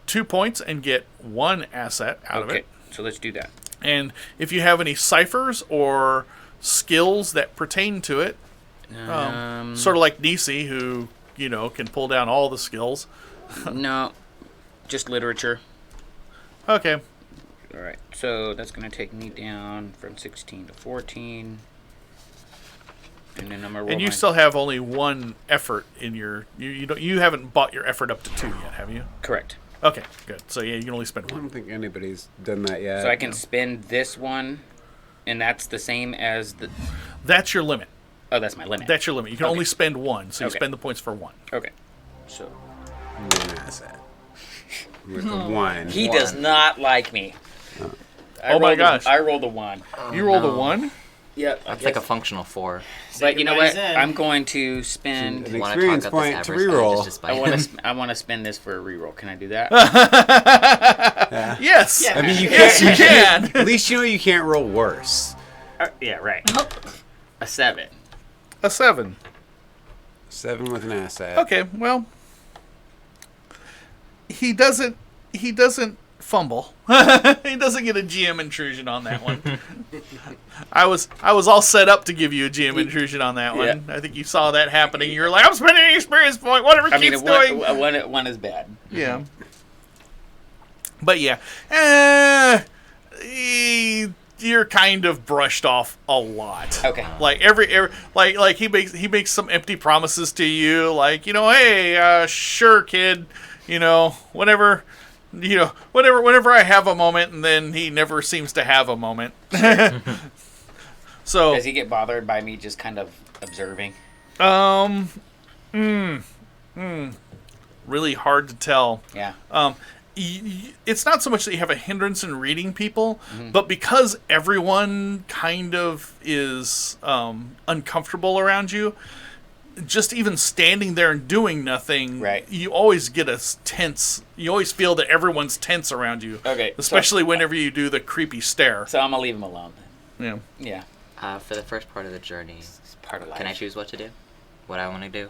2 points and get 1 asset out of it. Okay, so let's do that. And if you have any ciphers or skills that pertain to it, sort of like Nisi, who, can pull down all the skills. No, just literature. Okay. All right. So that's going to take me down from 16 to 14. And then I'm gonna roll. And you still have only one effort in your. You haven't bought your effort up to 2 yet, have you? Correct. Okay, good. So yeah, you can only spend I one. don't think anybody's done that yet. So I can spend this one, and that's the same as the. That's your limit. Oh, that's my limit. That's your limit. You can Okay. only spend one, so you Okay. spend the points for one. Okay. So One asset. With the one. he does not like me. Oh my gosh. I rolled a 1. You rolled no. a 1? Yep. That's like a functional 4. But you know what? Zen. I'm going to spend. An Wanna experience talk up this point to Everest guy reroll. just to spite I him? want to. I want to spend this for a reroll. Can I do that? Yes. Yeah. I mean, you Yes, you can't. can. At least you know you can't roll worse. Yeah. Right. A 7. A 7. 7 with an asset. Okay, well, he doesn't fumble. He doesn't get a GM intrusion on that one. I was all set up to give you a GM intrusion on that one. Yeah. I think you saw that happening. You were like, I'm spending an experience point. Whatever I mean, keeps doing. one is bad. Yeah. But yeah, you're kind of brushed off a lot. Okay. Like every like he makes some empty promises to you, like, hey, sure, kid, whenever I have a moment, and then he never seems to have a moment. So Does he get bothered by me just kind of observing? really hard to tell. Yeah. It's not so much that you have a hindrance in reading people, Mm-hmm. but because everyone kind of is uncomfortable around you, just even standing there and doing nothing, Right. you always get tense. You always feel that everyone's tense around you. Okay, Especially whenever you do the creepy stare. So I'm gonna leave him alone. Yeah. Yeah. For the first part of the journey, It's part of life. can I choose what to do? What I want to do?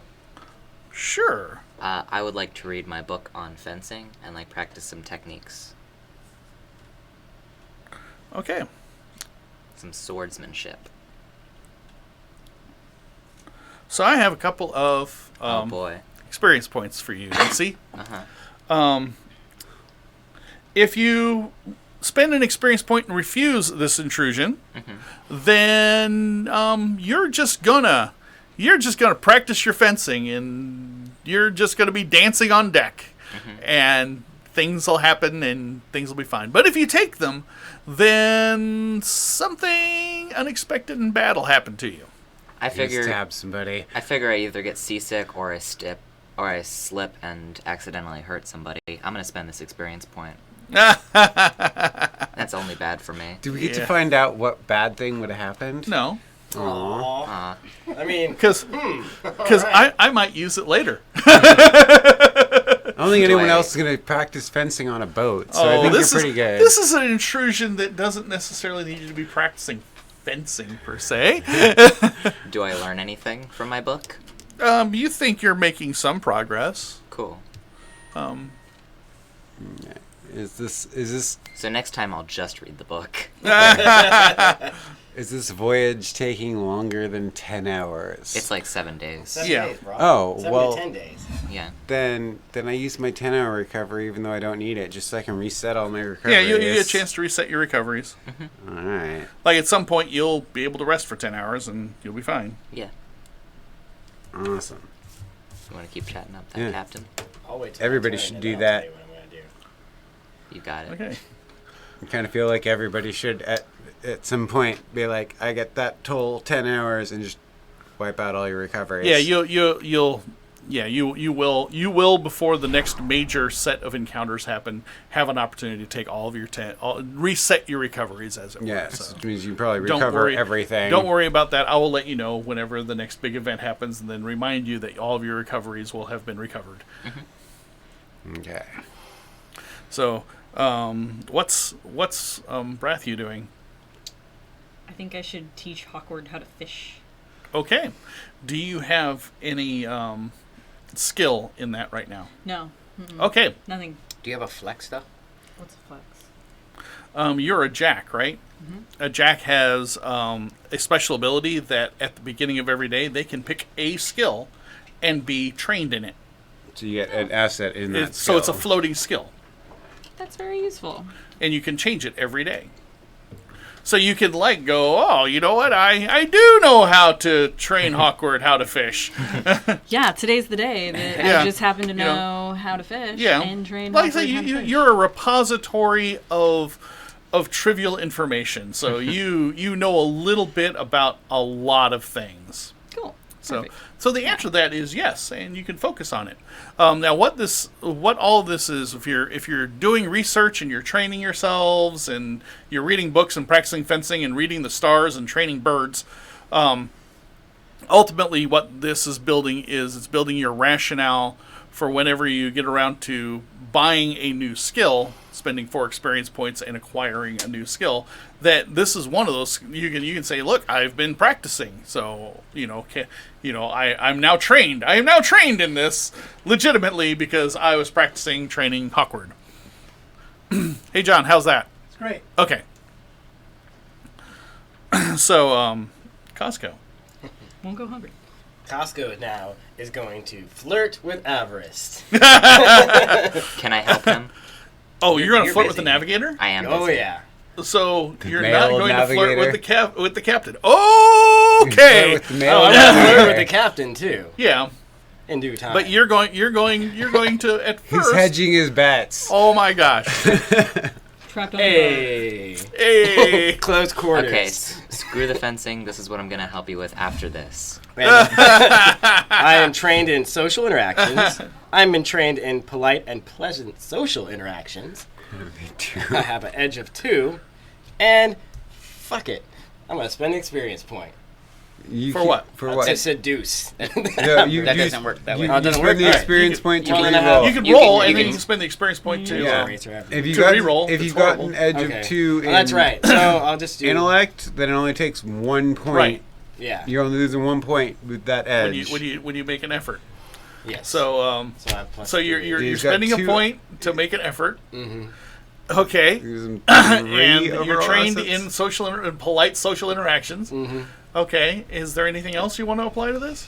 Sure. I would like to read my book on fencing and practice some techniques, Okay. some swordsmanship. So I have a couple of Oh boy. experience points for you, Nancy. Uh-huh. If you spend an experience point and refuse this intrusion, then you're just gonna practice your fencing, and you're just gonna be dancing on deck, and things will happen and things will be fine. But if you take them, then something unexpected and bad will happen to you. I figure Stab somebody. I either get seasick or I slip and accidentally hurt somebody. I'm gonna spend this experience point. That's only bad for me. Do we get Yeah. to find out what bad thing would have happened? No, Aw. Uh, I mean, because I might use it later. I don't think anyone I- else is going to practice fencing on a boat, so I think you're this pretty is good. this is an intrusion that doesn't necessarily need you to be practicing fencing per se. do I learn anything from my book? You think you're making some progress. Cool. Is this So next time I'll just read the book. is this voyage taking longer than 10 hours? It's like 7 days. 7 Yeah. days, bro. Oh, 7 well- to 10 days. Yeah. then I use my 10-hour recovery even though I don't need it, just so I can reset all my Yeah, recoveries. you get a chance to reset your recoveries. All right. Like at some point, you'll be able to rest for 10 hours and you'll be fine. Yeah. Awesome. You want to keep chatting up that Yeah. captain? I'll wait till Everybody my turn should and do then I'll that. tell you what I'm gonna do. You got it. Okay. I kind of feel like everybody should at some point be like, I get that whole 10 hours and just wipe out all your recoveries. Yeah, you will before the next major set of encounters happen, have an opportunity to take all of your reset your recoveries, as it were. Yes, So which means you probably don't recover worry. everything. Don't worry about that. I will let you know whenever the next big event happens, and then remind you that all of your recoveries will have been recovered. Okay. So, what's Brathu doing? I think I should teach Hawkward how to fish. Okay. Do you have any skill in that right now? No. Mm-mm. Okay. Nothing. Do you have a flex though? What's a flex? You're a jack, right? A jack has a special ability that at the beginning of every day they can pick a skill and be trained in it. So you get an asset in that So it's a skill. floating skill. That's very useful. and you can change it every day. So you can like go, oh, you know what? I do know how to train Hawkward how to fish. Yeah, today's the day that Yeah. I just happen to You know, know how to fish Yeah, and train. like I say, Hawkwood how to fish. you're a repository of trivial information. So you know a little bit about a lot of things. Cool. So, Perfect. so the answer to that is yes, and you can focus on it. Now, what all this is, if you're doing research and you're training yourselves and you're reading books and practicing fencing and reading the stars and training birds, ultimately what this is building is it's building your rationale for whenever you get around to buying a new skill, spending 4 experience points and acquiring a new skill. That this is one of those you can say, look, I've been practicing, so I'm now trained. I am now trained in this legitimately because I was practicing training Hawkward. Hey John, how's that? It's great. Okay. So Costco. Won't go hungry. Costco now is going to flirt with avarice. Can I help him? Oh, you're gonna You're flirt with the busy. navigator? I am. Oh busy. yeah. So you're male not going to flirt with navigator? with the captain. Okay. With the male Oh, I'm gonna flirt navigator. with the captain too Yeah, in due time. but you're going to at He's first. hedging his bets. Oh my gosh. Trapped on the Hey. Hey. Close quarters. Okay, screw the fencing. This is what I'm gonna help you with after this. I am trained in social interactions. I'm been trained in polite and pleasant social interactions. I have an edge of 2, and fuck it, I'm gonna spend an experience point You For keep- what? For to what? seduce. No, you That you- doesn't work that you, way. Oh, it you doesn't spend work? the Alright. experience You point to Well, then re-roll. You can You roll, can- and then you you can- can spend the experience point to. Yeah. If you To got re-roll, if it's you've got horrible. an edge Okay. of 2 in Oh, that's right. So I'll just do intellect, then it only takes 1 point. Right. Yeah. You're only losing 1 point with that edge. When you make an effort. Yes. So I have plus so you're 3. you're He's got spending a 2 point to make an effort. Mm-hmm. Okay. Using And 3 you're overall trained assets. in polite social interactions. Mm-hmm. Okay. Is there anything else you want to apply to this?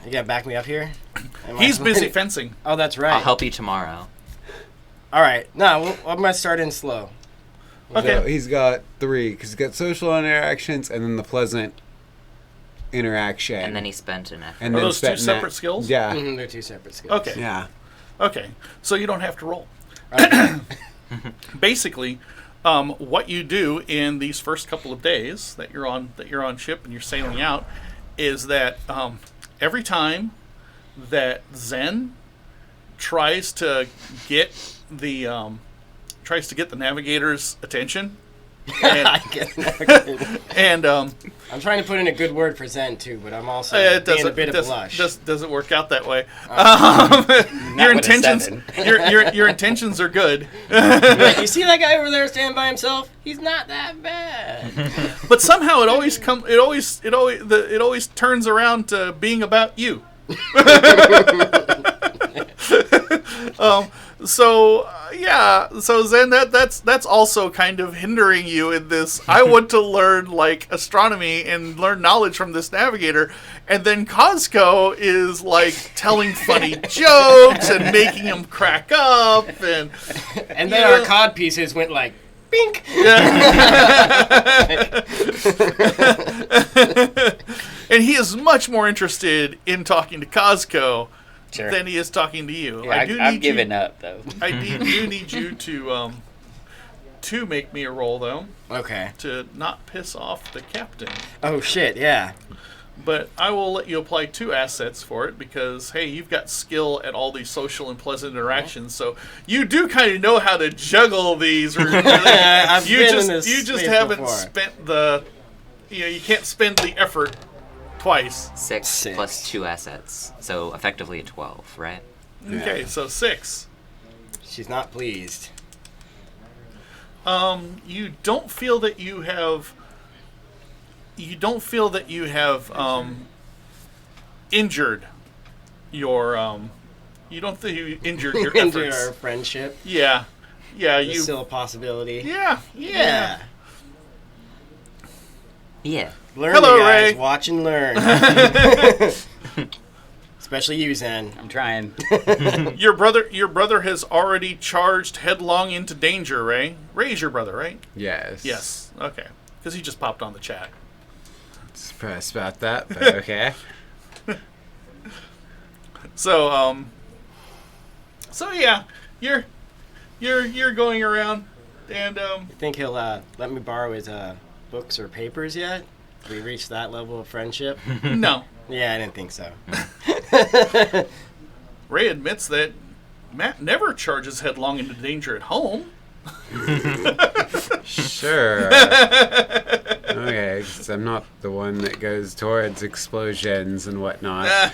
You gotta back me up here. Am I- He's busy fencing. Oh, that's right. I'll help you tomorrow. All right. No, I'm gonna start in slow. Okay. So he's got 3 because he's got social interactions and then the pleasant interaction. And then he spent an effort. And Are then those 2 spent separate skills? Yeah. Mhm, they're 2 separate skills. Okay. Yeah. Okay. So you don't have to roll. Okay. Basically, what you do in these first couple of days that you're on ship and you're sailing out is that every time that Zen tries to get the navigator's attention, and, I get that. and I'm trying to put in a good word for Zen too, but I'm also it being a doesn't bit of blush. doesn't work out that way. Not Your with a intentions 7. your intentions are good. Like, you see that guy over there standing by himself? He's not that bad. But somehow it always turns around to being about you. So Zen, that's also kind of hindering you in this. I want to learn like astronomy and learn knowledge from this navigator, and then Costco is like telling funny jokes and making him crack up, and And then Yeah. our cod pieces went like, bink. and he is much more interested in talking to Costco Sure. than he is talking to you. Yeah, I'm need giving you, up though. I do need you to make me a roll though Okay. to not piss off the captain. Oh shit, yeah. But I will let you apply 2 assets for it because hey, you've got skill at all these social and pleasant interactions, so you do kind of know how to juggle these. I've you been just in this you just space haven't before. spent the you can't spend the effort twice. 6 plus 2 assets. So effectively a 12, right? Okay, so 6. She's not pleased. You don't feel that you have. You don't feel that you have injured your. You don't think you injured your Into efforts. our friendship. Yeah, yeah. There's You. still a possibility. Yeah, yeah. Yeah. Learn, Hello, you guys. Ray. Watch and learn. Especially you, Zen. I'm trying. Your brother has already charged headlong into danger, Ray. Ray's your brother, right? Yes. Yes. Okay. Because he just popped on the chat. Surprised about that, but okay. So yeah, you're going around, and You think he'll let me borrow his books or papers yet? Have we reached that level of friendship? no. Yeah, I didn't think so. Ray admits that Matt never charges headlong into danger at home. Sure. Okay, 'cause I'm not the one that goes towards explosions and whatnot.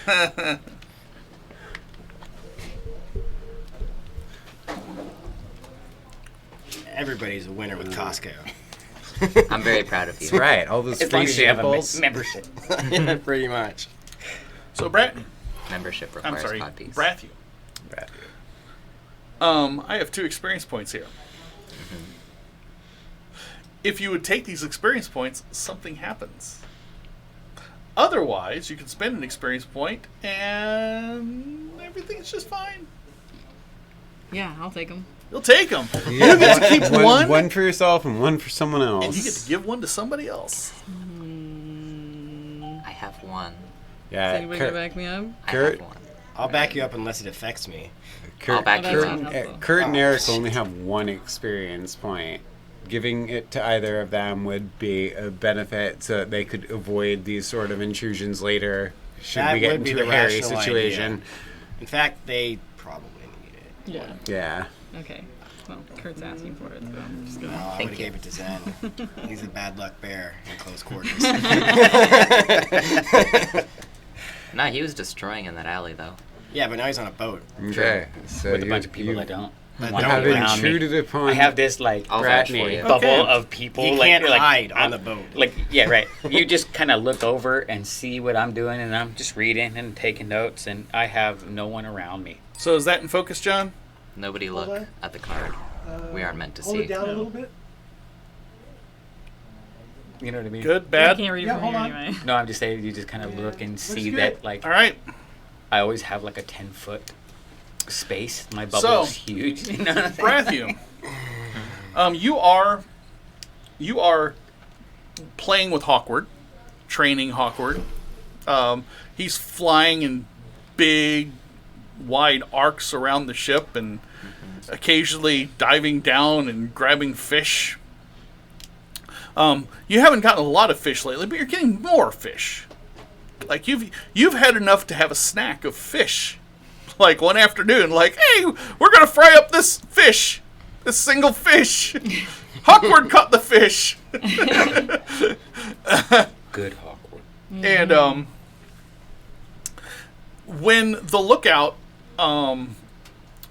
Everybody's a winner with Costco. I'm very proud of you. That's right. All those As long free as you have a samples. membership. Yeah, pretty much. So Bratton, Membership I'm requires sorry, codpiece. Brathu. Right. I have 2 experience points here. If you would take these experience points, something happens. Otherwise, you can spend an experience point and everything's just fine. Yeah, I'll take them. You'll take them. Yeah, You get to keep one, one for yourself and one for someone else. and you get to give one to somebody else. I have one. Yeah, Is anybody gonna back me up? Kurt- I have one. I'll back you up unless it affects me. I'll back you Kurt- up. Kurt and Oh. Eric only have 1 experience point. Giving it to either of them would be a benefit so that they could avoid these sort of intrusions later should That we get would be into a the hairy rational situation. idea. In fact, they probably need it. Yeah. Yeah. Okay. Well, Kurt's asking for it, so I'm just No, gonna. I would Thank have you. gave it to Zen. He's a bad luck bear in close quarters. No, he was destroying in that alley though. Yeah, but now he's on a boat. Okay. So With a you- bunch of people you that don't. That want to have be around me. intruded upon. I have this like I'll vouch for Bratney. you. bubble Okay. of people. He like, can't you're like, hide on I'm- the boat. Like, yeah, right. You just kind of look over and see what I'm doing, and I'm just reading and taking notes, and I have no one around me. So is that in focus, John? Nobody Hold look on. at the card. We aren't meant to Hold see. it down a little bit. You know what I mean? Good, I bad? can't read it Yeah, from hold here on. anyway. No, I'm just saying you just kind of look and see good. that, like, All right. I always have like a 10-foot space. My bubble So, is huge. You know what I'm saying? Brathu, you are playing with Hawkward, training Hawkward. He's flying in big, wide arcs around the ship and occasionally diving down and grabbing fish. You haven't gotten a lot of fish lately, but you're getting more fish. Like you've had enough to have a snack of fish. Like one afternoon, like, hey, we're gonna fry up this fish, this single fish. Hawkward caught the fish, Good Hawkwood. and when the lookout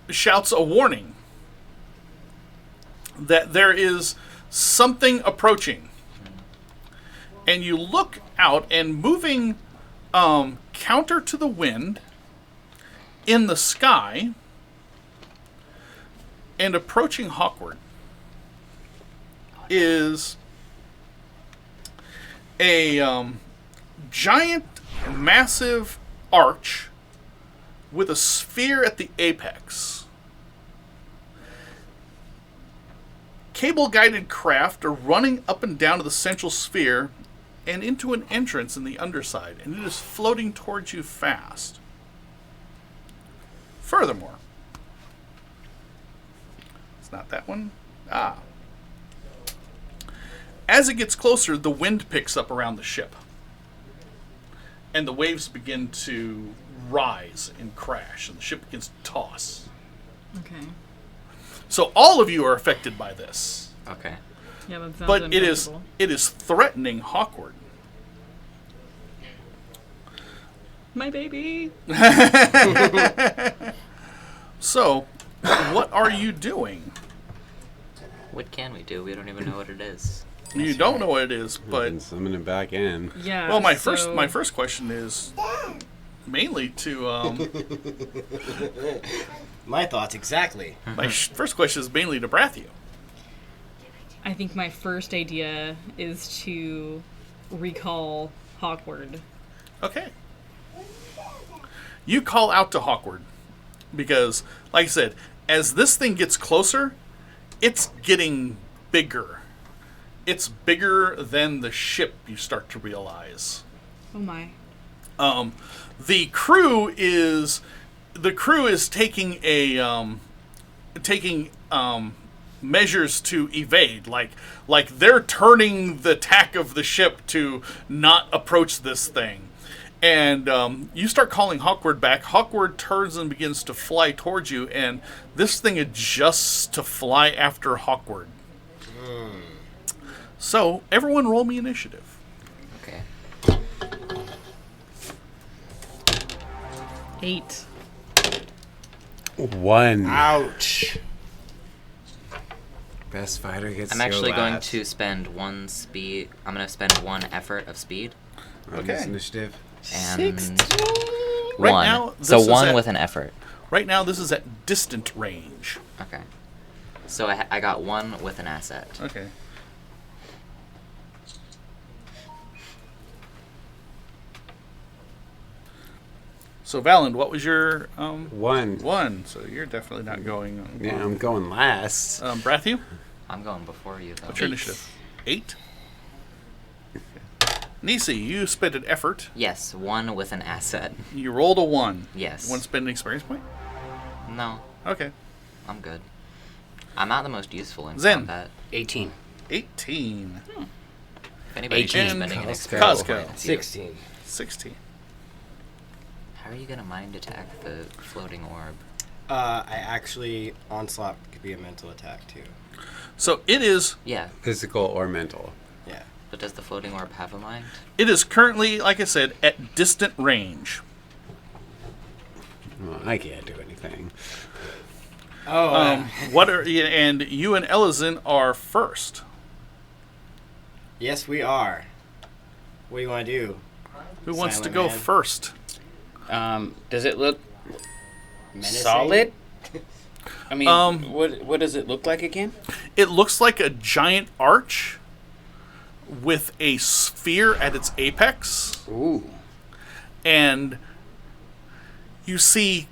shouts a warning that there is something approaching, and you look out, and moving counter to the wind in the sky and approaching Hawkward is a giant, massive arch with a sphere at the apex. Cable-guided craft are running up and down to the central sphere and into an entrance in the underside, and it is floating towards you fast. Furthermore, it's not that one. As it gets closer, the wind picks up around the ship, and the waves begin to rise and crash, and the ship begins to toss. Okay. So all of you are affected by this, Okay. Yeah, that sounds but it is unpredictable. threatening Hawkward. My baby. So, what are you doing? What can we do? We don't even know what it is. You don't know what it is, but And summon it back in. Yeah. well, my so- first question is mainly to My thoughts exactly. first question is mainly to Brathu. I think my first idea is to recall Hawkward. Okay. you call out to Hawkward because, like I said, as this thing gets closer, it's getting bigger. It's bigger than the ship, you start to realize. Oh my. The crew is taking measures to evade, like they're turning the tack of the ship to not approach this thing. And you start calling Hawkward back. Hawkward turns and begins to fly towards you, and this thing adjusts to fly after Hawkward. So, everyone roll me initiative. Okay. 8. 1. Ouch. Best fighter gets I'm to go actually going last to spend 1 speed. I'm going to spend 1 effort of speed. on this initiative. And Right 1. now, So this is 1 at- with an effort. Right now, this is at distant range. Okay. So I got 1 with an asset. Okay. So, Valand, what was your 1. 1? So you're definitely not going. Yeah, I'm going last. Brathu, I'm going before you, though. what's your initiative? 8. Nisi, you spent an effort. Yes, 1 with an asset. You rolled a 1. Yes. You want to spend an experience point? No, Okay. I'm good. I'm not the most useful in Zen. combat. 18. 18. If anybody's 18. spending an Costco. experience Costco. point, it's you. 16. 16. How are you going to mind attack the floating orb? I actually, Onslaught could be a mental attack too. So it is Yeah, Physical or mental. Yeah. but does the floating orb have a mind? currently, like I said, at distant range. Well, I can't do anything. Oh, What are and you and Elizin are first. yes, we are. What do you want to do? Who wants to Silent go man. first? Does it look Menacing? solid? I mean, Um, what does it look like again? It looks like a giant arch with a sphere at its apex, Ooh. and you see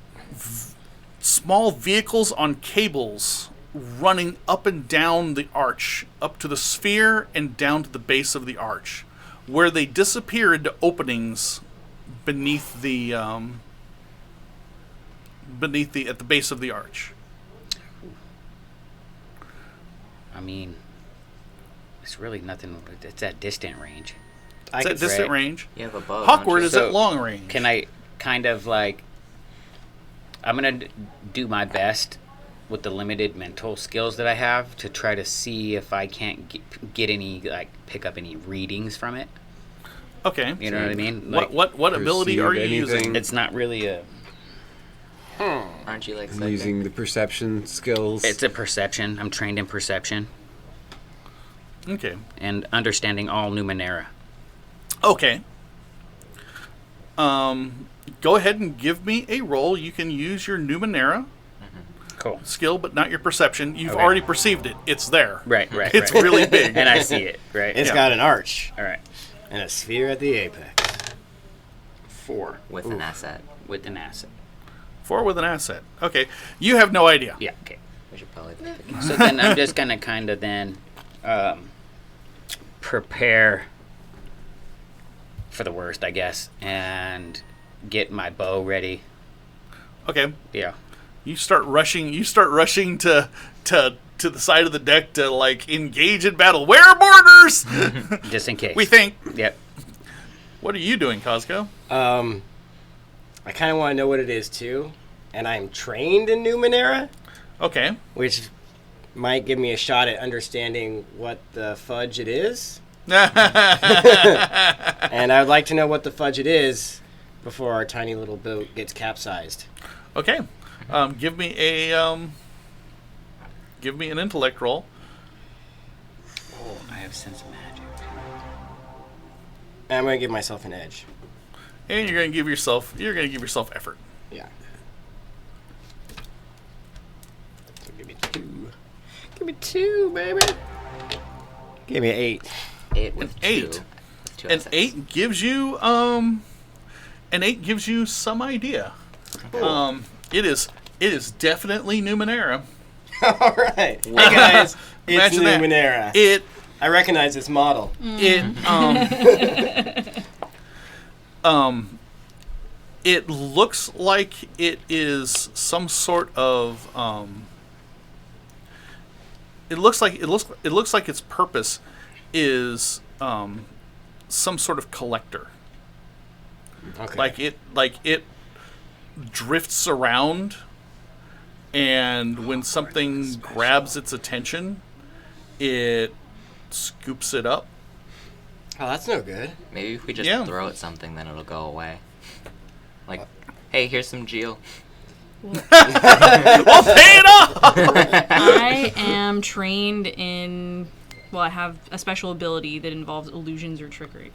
small vehicles on cables running up and down the arch, up to the sphere and down to the base of the arch, where they disappear into openings beneath the at the base of the arch. I mean, it's really nothing. It's at distant range. It's at distant range. You have a bow. don't Hawkward you? is So, at long range. Can I kind of like? I'm gonna do my best with the limited mental skills that I have to try to see if I can't get any pick up any readings from it. Okay. You know what I mean? What ability are you perceive using? anything? It's not really a. Aren't you like I'm psychic? using the perception skills. It's a perception. I'm trained in perception Okay. and understanding all Numenera. Okay. Go ahead and give me a roll. You can use your Numenera Cool. skill, but not your perception. You've Okay. already perceived it. It's there. Right. It's right. really big. And I see it. Right. It's Yeah. got an arch All right. and a sphere at the apex. 4 With an asset. with an asset. 4 with an asset. Okay. You have no idea. Yeah. Okay. We should probably pick it. So then I'm just gonna kind of then prepare for the worst, I guess, and get my bow ready. Okay. Yeah. You start rushing to the side of the deck to engage in battle. Where are borders? Just in case. We think. Yep. What are you doing, Costco? I kind of want to know what it is too, and I'm trained in Numenera, Okay. which might give me a shot at understanding what the fudge it is. Okay. And I would like to know what the fudge it is before our tiny little boat gets capsized. Give me an intellect roll. Oh, I have sense of magic. And I'm going to give myself an edge. And you're gonna give yourself effort. Yeah. So give me 2. Give me 2, baby. Give me 8. 8 with 2. 8. With 2 An assets. 8 gives you some idea. It is definitely Numenera. All right. Hey guys, it's Imagine that. Numenera. I recognize this model. It looks like it is some sort of it looks like its purpose is some sort of collector. Okay. Like it drifts around, and when something grabs its attention, it scoops it up. Oh, that's no good. Maybe if we just Yeah. throw at something, then it'll go away. Like, hey, here's some geo. We'll pay it off. I am trained in. Well, I have a special ability that involves illusions or trickery.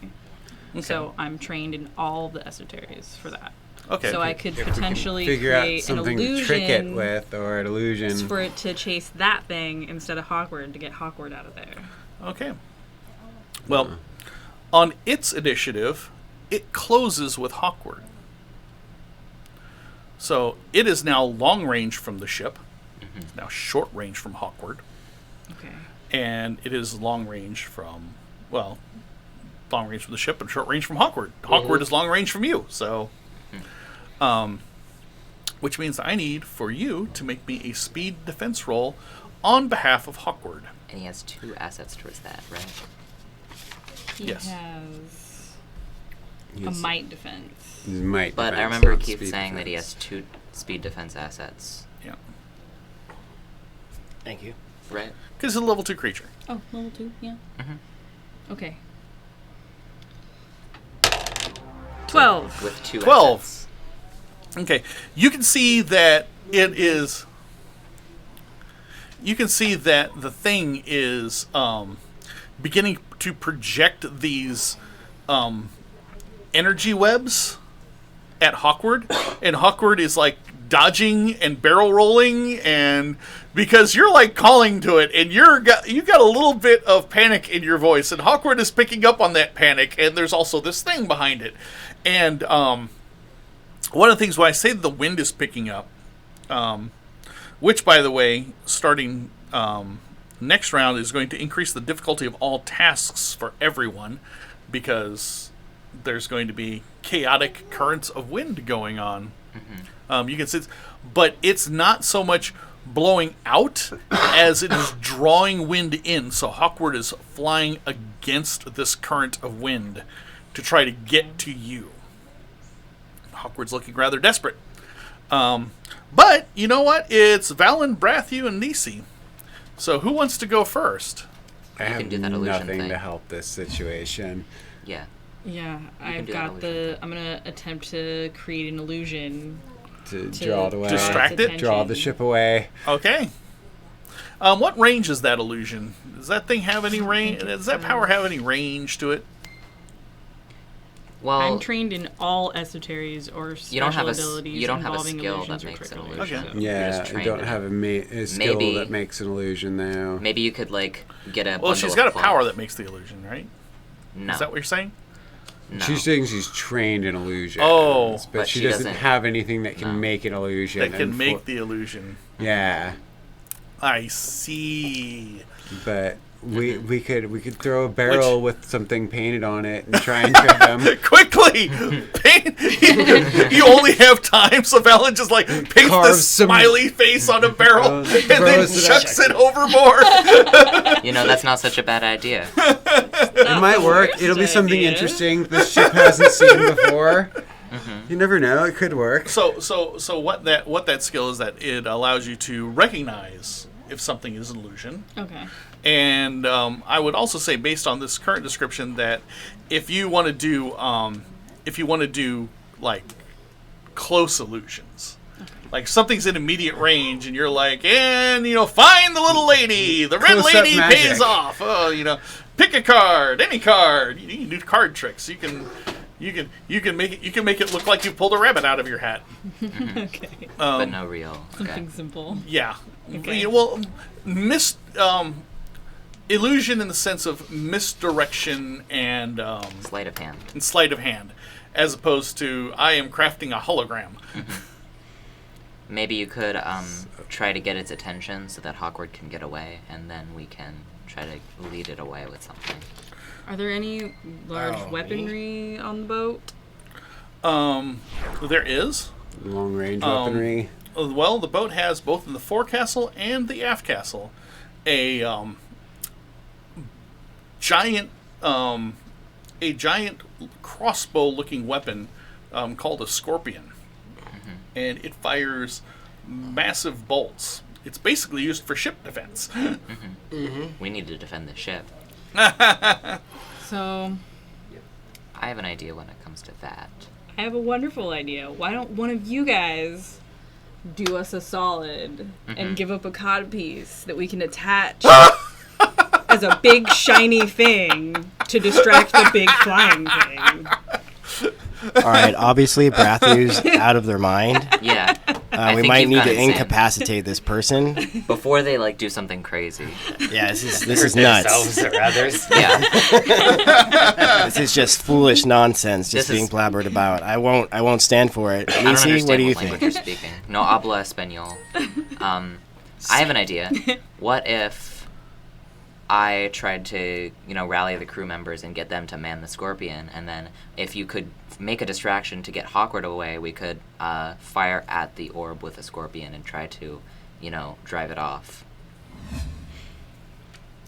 So I'm trained in all the esoteries for that. Okay. So I could If we can potentially figure out create an something to trick it illusion with, or an illusion. for it to chase that thing instead of Hawkward to get Hawkward out of there. Okay. Well, on its initiative, it closes with Hawkward. So it is now long range from the ship. It's now short range from Hawkward. Okay. And it is long range from, well, long range from the ship and short range from Hawkward. Hawkward is long range from you. So, which means I need for you to make me a speed defense roll on behalf of Hawkward. And he has 2 assets towards that, right? He Yes. has a He's- might defense. he's might But I defense, remember not Keith speed saying that he defense. has 2 speed defense assets, Yeah. Thank you. right? Because it's a level 2 creature. Oh, level 2, yeah. Okay. 12. With 2 12. assets. Okay, you can see that it is. You can see that the thing is beginning to project these energy webs at Hawkward, and Hawkward is like dodging and barrel rolling, and because you're like calling to it, and you got a little bit of panic in your voice, and Hawkward is picking up on that panic, and there's also this thing behind it, and one of the things when I say that the wind is picking up, which, by the way, starting next round is going to increase the difficulty of all tasks for everyone, because there's going to be chaotic currents of wind going on. You can see, but it's not so much blowing out as it is drawing wind in. So Hawkward is flying against this current of wind to try to get to you. Hawkward's looking rather desperate. But you know what? It's Valen, Brathu, and Nisi. So who wants to go first? I have can do that illusion nothing thing. to help this situation. Yeah. Yeah, I've do that got illusion the. thing. I'm gonna attempt to create an illusion To to draw it away. Distract its it? Draw the attention. ship away. Okay. What range is that illusion? Does that thing have any range? Does that power have any range to it? Well, I'm trained in all esoteries or special You don't have a s- abilities you don't have a involving skill illusions that or makes an trickery. illusion. Okay. You're Yeah, just you trained don't in have it. a skill Maybe- that makes an illusion now. Maybe you could like get a. Well, bundle she's of got a cloth. power that makes the illusion, right? No. Is that what you're saying? No. She's saying she's trained in illusions. Oh. but, But she she doesn't doesn't- have anything that can No. make an illusion. That can and make the illusion. Yeah, I see. but we could throw a barrel with something painted on it and try and trick them. Quickly! Paint! You only have time, so Valen just like paints Carves this some- smiley face on a barrel and then throws it up. chucks it overboard. You know, that's not such a bad idea. It might work. worst It'll be something idea. interesting this ship hasn't seen before. You never know. It could work. So what that skill is that it allows you to recognize if something is an illusion. Okay. And I would also say, based on this current description, that if you want to do like close illusions, like something's in immediate range, and you're like, and find the little lady, the red Close-up lady magic. pays off. Oh, pick a card, any card. You can do card tricks. You can make it look like you pulled a rabbit out of your hat. Okay. But no real. Okay. Something simple. Yeah. Okay. Well, illusion in the sense of misdirection and Sleight of hand. sleight of hand, as opposed to I am crafting a hologram. Maybe you could try to get its attention so that Hawkward can get away, and then we can try to lead it away with something. Are there any large Oh, me? weaponry on the boat? There is. Long range weaponry. Well, the boat has both in the forecastle and the aft castle a giant crossbow-looking weapon called a scorpion, and it fires massive bolts. It's basically used for ship defense. We need to defend the ship. So, I have an idea when it comes to that. I have a wonderful idea. Why don't one of you guys do us a solid and give up a codpiece that we can attach as a big shiny thing to distract the big flying thing? All right, obviously Brathu's out of their mind. Yeah. I We think might you've need gone to insane. incapacitate this person. Before they like do something crazy. Yeah, this is nuts. Themselves or others. Yeah. This is just foolish nonsense just This being is- blabbered about. I won't stand for it. I don't Nisi, understand what do you language think? you're speaking. No habla español. I have an idea. What if I tried to, rally the crew members and get them to man the Scorpion, and then if you could make a distraction to get Hawkward away, we could fire at the orb with a Scorpion and try to, drive it off.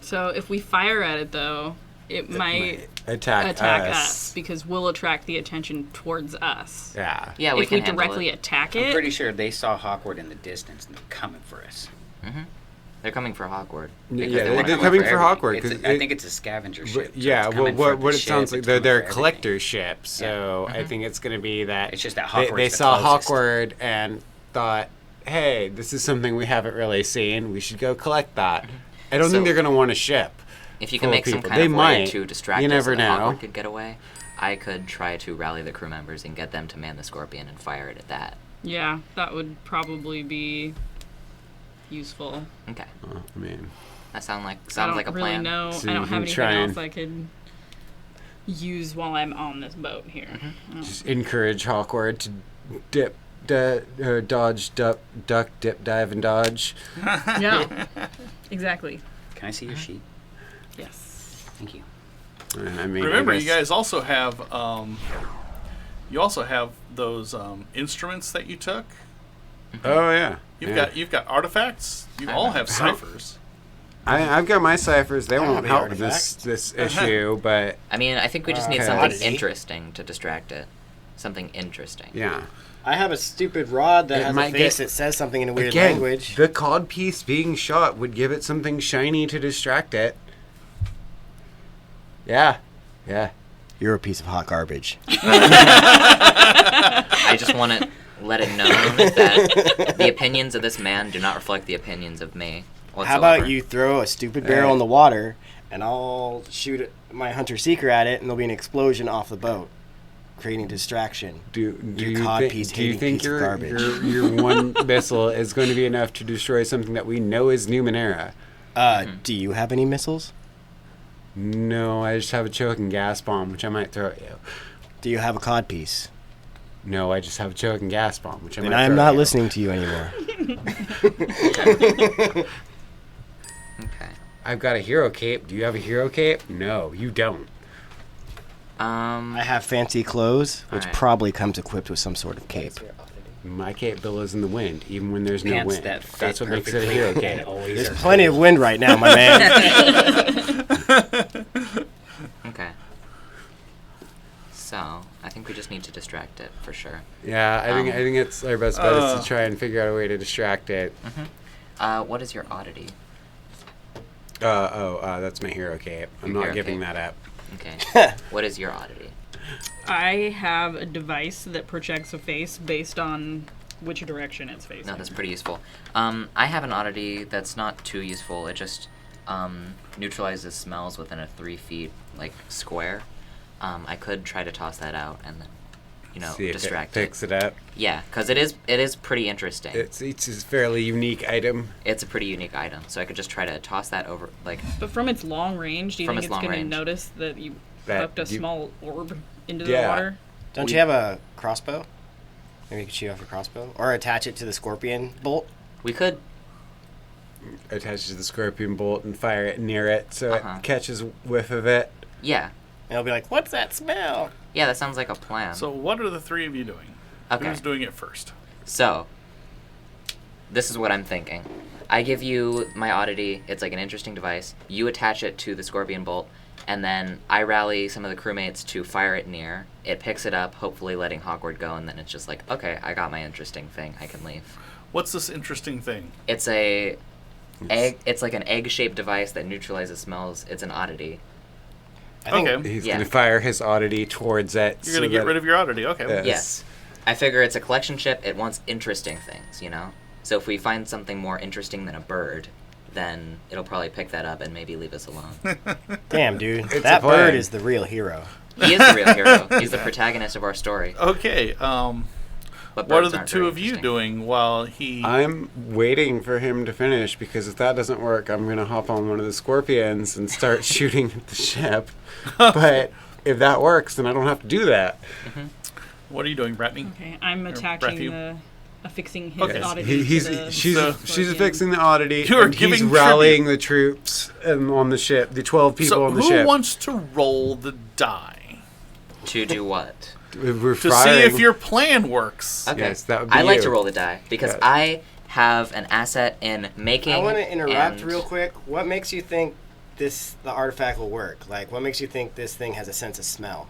So if we fire at it, though, it might Attack us because we'll attract the attention towards us. Yeah. Yeah, we If can we handle directly it. attack I'm it, pretty sure they saw Hawkward in the distance and they're coming for us. They're coming for Hawkward. Yeah, because they're wanna they're come coming for everything. Hawkward. It's 'cause I think it's a scavenger ship. so Yeah, it's well, coming for what the it sounds ship, like, it's they're coming for a everything. collector ship, so I think it's going to be that It's just that they Hawkward's the saw closest. Hawkward and thought, hey, this is something we haven't really seen. We should go collect that. I don't So- think they're going to want a ship. If you can full of make some people. kind They of way might. to distract You us never so that know. Hawkward could get away, I could try to rally the crew members and get them to man the Scorpion and fire it at that. yeah, that would probably be useful. Okay. I mean, That sounds like I a don't really plan. know. So I you don't can have anything try else and- I could use while I'm on this boat here. just encourage Hawkward to dip, dodge, duck, dip, dive, and dodge. Yeah, exactly. Can I see your sheet? Yes. Thank you. I mean, Remember, I you guess- guys also have those instruments that you took. Oh yeah. You've got artifacts. You I all remember. have ciphers. I've got my ciphers. They won't have help artifacts. this issue, but I mean, I think we just need Okay. something Odyssey. interesting to distract it. Something interesting. yeah. I have a stupid rod that It has a might face get- that says something in a weird Again, language. the cod piece being shot would give it something shiny to distract it. Yeah. You're a piece of hot garbage. I just want to let it known that the opinions of this man do not reflect the opinions of me How whatsoever. about you throw a stupid barrel in the water, and I'll shoot my hunter-seeker at it, and there'll be an explosion off the boat, creating distraction. Do Your you codpiece do you hating think piece of garbage. your one missile is going to be enough to destroy something that we know is Numenera? Do you have any missiles? No, I just have a choking gas bomb, which I might throw at you. Do you have a codpiece? No, I just have a choking gas bomb, which I Then might I am throw not at you. listening to you anymore. Okay. I've got a hero cape. Do you have a hero cape? No, you don't. I have fancy clothes, which Alright. probably comes equipped with some sort of cape. My cape billows in the wind, even when there's no Pants wind. that fit That's what makes it a perfectly hero and cape. always There's are plenty of wind right now, my man. Okay. So, I think we just need to distract it for sure. Yeah, I think it's our best bet is to try and figure out a way to distract it. What is your oddity? That's my hero cape. I'm Your not hero giving cape. that up. Okay. What is your oddity? I have a device that projects a face based on which direction it's facing. No, that's pretty useful. I have an oddity that's not too useful. It just neutralizes smells within a 3 feet square. I could try to toss that out and then, See if distract it picks it up. Yeah, because it is pretty interesting. It's a fairly unique item. It's a pretty unique item, so I could just try to toss that over, But from its long range, do you From think its it's long going to range. notice that you That hooked a you- small orb into the Yeah. water? Don't you have a crossbow? Maybe you could shoot off your crossbow, or attach it to the scorpion bolt. We could. Attach it to the scorpion bolt and fire it near it so Uh-huh. it catches whiff of it. Yeah. And it'll be like, "What's that smell?" Yeah, that sounds like a plan. So what are the three of you doing? Okay. Who's doing it first? So, this is what I'm thinking. I give you my oddity. It's like an interesting device. You attach it to the scorpion bolt, and then I rally some of the crewmates to fire it near. It picks it up, hopefully letting Hawkward go, and then it's just like, okay, I got my interesting thing. I can leave. What's this interesting thing? It's a egg. It's like an egg-shaped device that neutralizes smells. It's an oddity. I think Okay. He's Yeah. going to fire his oddity towards it. You're going to get rid of your oddity. Okay. Yeah. Yes. I figure it's a collection ship. It wants interesting things, you know? So if we find something more interesting than a bird, then it'll probably pick that up and maybe leave us alone. Damn, dude. It's That a plan. bird is the real hero. He is the real hero. He's the protagonist of our story. Okay. But What are birds the aren't two very of you interesting. doing while he... I'm waiting for him to finish because if that doesn't work, I'm going to hop on one of the scorpions and start shooting at the ship. But if that works, then I don't have to do that. What are you doing, Brittany? Okay, I'm breath attaching you. affixing his Okay. oddity He's to the she's So- she's scorpion. affixing the oddity. You are and he's giving rallying the troops on the ship, the 12 people So on the who ship. wants to roll the die? To do what? We're To firing. see if your plan works. Okay. Yes, that would be I like you. to roll the die because Yes. I have an asset in making. I want to interrupt and- real quick. What makes you think the artifact will work? Like, what makes you think this thing has a sense of smell?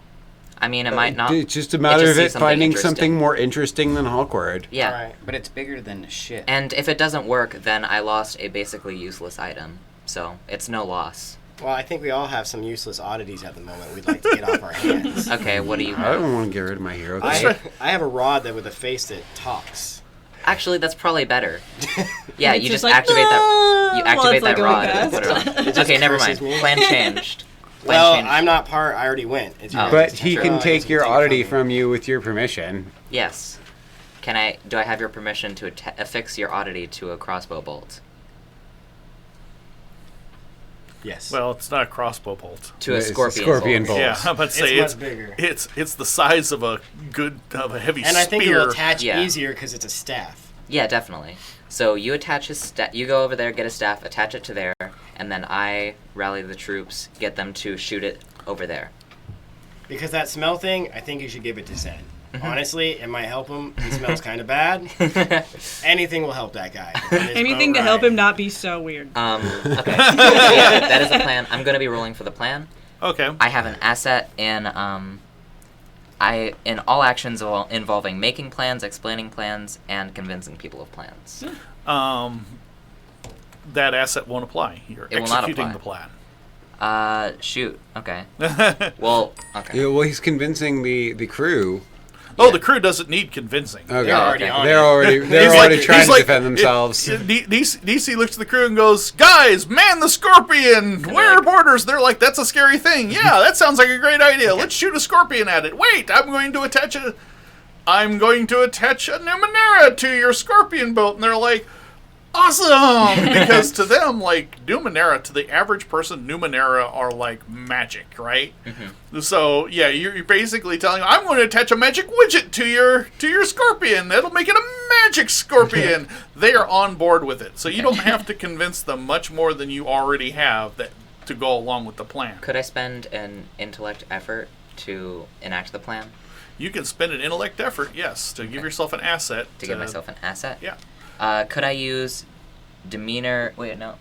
I mean, it might not. It's just a matter just of sees it something finding interesting. something more interesting than Hawkward. Yeah. All right. But it's bigger than the ship. And if it doesn't work, then I lost a basically useless item. So it's no loss. Well, I think we all have some useless oddities at the moment we'd like to get off our hands. Okay, what do you I have? don't want to get rid of my hero. I have a rod that with a face that talks. Actually, that's probably better. Yeah, It's you just just like, activate that. "Ah," You while activate it's, like, that going rod and put past. it on. Okay, never mind. curses me. Plan changed. Plan Well, changed. I'm not part. I already went. It's Oh. But he Sure. can I take guess your you can take it oddity from me. from you with your permission. Yes. Can I? Do I have your permission to affix your oddity to a crossbow bolt? Yes. Well, it's not a crossbow bolt. To a It's a scorpion, scorpion bolt. bolt. Yeah, I'm about to it's say much bigger. it's the size of a heavy And I think it spear. will attach Yeah. easier because it's a staff. Yeah, definitely. So you attach his staff. You go over there, get a staff, attach it to there, and then I rally the troops, get them to shoot it over there. Because that smell thing, I think you should give it to Zen. Mm-hmm. Honestly, it might help him. He smells kind of bad. Anything will help that guy. in his Anything boat to help ride. him not be so weird. Okay. Yeah, that is a plan. I'm gonna be rolling for the plan. Okay. I have an asset in in all actions involving making plans, explaining plans, and convincing people of plans. That asset won't apply. You're It will not executing apply. the plan. Shoot. Okay. Well, okay. Yeah, well, he's convincing the crew. Oh, Yeah. the crew doesn't need convincing. Okay. They're already okay. on They're it. already He's trying he's to defend themselves. DC looks at the crew and goes, "Guys, man the scorpion! Wear like- borders." They're like, "That's a scary thing." Yeah, that sounds like a great idea. Let's shoot a scorpion at it. Wait, I'm going to attach a Numenera to your scorpion boat, and they're like, "Awesome!" Because to them, like Numenera, to the average person, Numenera are like magic, right? So yeah, you're basically telling them, I'm going to attach a magic widget to your scorpion. That'll make it a magic scorpion. They are on board with it, so you don't have to convince them much more than you already have that to go along with the plan. Could I spend an intellect effort to enact the plan? You can spend an intellect effort, yes, to give yourself an asset. To give myself an asset? Yeah. Could I use demeanor? Wait, no.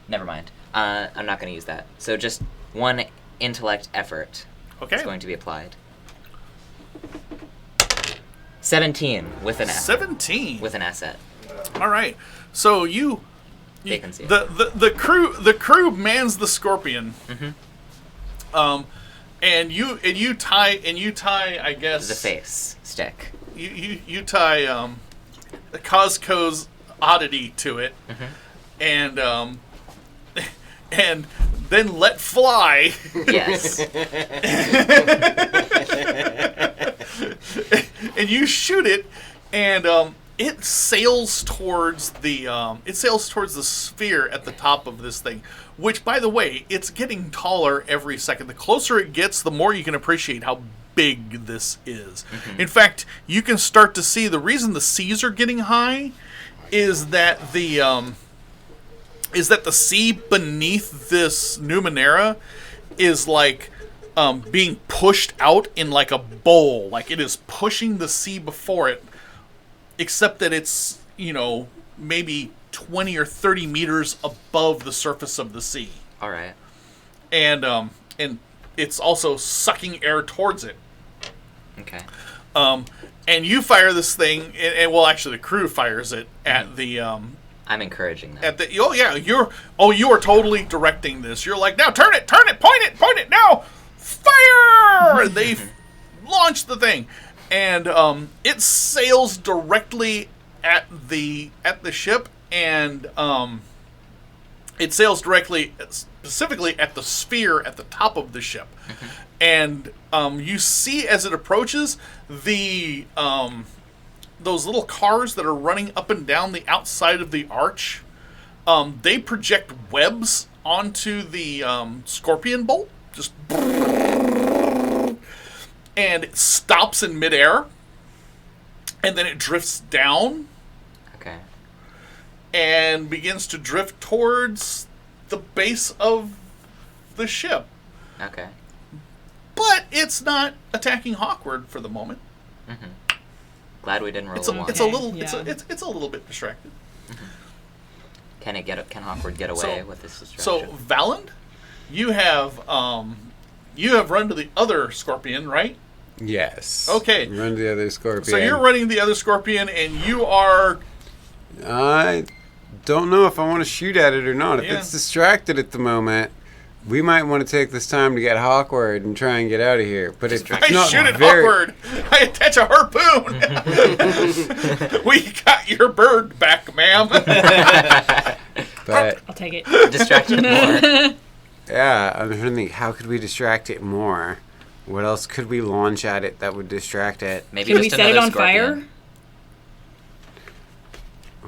Never mind. I'm not going to use that. So just one intellect effort Okay. is going to be applied. 17 with an asset. 17. With an asset. All right. So you They can see it. the crew mans the scorpion. And you tie I guess The face stick. you tie Cosco's oddity to it, and and then let fly, Yes. and you shoot it, and it sails towards the sphere at the top of this thing. which, by the way, it's getting taller every second. The closer it gets, the more you can appreciate how big this is. In fact, you can start to see the reason the seas are getting high is that the sea beneath this Numenera is like being pushed out in like a bowl. Like it is pushing the sea before it, except that it's, maybe 20 or 30 meters above the surface of the sea. All right. And it's also sucking air towards it. Okay. And you fire this thing, and well, actually, the crew fires it at the. I'm encouraging them. At the you are totally directing this. You're like, now turn it, point it now, fire! They launch the thing, and it sails directly at the ship, and it sails directly, specifically at the sphere at the top of the ship. And you see as it approaches the those little cars that are running up and down the outside of the arch. They project webs onto the scorpion bolt, just, and it stops in midair, and then it drifts down. Okay. And begins to drift towards the base of the ship. Okay. But it's not attacking Hawkward for the moment. Glad we didn't roll It's a a, one. it's a little Yeah. it's a little bit distracted. Can Hawkward get away with this distraction? So Valand, you have run to the other scorpion, right? Yes. Okay. Run to the other scorpion. So you're running the other scorpion, and you are. I don't know if I want to shoot at it or not. If Yeah. it's distracted at the moment, we might want to take this time to get Hawkward and try and get out of here. But if I it's not shoot it very... awkward. I attach a harpoon. We got your bird back, ma'am. But I'll take it. Distract it more. yeah, I'm trying to think, how could we distract it more? What else could we launch at it that would distract it? Maybe Can we just set it another on scorpion. fire?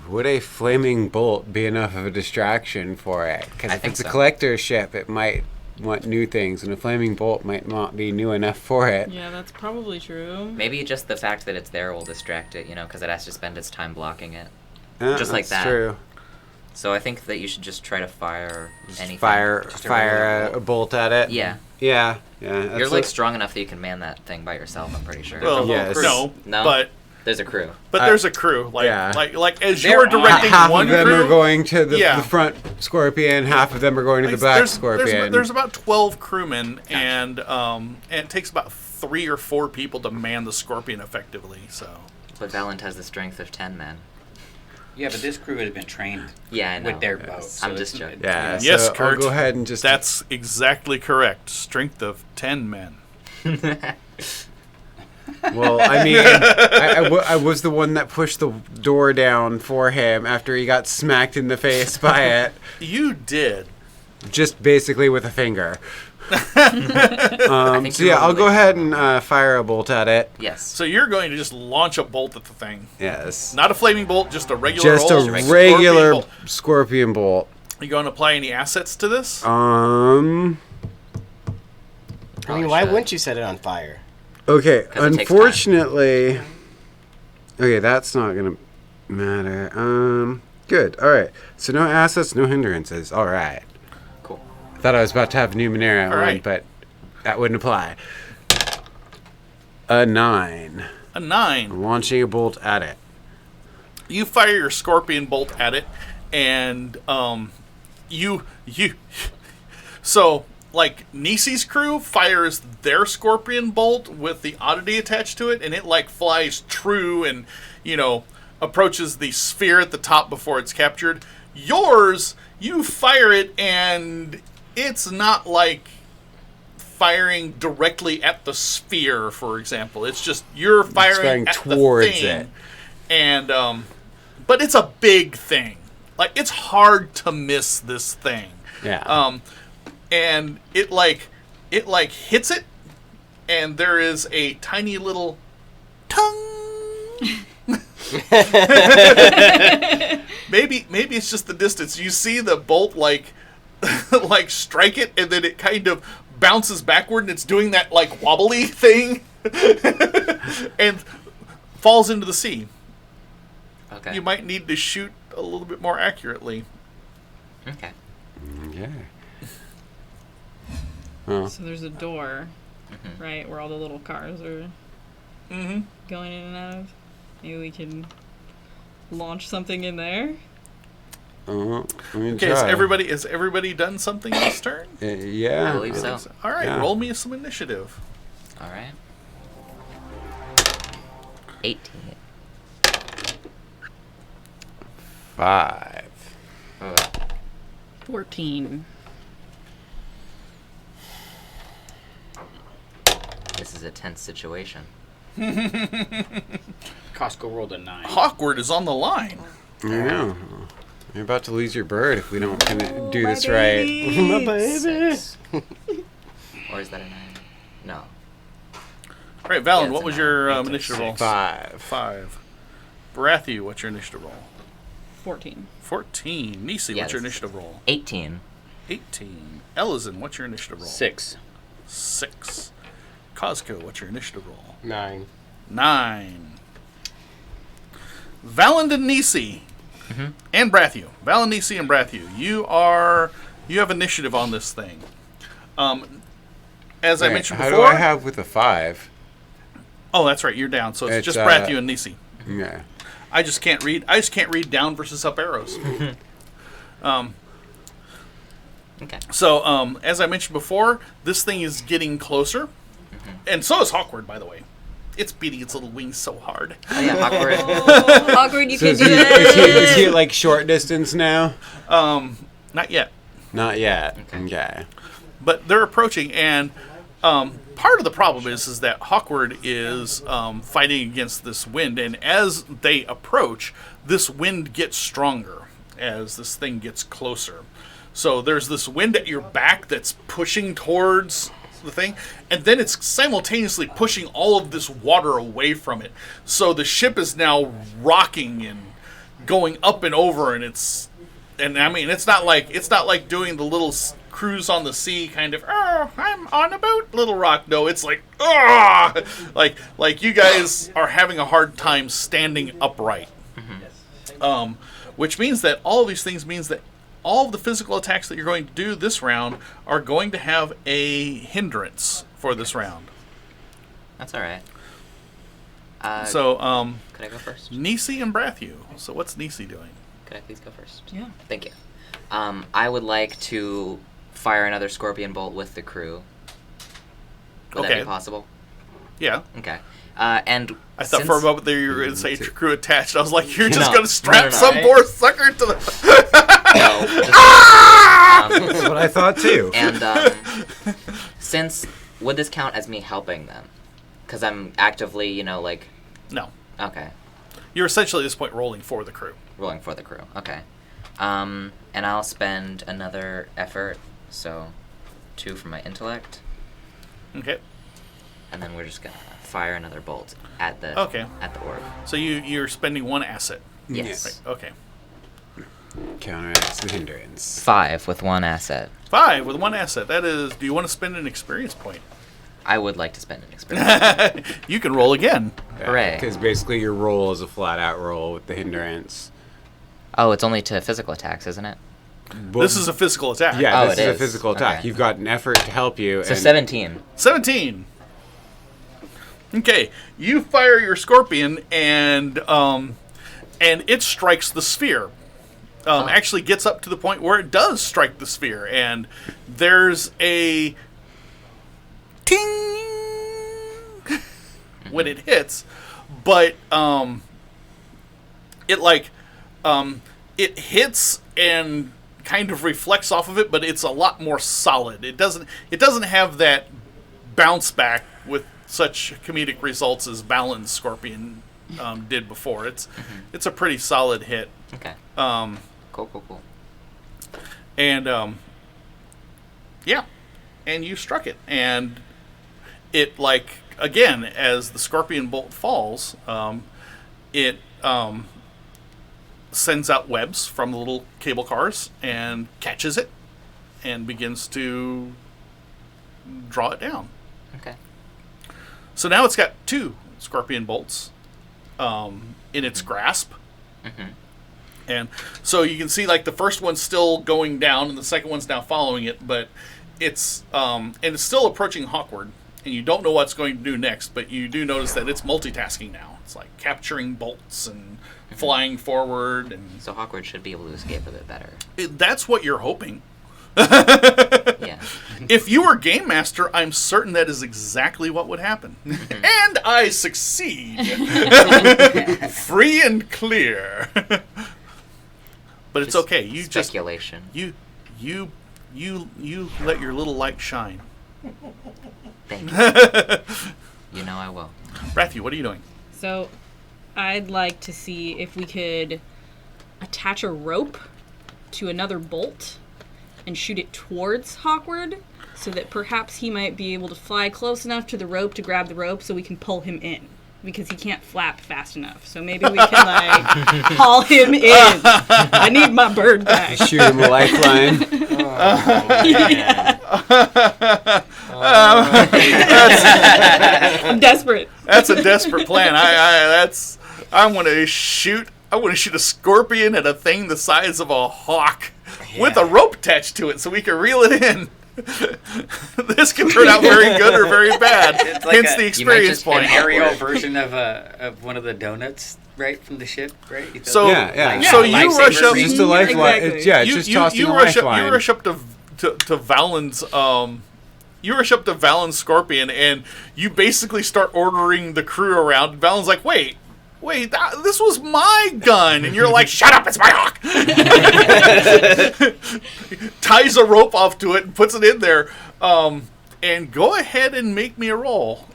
Would a flaming bolt be enough of a distraction for it? Because I if think it's a so. collector ship, it might want new things, and a flaming bolt might not be new enough for it. Yeah, that's probably true. Maybe just the fact that it's there will distract it, because it has to spend its time blocking it. Yeah, Just like that's that. True. So I think that you should just try to fire anything. Fire Just a regular a bolt at it. Yeah. Yeah. You're that's like what- strong enough that you can man that thing by yourself, I'm pretty sure. Well, Yes. no, No? but There's a crew. there's a crew. Like, yeah. like as There you're are- directing half one of them crew, are going to the, Yeah. the front scorpion, half of them are going to the like, back there's, scorpion. There's about 12 crewmen, and it takes about 3 or 4 people to man the scorpion effectively. So But Valent has the strength of 10 men. Yeah, but this crew has been trained Yeah, I know. with their boats. I'm so just it's- joking. yeah, Yes, so Kurt. I'll go ahead and just... that's exactly correct. Strength of 10 men. Well, I mean, I was the one that pushed the door down for him after he got smacked in the face by it, You did. just basically with a finger. I think So you yeah, rolled I'll go like- ahead and fire a bolt at it. Yes. So you're going to just launch a bolt at the thing. Yes. Not a flaming bolt, just a regular Just old a scorpion regular bolt. scorpion bolt. You going to apply any assets to this? I mean, Probably why should. wouldn't you set it on fire? Okay, 'Cause it takes unfortunately... Okay, that's not gonna matter. Good, alright. So no assets, no hindrances. Alright. Cool. Thought I was about to have Numenera on, Alright. but that wouldn't apply. A 9. A 9. Launching a bolt at it. You fire your scorpion bolt at it, and you so like Nisi's crew fires their scorpion bolt with the oddity attached to it, and it like flies true and approaches the sphere at the top before it's captured. Yours, you fire it, and it's not like firing directly at the sphere, for example. It's just you're firing, firing at towards the thing, it. and but it's a big thing. Like, it's hard to miss this thing. Yeah. And it hits it, and there is a tiny little tongue. maybe it's just the distance. You see the bolt like strike it, and then it kind of bounces backward, and it's doing that like wobbly thing, and falls into the sea. Okay. You might need to shoot a little bit more accurately. Okay. Yeah. Oh. So there's a door, right, where all the little cars are Mm-hmm. going in and out of. Maybe we can launch something in there. Let me Okay, try. has everybody done something this turn? Yeah. I believe so. All right, Yeah. roll me some initiative. All right. 18. 5. 14. This is a tense situation. Costco rolled a 9. Hawkward is on the line. I know. You're about to lose your bird if we don't do my this right. baby. My baby. 6. Or is that a 9? No. All right, Valen, Yeah, what it's was a your nine. initiative roll? 5. 5. Barathew, what's your initiative roll? 14. 14. Nisi, Yeah, what's your this- initiative roll? 18. 18. Elizin, what's your initiative roll? 6. 6. Cosco, what's your initiative roll? 9. 9. Valen and Nisi. And Barathew. Valen, Nisi, and Barathew. You have initiative on this thing. As I Wait, mentioned how before. do I have with a 5? Oh, that's right. You're down. So it's It's, just Barathew and Nisi. Yeah. I just can't read. I just can't read down versus up arrows. Okay. So, as I mentioned before, this thing is getting closer, and so is Hawkward. By the way, it's beating its little wings so hard. Oh, yeah, awkward. Oh, awkward, you So can is do he, that. is he at like short distance now? Not yet, Not yet. Okay. Okay. but they're approaching, and part of the problem is that Hawkward is fighting against this wind, and as they approach, this wind gets stronger as this thing gets closer. So there's this wind at your back that's pushing towards the thing, and then it's simultaneously pushing all of this water away from it. So the ship is now rocking and going up and over, and I mean it's not like doing the little cruise on the sea kind of, oh, I'm on a boat, little rock. No, it's like, ah, like you guys are having a hard time standing upright. Which means that all of these things means that all of the physical attacks that you're going to do this round are going to have a hindrance for this round. That's all right. So, Could I go first? Nisi and Barathew. So what's Nisi doing? Could I please go first? Yeah. Thank you. I would like to fire another scorpion bolt with the crew. Would that Okay. be possible? Yeah. Okay. And I thought for a moment there you were going to say crew attached. I was like, you're just No. going to strap No, no, no. some poor sucker to the... No, just- That's what I thought too. and since would this count as me helping them? Because I'm actively, like, No. okay, You're essentially at this point rolling for the crew. rolling for the crew. Okay. And I'll spend another effort, so 2 for my intellect, Okay. and then we're just gonna fire another bolt at the Okay. at the orb. So you're spending one asset. Yes. Right. Okay. Counteracts the hindrance. 5 with 1 asset. 5 with one asset. That is, do you want to spend an experience point? I would like to spend an experience. You can roll again. Hooray. Because basically your roll is a flat out roll with the hindrance. Oh, it's only to physical attacks, isn't it? This is a physical attack. Yeah, Oh, this it is a is. physical attack. Okay. You've got an effort to help you. So and 17. 17. Okay, you fire your scorpion, and it strikes the sphere. Actually gets up to the point where it does strike the sphere, and there's a ting when it hits, but it hits and kind of reflects off of it, but it's a lot more solid. It doesn't have that bounce back with such comedic results as Balin's scorpion did before. It's a pretty solid hit. Okay. Cool. And yeah, and you struck it, and it again as the scorpion bolt falls, it sends out webs from the little cable cars and catches it, and begins to draw it down. Okay. So now it's got 2 scorpion bolts in its grasp. Mm-hmm. And so you can see, like, the first one's still going down, and the second one's now following it, but it's and it's still approaching Hawkward, and you don't know what's going to do next, but you do notice that it's multitasking now. It's like capturing bolts and flying forward, and So Hawkward should be able to escape a bit better. that's what you're hoping. Yeah. If you were Game Master, I'm certain that is exactly what would happen. And I succeed. Free and clear. But it's okay. You just Speculation. you let your little light shine. Thank you. You know I will. Rathy, what are you doing? So, I'd like to see if we could attach a rope to another bolt and shoot it towards Hawkward, so that perhaps he might be able to fly close enough to the rope to grab the rope so we can pull him in. Because he can't flap fast enough. So maybe we can, like, haul him in. I need my bird back. Shoot him a lifeline. I'm desperate. That's a desperate plan. I want to shoot a scorpion at a thing the size of a hawk with a rope attached to it so we can reel it in. This can turn out very good or very bad. It's like Hence a- the you experience might An point. aerial version of one of the donuts, right, from the ship, right? You So- thought- Yeah. So you Lifesaver rush up. green. Just a lifeline. Exactly. It's, yeah, it's just tossing a rush lifeline. you rush up to Valen's you rush up to Valen's scorpion, and you basically start ordering the crew around. Valen's like, wait, this was my gun, and you're like, shut up, it's my hawk. Ties a rope off to it and puts it in there. And go ahead and make me a roll.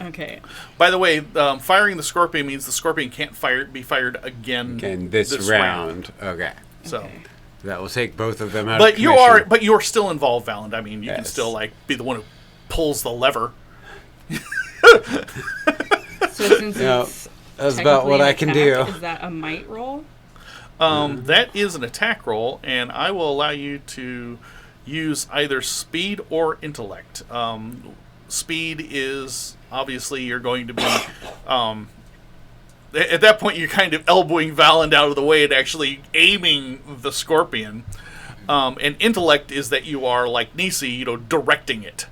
Okay. By the way, firing the scorpion means the scorpion can't be fired again. Again, this round. Okay. So. Okay. That will take both of them out But of you're still involved, Valand. I mean, you can Yes. still like be the one who pulls the lever. So since Yeah, it's that's about what technically I an can attack, do. is that a might roll? That is an attack roll, and I will allow you to use either speed or intellect. Speed is obviously you're going to be. At that point, you're kind of elbowing Valand out of the way and actually aiming the scorpion. And intellect is that you are like Nisi, directing it.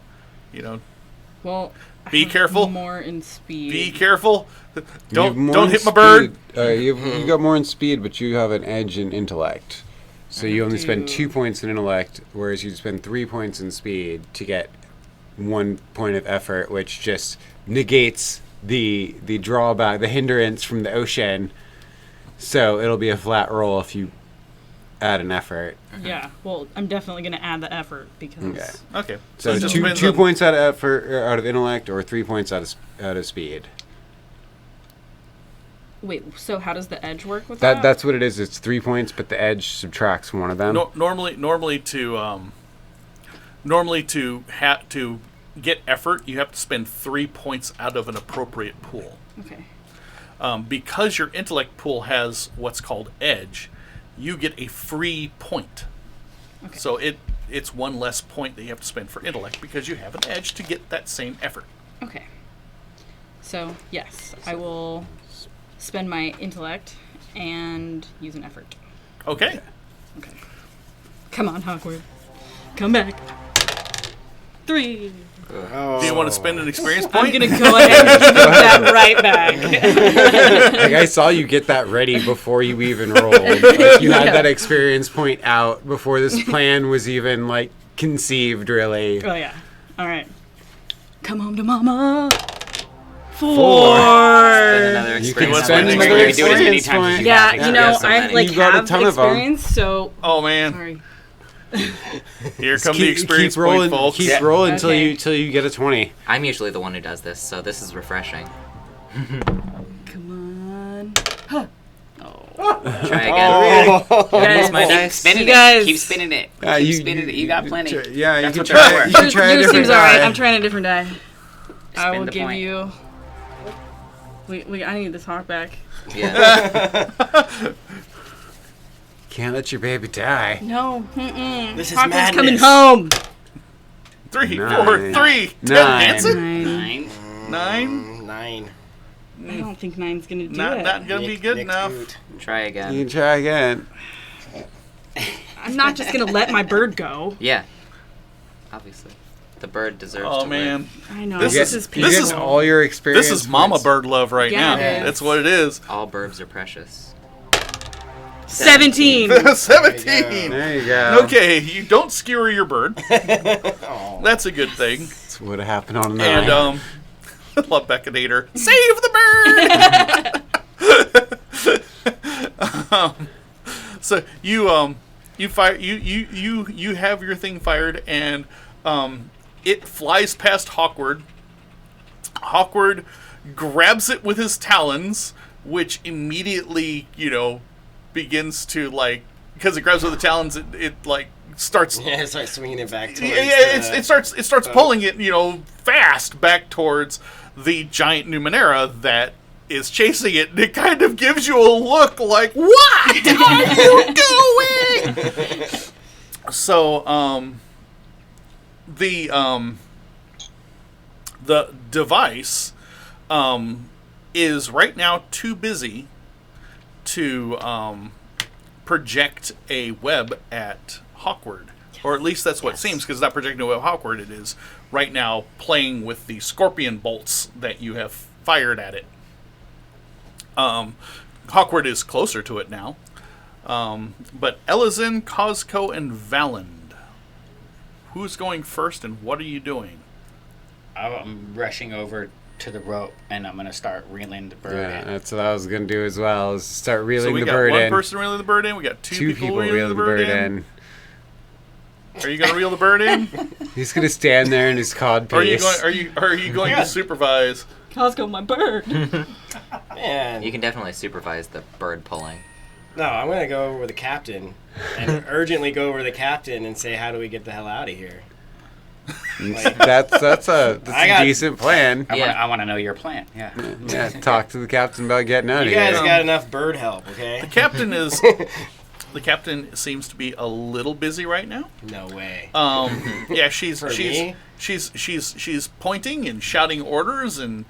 Well, I Be have careful. More in speed. Be careful. You have Don't more in hit my bird. speed. You've got more in speed, but you have an edge in intellect. So you only spend 2 points in intellect, whereas you spend 3 points in speed to get 1 point of effort, which just negates the drawback, the hindrance from the ocean. So it'll be a flat roll if you add an effort. Yeah. Well, I'm definitely going to add the effort because. Okay. Okay. So it just two depends 2 on- points out of effort, or out of intellect, or 3 points out of speed. Wait. So how does the edge work with that? That's what it is. It's 3 points, but the edge subtracts one of them. Normally to get effort, you have to spend 3 points out of an appropriate pool. Okay. Because your intellect pool has what's called edge, you get a free point. Okay. So it's one less point that you have to spend for intellect because you have an edge to get that same effort. Okay. So yes, I will spend my intellect and use an effort. Okay. Okay. Come on, Hawkward. Come back. 3. Do you want to spend an experience I'm point? gonna go ahead and give you that right back. Like, I saw you get that ready before you even rolled. Like, you had that experience point out before this plan was even like conceived, really. Oh yeah. All right. Come home to mama. 4. Spend another You experience. can spend point. another You can do it as many experience times as point. you Yeah, have. you You know, have so I many. like You've got a have ton of 'em. experience, so Oh man, sorry. here come the experience keep rolling, point, folks. keep Yeah. rolling until Okay. you get a 20. I'm usually the one who does this, so this is refreshing. Come on. Try again. Guys, Use my dice. Spinning You guys- it. Keep spinning it. Keep spinning it. You got plenty. Yeah, you That's can what they're try. for. You can try a Yours different seems alright. die. I'm trying a different die. I Spin will the give point. you. I need this hawk back. Yeah. Can't let your baby die. No. This is Hawkwood's madness. coming home. 3, Nine. 4, 3. Nine. Hanson? 9. 9. 9. I don't think 9's gonna do Not it. not gonna be good Nick's enough. boot. Try You again. can try again. I'm not just gonna let my bird go. Yeah. Obviously. The bird deserves Oh to man, live. I know. This This, is- is You this get is- all your experience. this is Mama points. Bird love right Yeah, now. it is. That's what it is. All birds are precious. 17. 17. There you go. Okay, you don't skewer your bird. Oh. That's a good thing. That's what happened on a 9. And I love Beckinator. Save the bird. So you fire you have your thing fired, and it flies past Hawkward. Hawkward grabs it with his talons, which immediately begins to because it grabs with the talons, it starts. Yeah, start swinging it back towards It starts pulling it, fast back towards the giant Numenera that is chasing it. And it kind of gives you a look like, what are you doing? So, the device is right now too busy to project a web at Hawkward. Or at least that's what it seems, because it's not projecting a web at Hawkward. It is right now playing with the scorpion bolts that you have fired at it. Hawkward is closer to it now. But Elizin, Cosco, and Valand. Who's going first, and what are you doing? I'm rushing over to the rope, and I'm gonna start reeling the bird Yeah, in. that's what I was gonna do as well. Is start So reeling we the got bird one in. person reeling the bird in. We got two people reeling reeling the bird in. Are you going to reel the bird in? He's gonna stand there in his cod Or are you piece. going? Are you going to supervise? Costco, my bird. Man. You can definitely supervise the bird pulling. No, I'm going to go over the captain and urgently go over the captain and say, how do we get the hell out of here? That's a decent plan. Yeah. I want to know your plan. Yeah. Yeah, talk to the captain about getting out You of guys here. got enough bird help, okay? The captain is. The captain seems to be a little busy right now. No way. Yeah, she's me? pointing and shouting orders, and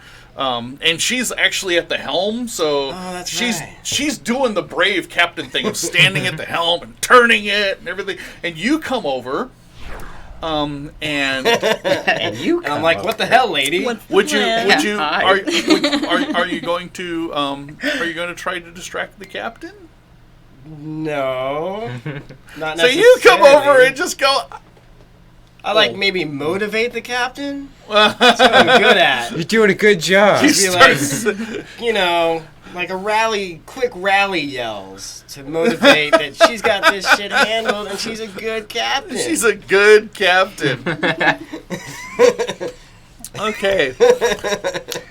she's actually at the helm. So that's she's right. she's doing the brave captain thing of standing at the helm and turning it and everything. And you come over, and And you And I'm like, what the hell, lady? would you Hi. are you going to try to distract the captain? No. Not So you come over necessarily. and just go. I like maybe motivate the captain. That's what I'm good at. You're doing a good job. He Be like, starts- like a quick rally yells to motivate that she's got this shit handled and she's a good captain. She's a good captain. Okay.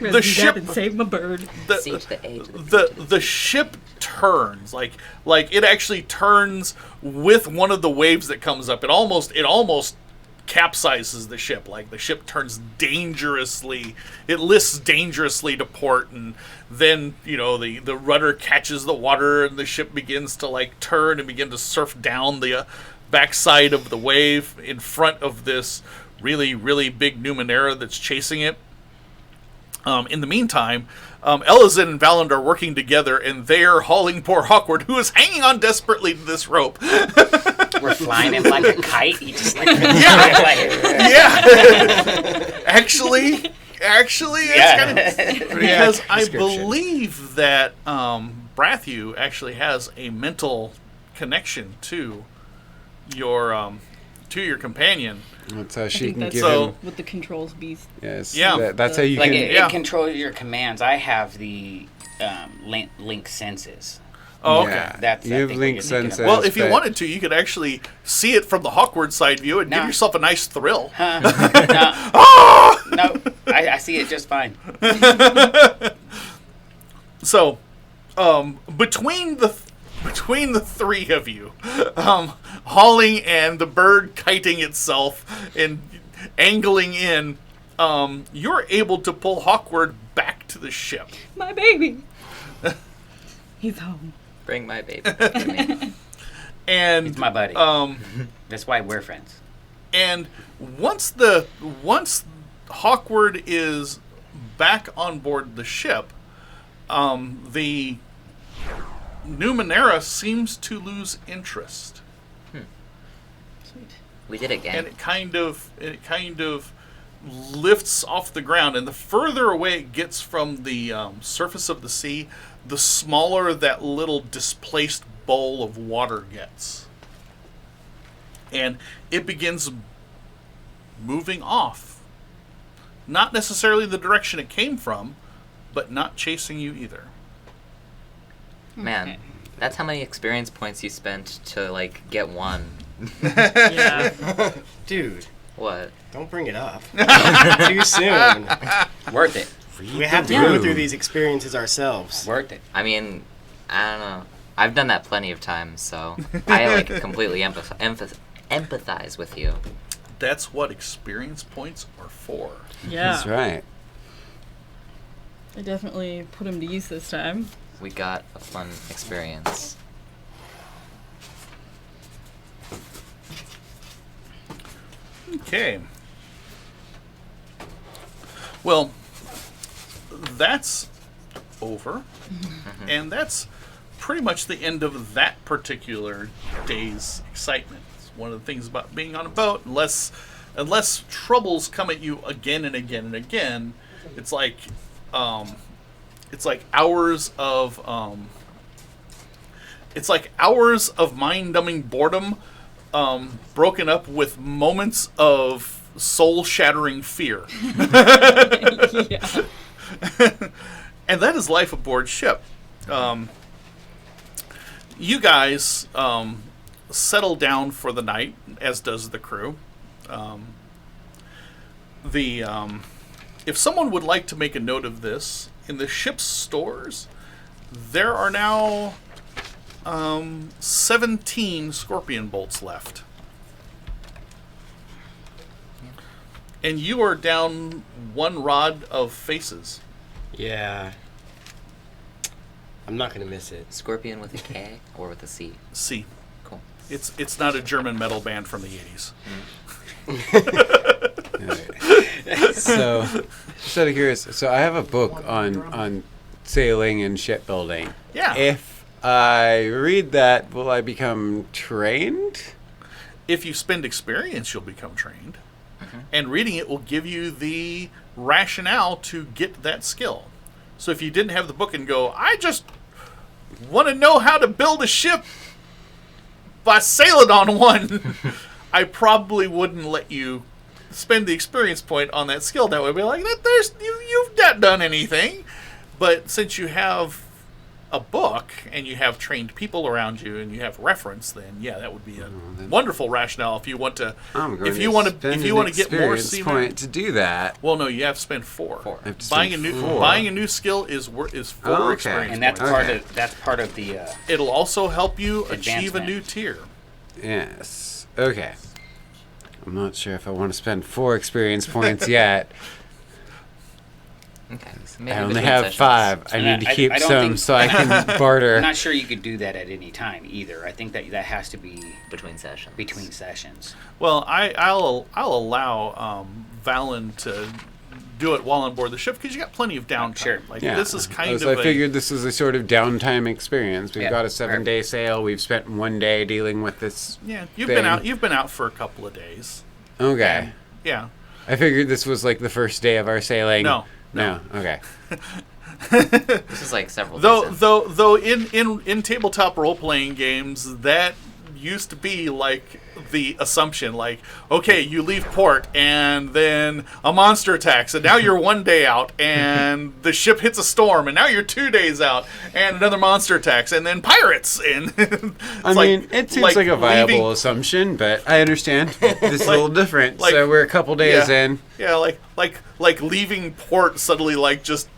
The ship- and save my bird. See to the age of the The ship turns like it actually turns with one of the waves that comes up. It almost capsizes the ship. Like the ship turns dangerously. It lists dangerously to port, and then the rudder catches the water, and the ship begins to turn and begin to surf down the backside of the wave in front of this really, really big Numenera that's chasing it. In the meantime, Elizin and Valand are working together, and they are hauling poor Hawkward, who is hanging on desperately to this rope. We're flying him like a kite. He just like Yeah. Actually, it's kind of because I description. believe that Brathu actually has a mental connection to your companion. That's how I she think can that's give So- him. what the controls beast. Yes. Yeah. That's how you like can. it, Yeah. it controls your commands. I have the link senses. Oh, okay. Yeah. That's You I have think link what you're thinking senses. about. Well, if you but- wanted to, you could actually see it from the Hawkward side view and give No. yourself a nice thrill. No, I see it just fine. So, between the three of you, hauling and the bird kiting itself and angling in, you're able to pull Hawkward back to the ship. My baby. He's home. Bring my baby back to me. And He's my buddy. That's why we're friends. And once Hawkward is back on board the ship, the Numenera seems to lose interest, We did it, gang. and it kind of lifts off the ground. And the further away it gets from the surface of the sea, the smaller that little displaced bowl of water gets. And it begins moving off. Not necessarily the direction it came from, but not chasing you either. Man, that's how many experience points you spent to, like, get one. Yeah. Dude, What? don't bring it up. Too soon. Worth it. We have to go through these experiences ourselves. Worth it. I mean, I don't know. I've done that plenty of times, so I, like, completely empathize with you. That's what experience points are for. Yeah. That's right. I definitely put him to use this time. We got a fun experience. Okay. Well, that's over. And that's pretty much the end of that particular day's excitement. It's one of the things about being on a boat, unless troubles come at you again and again and again, it's like hours of mind-numbing boredom, broken up with moments of soul-shattering fear. Yeah. And that is life aboard ship. You guys settle down for the night, as does the crew. If someone would like to make a note of this, in the ship's stores, there are now 17 scorpion bolts left. And you are down one rod of faces. Yeah. I'm not going to miss it. Scorpion with a K or with a C? See, Cool. it's not a German metal band from the 80s. So, just out of curious, so I have a book on sailing and shipbuilding. Yeah. If I read that, will I become trained? If you spend experience, you'll become trained. And reading it will give you the rationale to get that skill. So if you didn't have the book and go, I just want to know how to build a ship by sailing on one, I probably wouldn't let you spend the experience point on that skill. That would be like, you've not done anything. But since you have a book and you have trained people around you and you have reference, then yeah, that would be a wonderful rationale if you want to. If you want to get more experience seamen point to do that. Well, no, you have to spend 4. I have to Buying spend a new 4. buying a new skill is 4 Oh, okay. experience And that's points. part of the It'll also help you achieve a Advancement. new tier. Yes. Okay. I'm not sure if I want to spend 4 experience points yet. Okay. Maybe I only between have sessions. 5. I need to keep I don't some think- so I can barter. I'm not sure you could do that at any time either. I think that has to be Between sessions. between sessions. Well, I'll allow Valen to do it while on board the ship because you got plenty of downtime. Sure. Like Yeah. this is kind As of I figured this is a sort of downtime experience. We've Yeah. got a 7-day sail. We've spent 1 day dealing with this. yeah. You've thing. been out. You've been out for a couple of days. Okay. Yeah. I figured this was like the first day of our sailing. No. No. Okay. This is like several Though days in. though in tabletop role playing games that used to be like the assumption, like, okay, you leave port and then a monster attacks and now you're 1 day out and the ship hits a storm and now you're 2 days out and another monster attacks and then pirates and I mean, it seems like a viable leaving- assumption, but I understand. This is a little different. like- So we're a couple days in. Yeah, like leaving port suddenly like just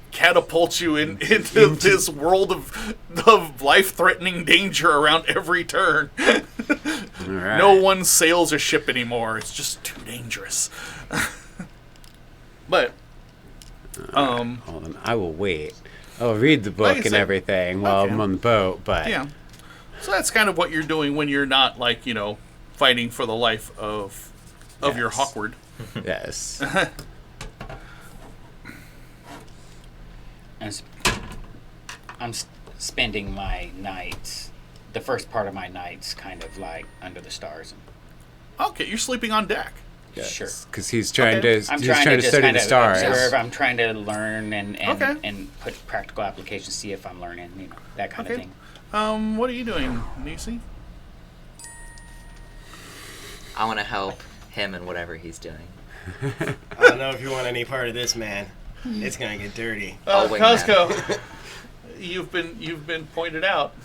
catapults you into this world of life-threatening danger around every turn. All right. No one sails a ship anymore. It's just too dangerous. But Hold on. I will wait. I'll read the book Like I and said, everything while okay. I'm on the boat, but yeah. So that's kind of what you're doing when you're not like fighting for the life of your Yes. Hawkward. Yes. And I'm spending my nights, the first part of my nights, kind of like under the stars. Okay, you're sleeping on deck. Sure. Because he's trying Okay. to I'm he's trying trying to to just study kind the of stars. observe. I'm trying to learn and Okay. put practical applications, see if I'm learning, that kind of Okay. thing. What are you doing, Nisi? I want to help him in whatever he's doing. I don't know if you want any part of this, man. It's gonna get dirty. Oh, wait, Costco, you've been pointed out.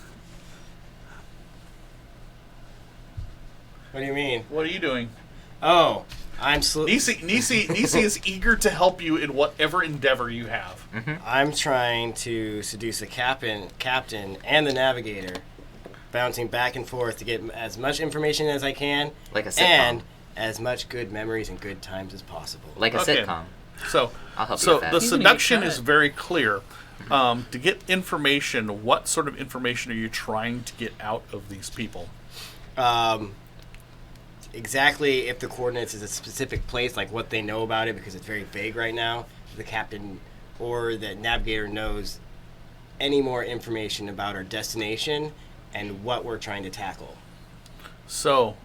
What do you mean? What are you doing? Oh, Nisi is eager to help you in whatever endeavor you have. I'm trying to seduce the captain and the navigator, bouncing back and forth to get as much information as I can, Like a sitcom. and as much good memories and good times as possible. Like a Okay. sitcom. So, I'll help you so with that. the He's gonna get seduction cut. is very clear. To get information, what sort of information are you trying to get out of these people? Exactly if the coordinates is a specific place, like what they know about it, because it's very vague right now. The captain or the navigator knows any more information about our destination and what we're trying to tackle. So,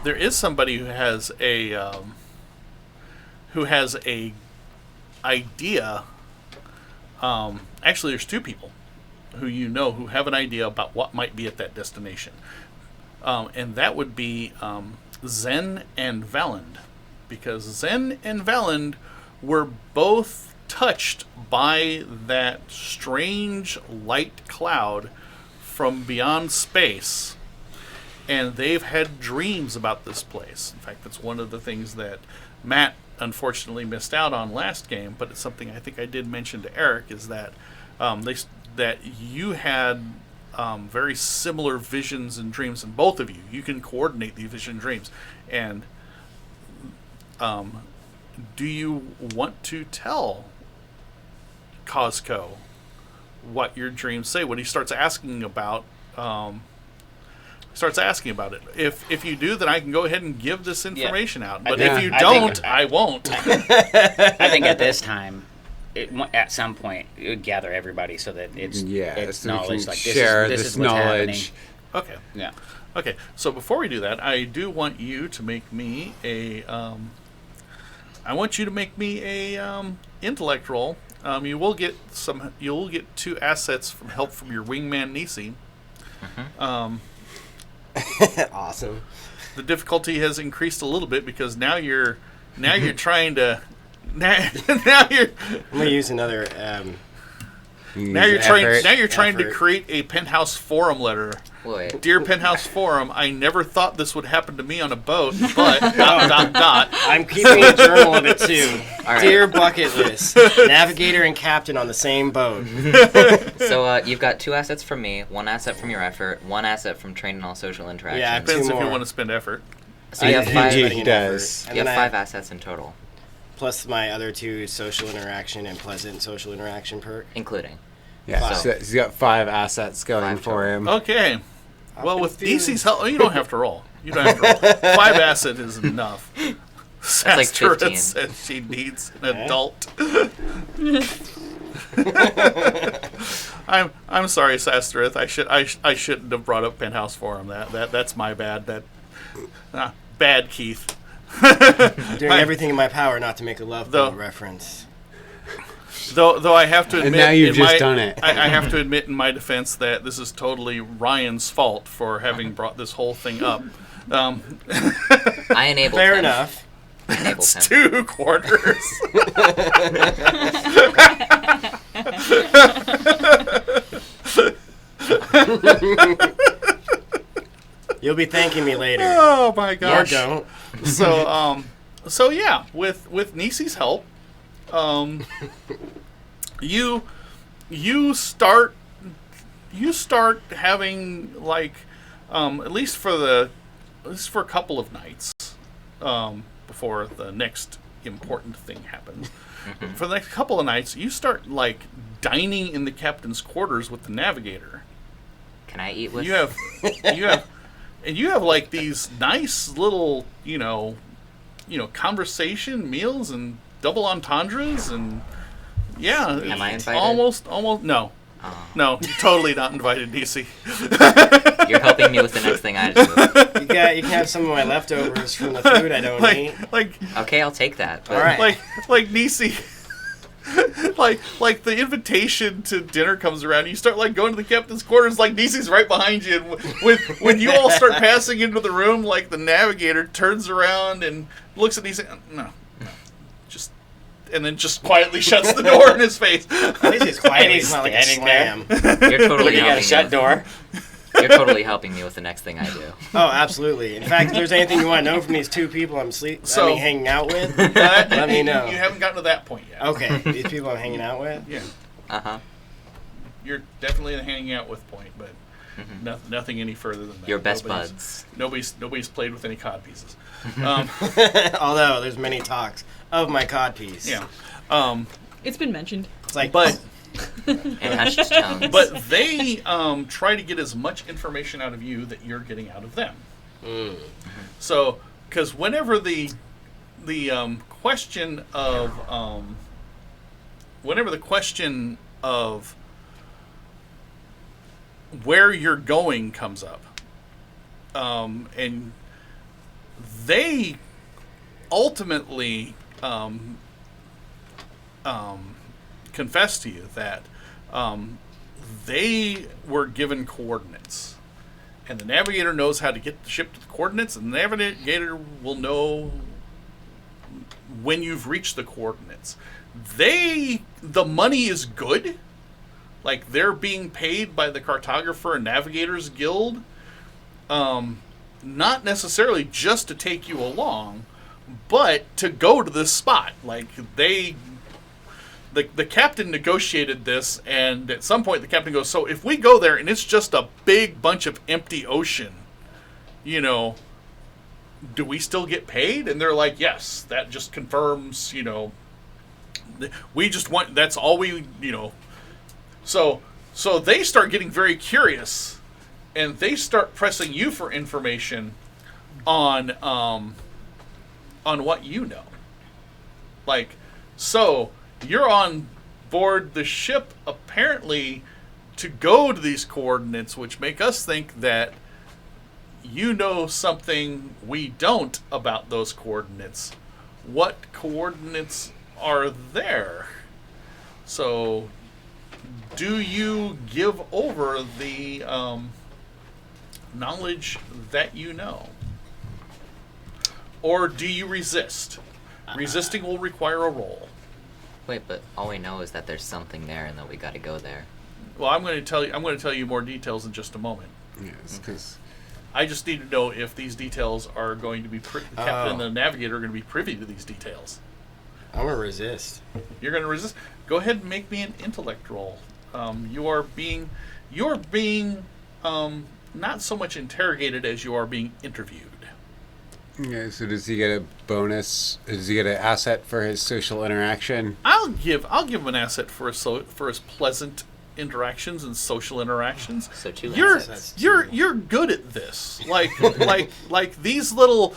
there is somebody who has a idea. Actually, there's two people who who have an idea about what might be at that destination, and that would be Zen and Valand, because Zen and Valand were both touched by that strange light cloud from beyond space, and they've had dreams about this place. In fact, that's one of the things that Matt unfortunately missed out on last game, but it's something I think I did mention to Eric, is that that you had very similar visions and dreams, and both of you can coordinate the vision and dreams. And do you want to tell Costco what your dreams say when he starts asking about it? If you do, then I can go ahead and give this information out. But think- if you I don't, think- I won't. I think at this time, at some point, it would gather everybody so that it's so knowledge. we can Like share this this is what's knowledge. Okay. happening. Yeah. Okay. So before we do that, I do want you to make me a. I want you to make me a intellect roll. You will get 2 assets from help from your wingman Nisi. Awesome. The difficulty has increased a little bit because now you're trying to now you're I'm gonna use another. now you're trying to Effort. create a Penthouse Forum letter. Wait. Dear Penthouse Forum, I never thought this would happen to me on a boat, but ... I'm keeping a journal of it too. All right. Dear bucket list, navigator and captain on the same boat. So you've got 2 assets from me, 1 asset from your effort, 1 asset from train and all social interactions. Yeah, Depends Two if you more. want to spend effort. So you have I- 5. Putting He in does. effort. And You have then 5 assets in total, plus my other 2 social interaction and pleasant social interaction perk. including. Yeah, Five. so he's got 5 assets going 5 for him. Okay. Well, been with feeling- DC's help, you don't have to roll. You don't have to roll. 5 asset is enough. like Sastra 15. says she needs an Okay. adult. I'm sorry, Sastrith. I shouldn't have brought up Penthouse Forum. That's my bad. Bad Keith. Doing everything in my power not to make a love Though- boat reference. Though I have to admit, now you've in just my- done it. I have to admit in my defense that this is totally Ryan's fault for having brought this whole thing up. I enabled Fair him. enough. Enabled It's him. 2 quarters. You'll be thanking me later. Oh my Or gosh. don't. So yeah, with Nisi's help, you start having like at least for a couple of nights before the next important thing happens. For the next couple of nights, you start like dining in the captain's quarters with the navigator. Can I eat with? You have, and you have like these nice little, conversation meals and double entendres and yeah. Am I invited? Almost. No. Oh. No, you're totally not invited, DC. You're helping me with the next thing I do. You can have some of my leftovers from the food I don't eat. Okay, I'll take that. But All right. Like Nisi. like the invitation to dinner comes around, you start like going to the captain's quarters, like Nisi's right behind you, and when you all start passing into the room, like the navigator turns around and looks at Nisi, no, just, and then just quietly shuts the door in his face. At least he's quiet. He's not like a standing there. slam. You're totally You got a helping shut me. door. You're totally helping me with the next thing I do. Oh, absolutely. In fact, if there's anything you want to know from these two people I'm hanging out with, let me know. You haven't gotten to that point yet. Okay, these people I'm hanging out with? Yeah. Uh-huh. You're definitely in the hanging out with point, but nothing any further than that. Your best buds. Nobody's played with any cod pieces. Although there's many talks of my codpiece. Yeah. It's been mentioned. It's like, But And hushed tones. but they try to get as much information out of you that you're getting out of them. So, because whenever the question of where you're going comes up, and they ultimately confess to you that they were given coordinates, and the navigator knows how to get the ship to the coordinates, and the navigator will know when you've reached the coordinates. The money is good, like they're being paid by the Cartographer and Navigators Guild, not necessarily just to take you along, but to go to this spot. Like the captain negotiated this, and at some point the captain goes, so if we go there and it's just a big bunch of empty ocean, do we still get paid? And they're like, yes, that just confirms, we just want, that's all we, So they start getting very curious, and they start pressing you for information on what you know. Like, so you're on board the ship apparently to go to these coordinates, which make us think that you know something we don't about those coordinates. What coordinates are there? So do you give over the knowledge that you know? Or do you resist? Resisting will require a roll. Wait, but all we know is that there's something there and that we gotta go there. Well, I'm going to tell you more details in just a moment. Yes, because I just need to know if these details are going to be the captain and the navigator are going to be privy to these details. I'm gonna resist. You're going to resist. Go ahead and make me an intellect roll. You're being not so much interrogated as you are being interviewed. yeah. So does he get a bonus? Does he get an asset for his social interaction? I'll give him an asset for his pleasant interactions and social interactions. So 2 You're assets. you're good at this. Like these little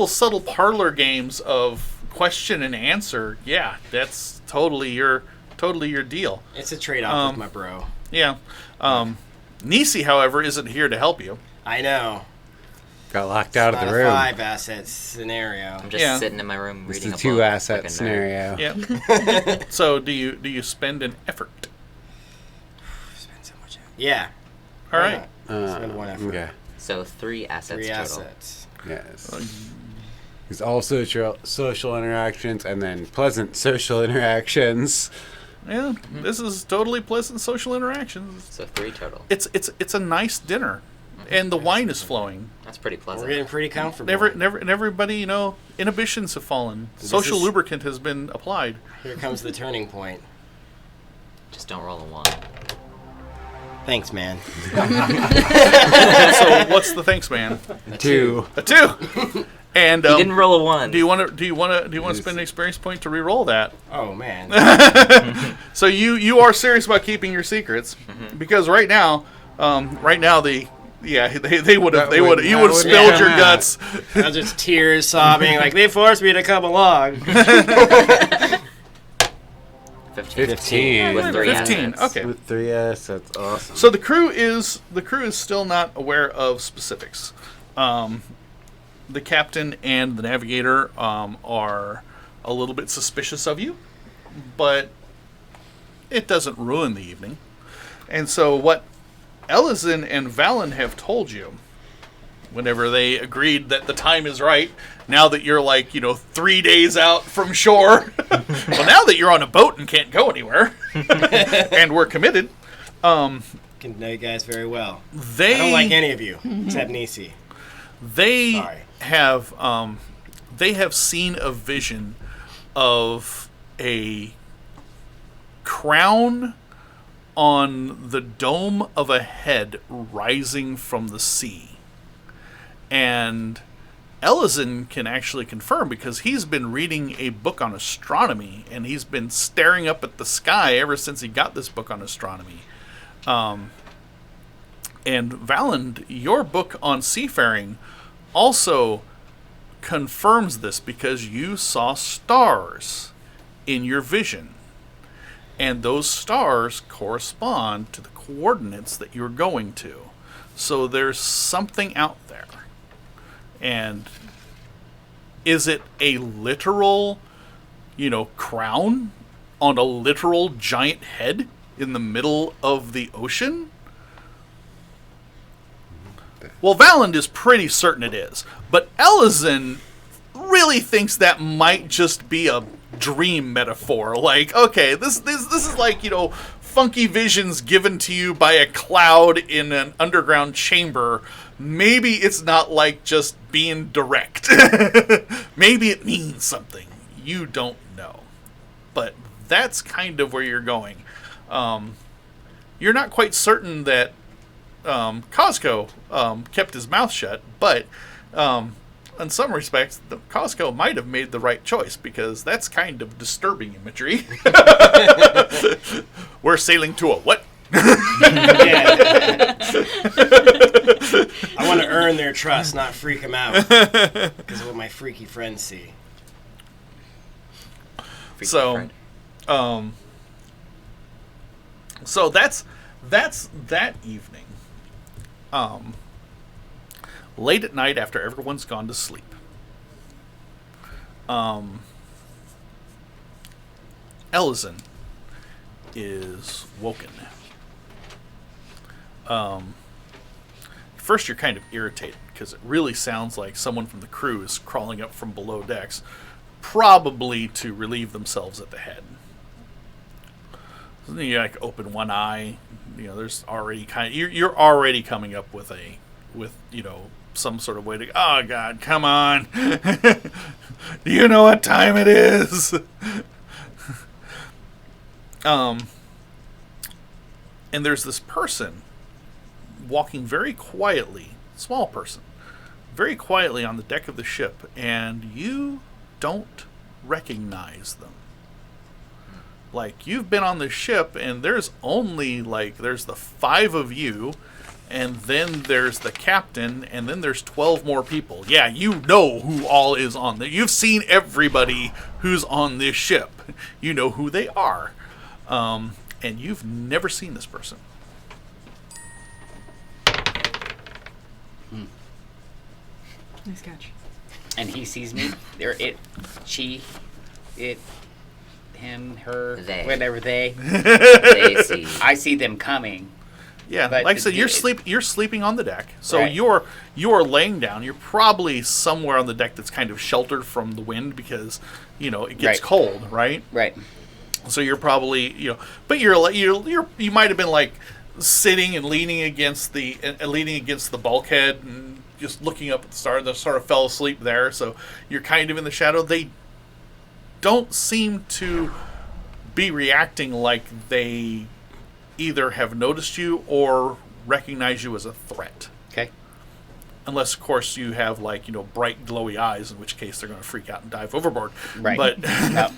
subtle parlor games of question and answer. Yeah, that's totally your deal. It's a trade-off with my bro. Yeah. Nisi, however, isn't here to help you. I know. Got locked out of Not the a room. 5-asset scenario. I'm just Yeah. sitting in my room It's reading a a book. 2-asset like a nerd. scenario. Yeah. So do you spend an effort? Spend so much. Yeah. All right. Spend one effort. Okay. So 3 assets 3 total. assets. Yes. It's all social interactions and then pleasant social interactions. Yeah. This is totally pleasant social interactions. So 3 total. It's a nice dinner, and the wine is flowing. That's pretty We're pleasant. getting pretty comfortable. And everybody, inhibitions have fallen. Social is- lubricant has been applied. Here comes the turning point. Just don't roll a 1. Thanks, man. So what's the thanks, man? 2. A 2. And You didn't roll a 1. do you want to spend an experience point to re-roll that? Oh man. So you are serious about keeping your secrets, because right now Right now, they would have That would- you would have that would- spilled your yeah. guts. I was just tears, sobbing, like, they forced me to come along. 15. With 3 15. assets. Okay. With 3 assets, awesome. So the crew is still not aware of specifics. The captain and the navigator are a little bit suspicious of you, but it doesn't ruin the evening. And so what Ellison and Valen have told you, whenever they agreed that the time is right, now that you're 3 days out from shore, well, now that you're on a boat and can't go anywhere, and we're committed, Can know you guys very well. they I don't like any of you, except Nisi. They Sorry. have seen a vision of a crown on the dome of a head rising from the sea. And Ellison can actually confirm, because he's been reading a book on astronomy, and he's been staring up at the sky ever since he got this book on astronomy. And Valand, your book on seafaring also confirms this, because you saw stars in your vision. And those stars correspond to the coordinates that you're going to. So there's something out there. And is it a literal, crown on a literal giant head in the middle of the ocean? Well, Valand is pretty certain it is. But Ellison really thinks that might just be a dream metaphor. Like, okay, this is like, funky visions given to you by a cloud in an underground chamber. Maybe it's not like just being direct. Maybe it means something. You don't know. But that's kind of where you're going. You're not quite certain that Costco kept his mouth shut, but in some respects, Costco might have made the right choice, because that's kind of disturbing imagery. We're sailing to a what? Yeah. I want to earn their trust, not freak them out. Because of what my freaky friends see. So that's that evening. Late at night, after everyone's gone to sleep, Ellison is woken. First, you're kind of irritated, because it really sounds like someone from the crew is crawling up from below decks, probably to relieve themselves at the head. So then you open one eye. There's already you're already coming up with some sort of way to. Oh God, come on! Do you know what time it is? And there's this person walking very quietly, small person, very quietly on the deck of the ship, and you don't recognize them. Like, you've been on the ship, and there's only, there's the 5 of you, and then there's the captain, and then there's 12 more people. Yeah, you know who all is on there. You've seen everybody who's on this ship. You know who they are. And you've never seen this person. Nice catch. And he sees me. Or it, she, it, him, her, They. whatever they. They see. I see them coming. Yeah, But like I said, the- you're sleeping on the deck, so Right. you're laying down. You're probably somewhere on the deck that's kind of sheltered from the wind, because it gets Right. cold, right? Right. So you're probably but you might have been sitting and leaning against the bulkhead and just looking up at the stars. They sort of fell asleep there, so you're kind of in the shadow. They don't seem to be reacting like they either have noticed you or recognize you as a threat. Okay. Unless, of course, you have bright, glowy eyes, in which case they're going to freak out and dive overboard. Right. But No,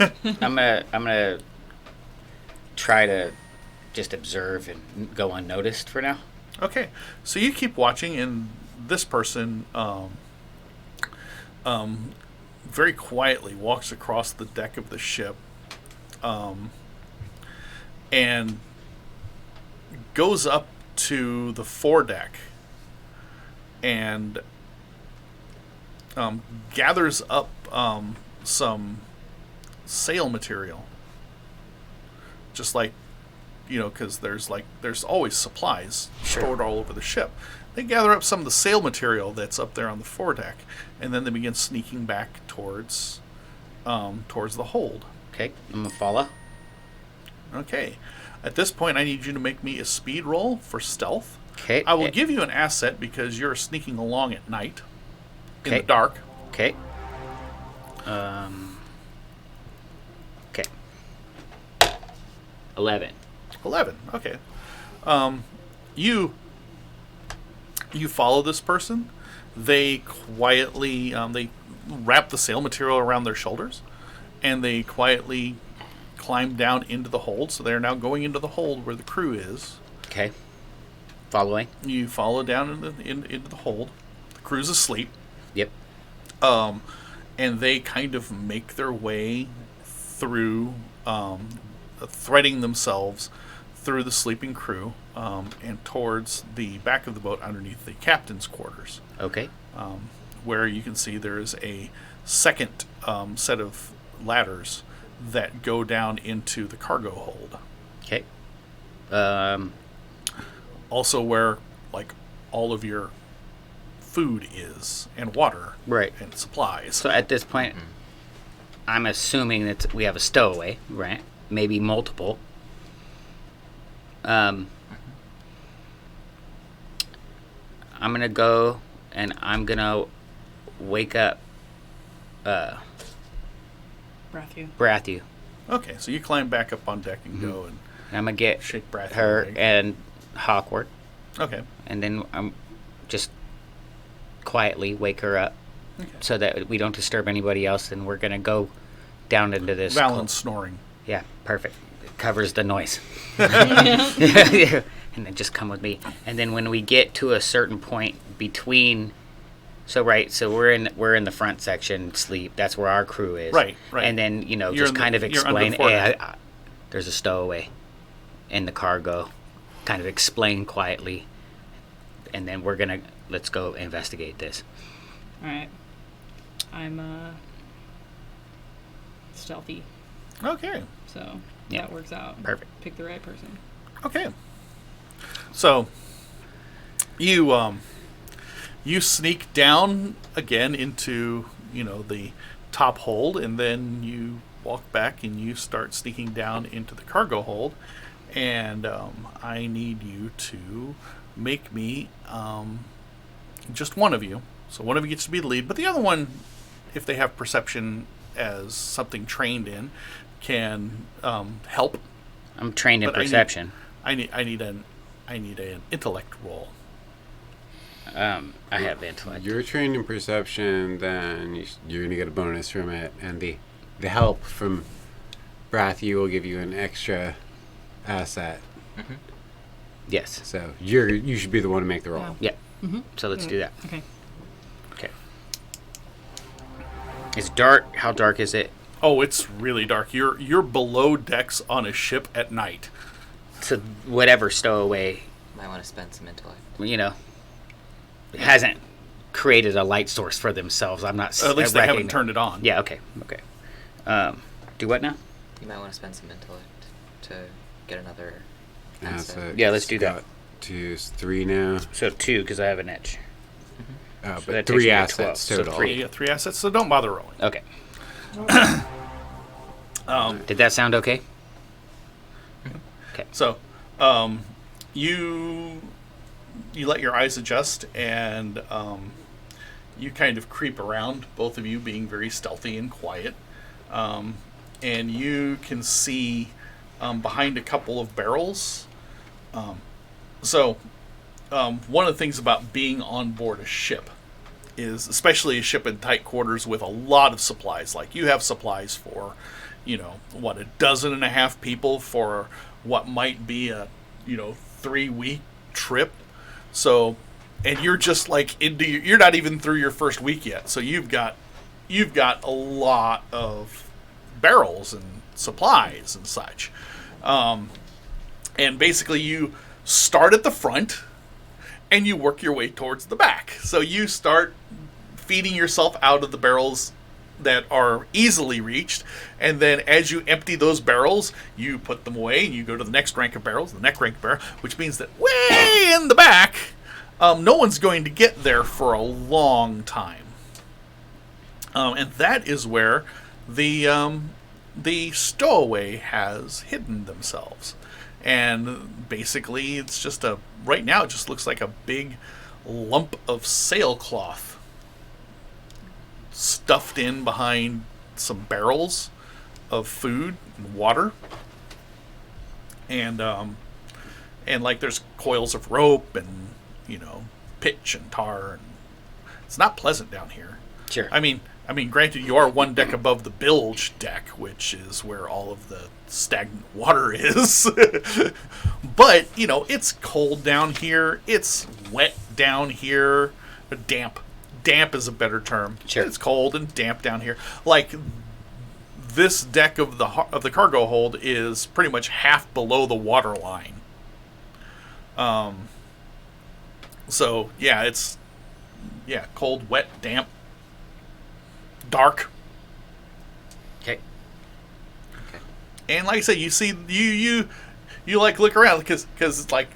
I'm gonna try to just observe and go unnoticed for now. Okay, so you keep watching, and this person very quietly walks across the deck of the ship and goes up to the foredeck and gathers up some sail material. Just like, because there's always supplies stored all over the ship. They gather up some of the sail material that's up there on the foredeck, and then they begin sneaking back towards the hold. Okay, I'm gonna follow. Okay. At this point, I need you to make me a speed roll for stealth. Okay. I will give you an asset because you're sneaking along at night in Okay. the dark. Okay. Okay. 11. 11. Okay. You follow this person. They quietly they wrap the sail material around their shoulders, and they quietly climb down into the hold. So they're now going into the hold where the crew is. Okay. Following. You follow down into the hold. The crew's asleep. Yep. And they kind of make their way through, threading themselves through the sleeping crew and towards the back of the boat underneath the captain's quarters, Okay. where you can see there is a second set of ladders that go down into the cargo hold. Okay. Also where, like, all of your food is, and water, Right. and supplies. So at this point, I'm assuming that we have a stowaway, right? Maybe multiple. I'm gonna go and I'm gonna wake up Brathu. Brathu. Okay, so you climb back up on deck and go and And I'm gonna get shake Brathu. her leg. and Hawkward, Okay. and then I'm just quietly wake her up so that we don't disturb anybody else. And we're gonna go down into this. Valen's snoring. Yeah, perfect. It covers the noise. And then just come with me. And then when we get to a certain point between, so we're in the front section, sleep. That's where our crew is. Right. And then You're just in the- kind of you're under the explain. foredeck. Hey, there's a stowaway in the cargo. Kind of explain quietly, and then let's go investigate this. All right. I'm stealthy, Okay. so Yeah. that works out. Perfect. Pick the right person. Okay. So you sneak down again into the top hold, and then you walk back and you start sneaking down into the cargo hold, and I need you to make me just one of you. So one of you gets to be the lead, but the other one, if they have perception as something trained in, can help. I'm trained in But I need- perception. I need an intellect roll. I have intellect. You're trained in perception, then you're going to get a bonus from it, and the help from Brathu will give you an extra asset. Yes. So you should be the one to make the roll. Yeah. So let's do that. Okay. Okay. It's dark. How dark is it? Oh, it's really dark. You're below decks on a ship at night. So whatever stowaway, Might want to spend some intellect. hasn't created a light source for themselves. I'm not. At least they haven't turned it on. Yeah. Okay. Okay. Do what now? You might want to spend some intellect to get another That's asset. it. Yeah, let's do that. Got 2 is 3 now. So 2 because I have an edge. Oh, So but that takes 3 me to assets 12, so total. three. You get 3 assets, so don't bother rolling. Okay. Did that sound okay? So, you let your eyes adjust, and you kind of creep around, both of you being very stealthy and quiet, and you can see behind a couple of barrels. One of the things about being on board a ship is, especially a ship in tight quarters with a lot of supplies, like you have supplies for, a dozen and a half people for what might be a 3-week trip. So, and you're just like you're not even through your first week yet. So you've got a lot of barrels and supplies and such. And basically you start at the front and you work your way towards the back. So you start feeding yourself out of the barrels that are easily reached, and then as you empty those barrels, you put them away and you go to the next rank of barrels, the next rank of barrel, which means that way in the back, no one's going to get there for a long time. And that is where the stowaway has hidden themselves. And basically, it's just right now, it just looks like a big lump of sailcloth stuffed in behind some barrels of food and water. And like there's coils of rope and, pitch and tar. And it's not pleasant down here. Sure. I mean, granted, you are one deck above the bilge deck, which is where all of the stagnant water is. But, it's cold down here. It's wet down here. Damp. Damp is a better term. Sure. It's cold and damp down here. Like, this deck of the cargo hold is pretty much half below the water line. So, yeah, it's cold, wet, damp. Dark. Okay. And like I said, you see, you like look around because it's like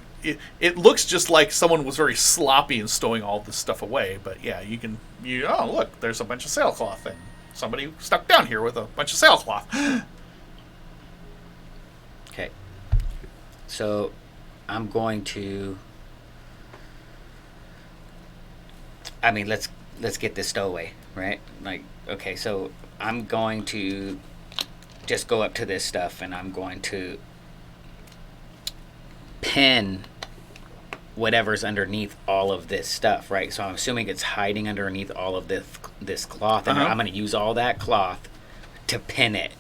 it looks just like someone was very sloppy in stowing all this stuff away. But yeah, oh look, there's a bunch of sailcloth and somebody stuck down here with a bunch of sailcloth. Okay. So, I'm going to. I mean, let's get this stowaway, right? Like, okay, so I'm going to just go up to this stuff and I'm going to pin whatever's underneath all of this stuff, right? So I'm assuming it's hiding underneath all of this cloth, and I'm going to use all that cloth to pin it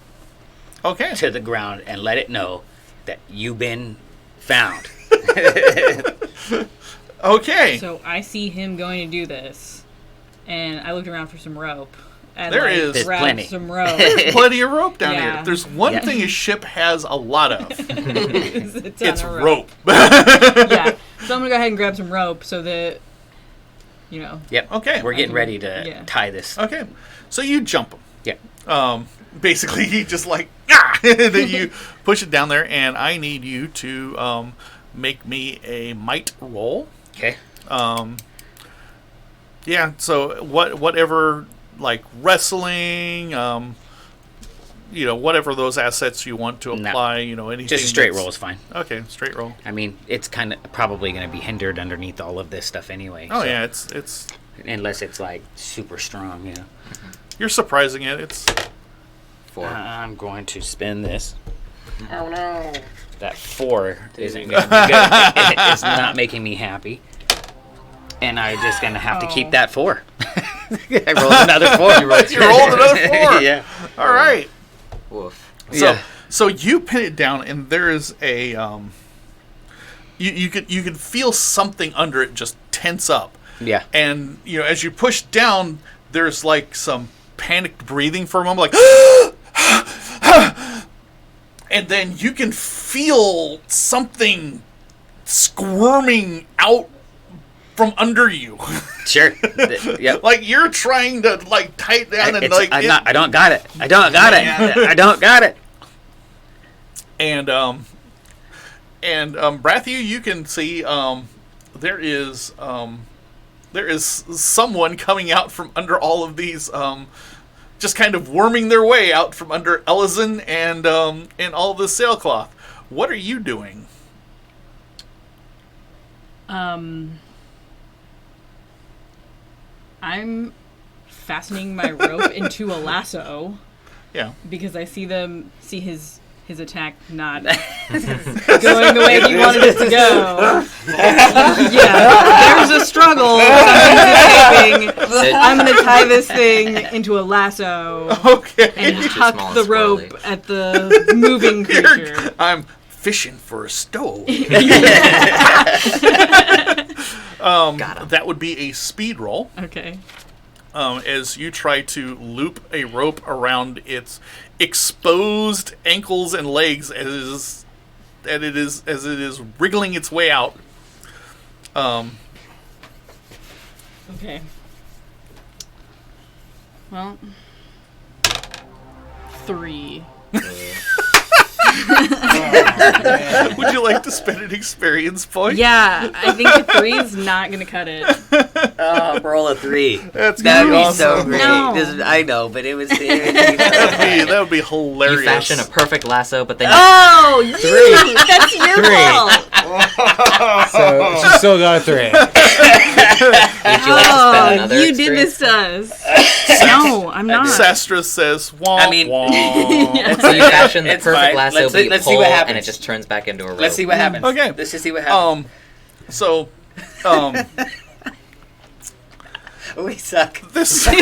to the ground and let it know that you've been found. Okay. So I see him going to do this, and I looked around for some rope. And There's grabbed plenty. some rope. There's plenty of rope down Yeah. here. There's one thing a ship has a lot of. It's a ton It's of rope. Yeah. So I'm gonna go ahead and grab some rope so that, Yep. Okay. We're getting ready to tie this. Okay. So you jump him. Yep. Basically, he just like, and then you push it down there, and I need you to make me a might roll. Okay. Yeah, so whatever, like wrestling, whatever those assets you want to apply, anything. Just a straight roll is fine. Okay, straight roll. I mean, it's kind of probably going to be hindered underneath all of this stuff anyway. Oh so- yeah, it's Unless it's like super strong, you're surprising it. It's 4. I'm going to spin this. Oh no. That 4 isn't going to be good. It's not making me happy. And I'm just going to have to keep that 4. I rolled another 4. you rolled another 4. Yeah. All right. Woof. So you pin it down, and there is a you can feel something under it just tense up. Yeah. And as you push down, there's like some panicked breathing for a moment, like, and then you can feel something squirming out from under you. Sure. Yep. Like you're trying to like tighten down and like I don't got it. I don't got it. I don't got it. And Brathu, you can see there is someone coming out from under all of these, just kind of worming their way out from under Ellison and all this sailcloth. What are you doing? I'm fastening my rope into a lasso Yeah. because I see his attack not going the way he wanted it to go. Yeah, there's a struggle. I'm going to tie this thing into a lasso Okay. and Too huck small the and rope squirrely. at the moving creature. I'm fishing for a stove. Got him. That would be a speed roll. Okay. As you try to loop a rope around its exposed ankles and legs as it is wriggling its way out. Okay. Well, 3. Would you like to spend an experience point? Yeah, I think a 3 is not gonna cut it. Roll a 3. That's That'd gonna be be so awesome. great. No. I know, but it was. That would be hilarious. You fashion a perfect lasso, but then Oh, you! That's your fault. So she still got a 3. would you like to spend another You did experience this to us. No, I'm not. Sastra says, "Womp I mean- womp." So you fashion the It's perfect fine. lasso, Let's but see- you let's see pull, what and happens. it just turns back into a rope. Let's see what happens. Okay. Let's just see what happens. So, We suck. this That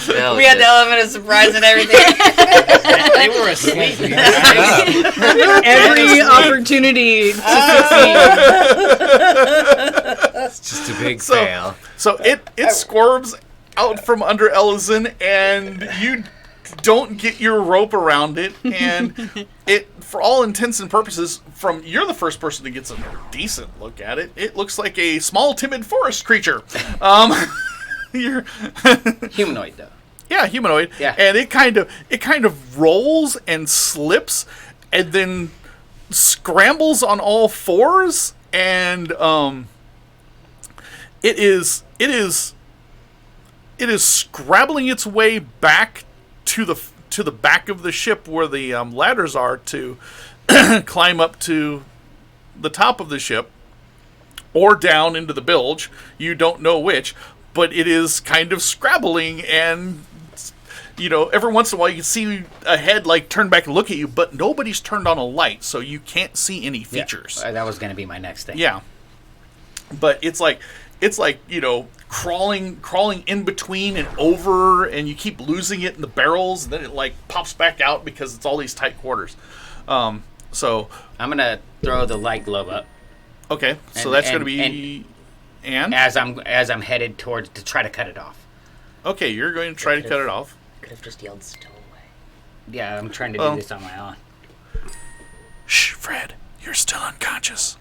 was We had the good. element of surprise and everything. They were asleep. Every opportunity to succeed. It's just a big So- fail. So it squirms out from under Ellison, and you don't get your rope around it, and it, for all intents and purposes, you're the first person that gets a decent look at it. It looks like a small, timid forest creature. You're Humanoid, though. yeah, humanoid. Yeah. And it kind of rolls and slips, and then scrambles on all fours, and it is scrabbling its way back to the back of the ship where the ladders are to climb up to the top of the ship or down into the bilge. You don't know which, but it is kind of scrabbling, and every once in a while you can see a head like turn back and look at you, but nobody's turned on a light, so you can't see any features. Yeah, that was going to be my next thing. Yeah. But it's like crawling in between and over, and you keep losing it in the barrels, and then it like pops back out because it's all these tight quarters. So I'm going to throw the light glove up okay, so And- that's and- going to be and as I'm headed towards to try to cut it off. okay, you're going to try to cut it off. Could have just yelled stowaway. Yeah, I'm trying to Well- do this on my own. Shh, Fred, you're still unconscious.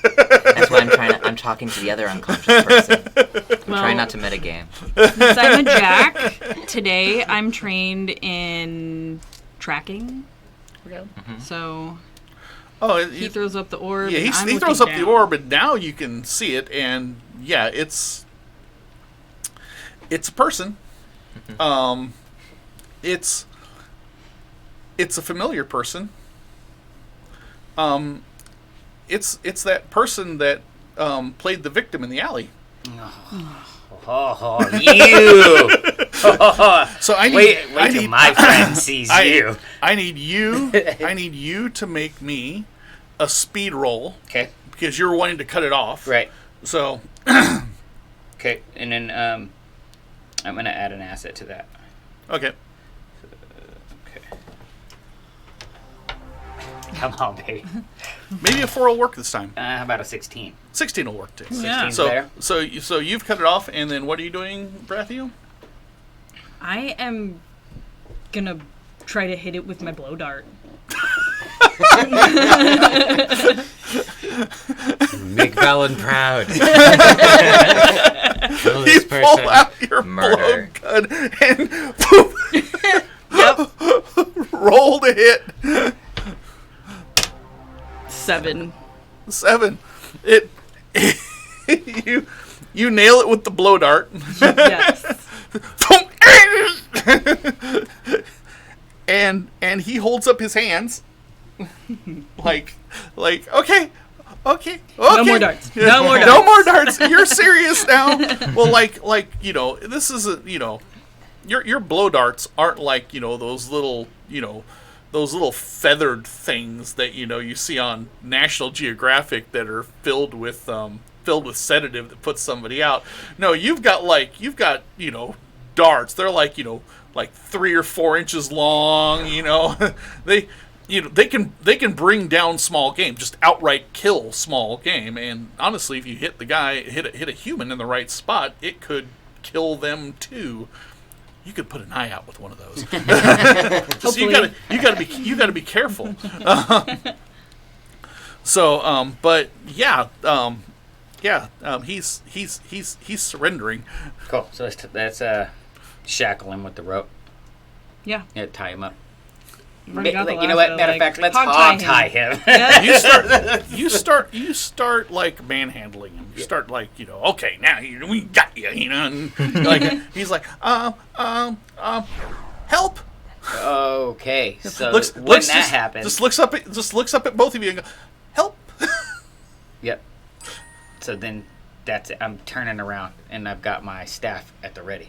That's why I'm talking to the other unconscious person. Well, Try not to metagame. since I'm a jack, today I'm trained in tracking. So Oh, he throws up the orb. yeah, and I'm he throws looking up the down. orb, and now you can see it, and yeah, it's a person. It's a familiar person. It's that person that played the victim in the alley. Oh, you! So I need wait I till need my friend sees you. I need you to make me a speed roll Okay, because you're wanting to cut it off. right. So Okay, and then I'm going to add an asset to that. okay. Okay. Come on, baby. Maybe a 4 will work this time. How about a 16? 16 will work too. Yeah. 16's So better? so you've cut it off, and then what are you doing, Brathiel? I am gonna try to hit it with my blow dart. Make Valen proud. Kill You this pull person. out your Murder. blow gun and poof, Yep. roll to hit. 7. 7. It you nail it with the blow dart. Yes. and he holds up his hands like okay. No more darts. No more darts. No more darts. You're serious now. Well, like this is your blow darts aren't like those little feathered things that you see on National Geographic that are filled with sedative that puts somebody out. No, you've got darts. They're like 3 or 4 inches long. they can bring down small game, just outright kill small game. And honestly, if you hit a human in the right spot, it could kill them too. You could put an eye out with one of those. So you gotta be careful. But yeah, he's surrendering. Cool. So that's shackle him with the rope. Yeah. Yeah, tie him up. Already got the You know last what? one, Matter of like, fact, let's hog hog tie tie him. Yeah. You start like manhandling him. You start like, okay, now we got you, and like he's like, help. Okay. So Looks when that just, happens, just looks up at both of you and goes, help. yep. So then that's it. I'm turning around and I've got my staff at the ready.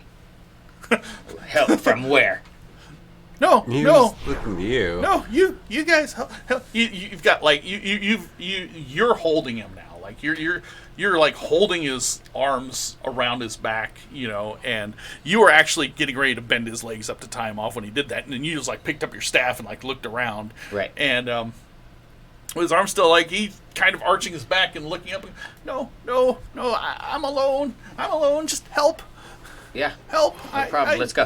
Help from where? No, He no. was looking to you. No, you guys help. You've got like you're holding him now. Like you're like holding his arms around his back, and you were actually getting ready to bend his legs up to tie him off when he did that, and then you just like picked up your staff and like looked around. Right. And with his arms still like he's kind of arching his back and looking up. No, I'm alone. Just help. Yeah. Help. No problem. Let's go.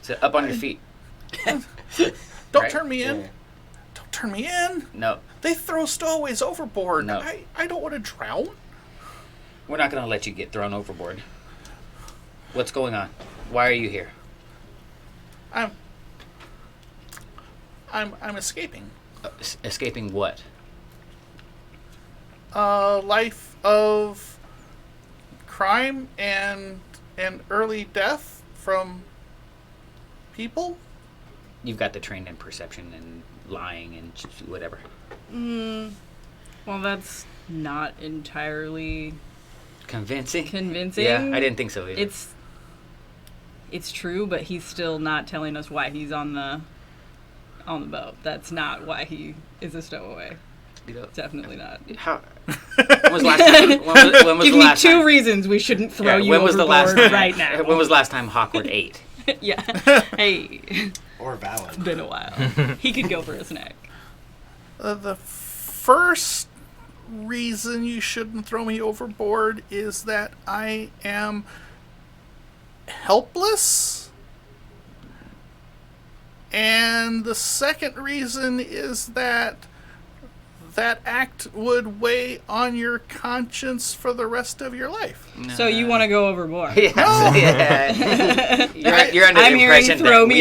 So up on your feet. Don't Right? turn me in. Yeah. Don't turn me in. No. They throw stowaways overboard. No. I don't want to drown. We're not going to let you get thrown overboard. What's going on? Why are you here? I'm escaping. Escaping what? Life of crime and early death from people. You've got the trained in perception and lying and whatever. Well, that's not entirely Convincing? convincing. Yeah, I didn't think so either. It's true, but he's still not telling us why he's on the boat. That's not why he is a stowaway. Definitely not. How? When was the last time? When was Give the me last two time? reasons we shouldn't throw you when was the overboard last time? right now. When was the last time Hawkward ate? Yeah. Hey, Or Valen. it's been a while. He could go for a snack. The first reason you shouldn't throw me overboard is that I am helpless. And the second reason is that act would weigh on your conscience for the rest of your life. So you want to go overboard? Yeah. You're under I'm the hearing impression throw that me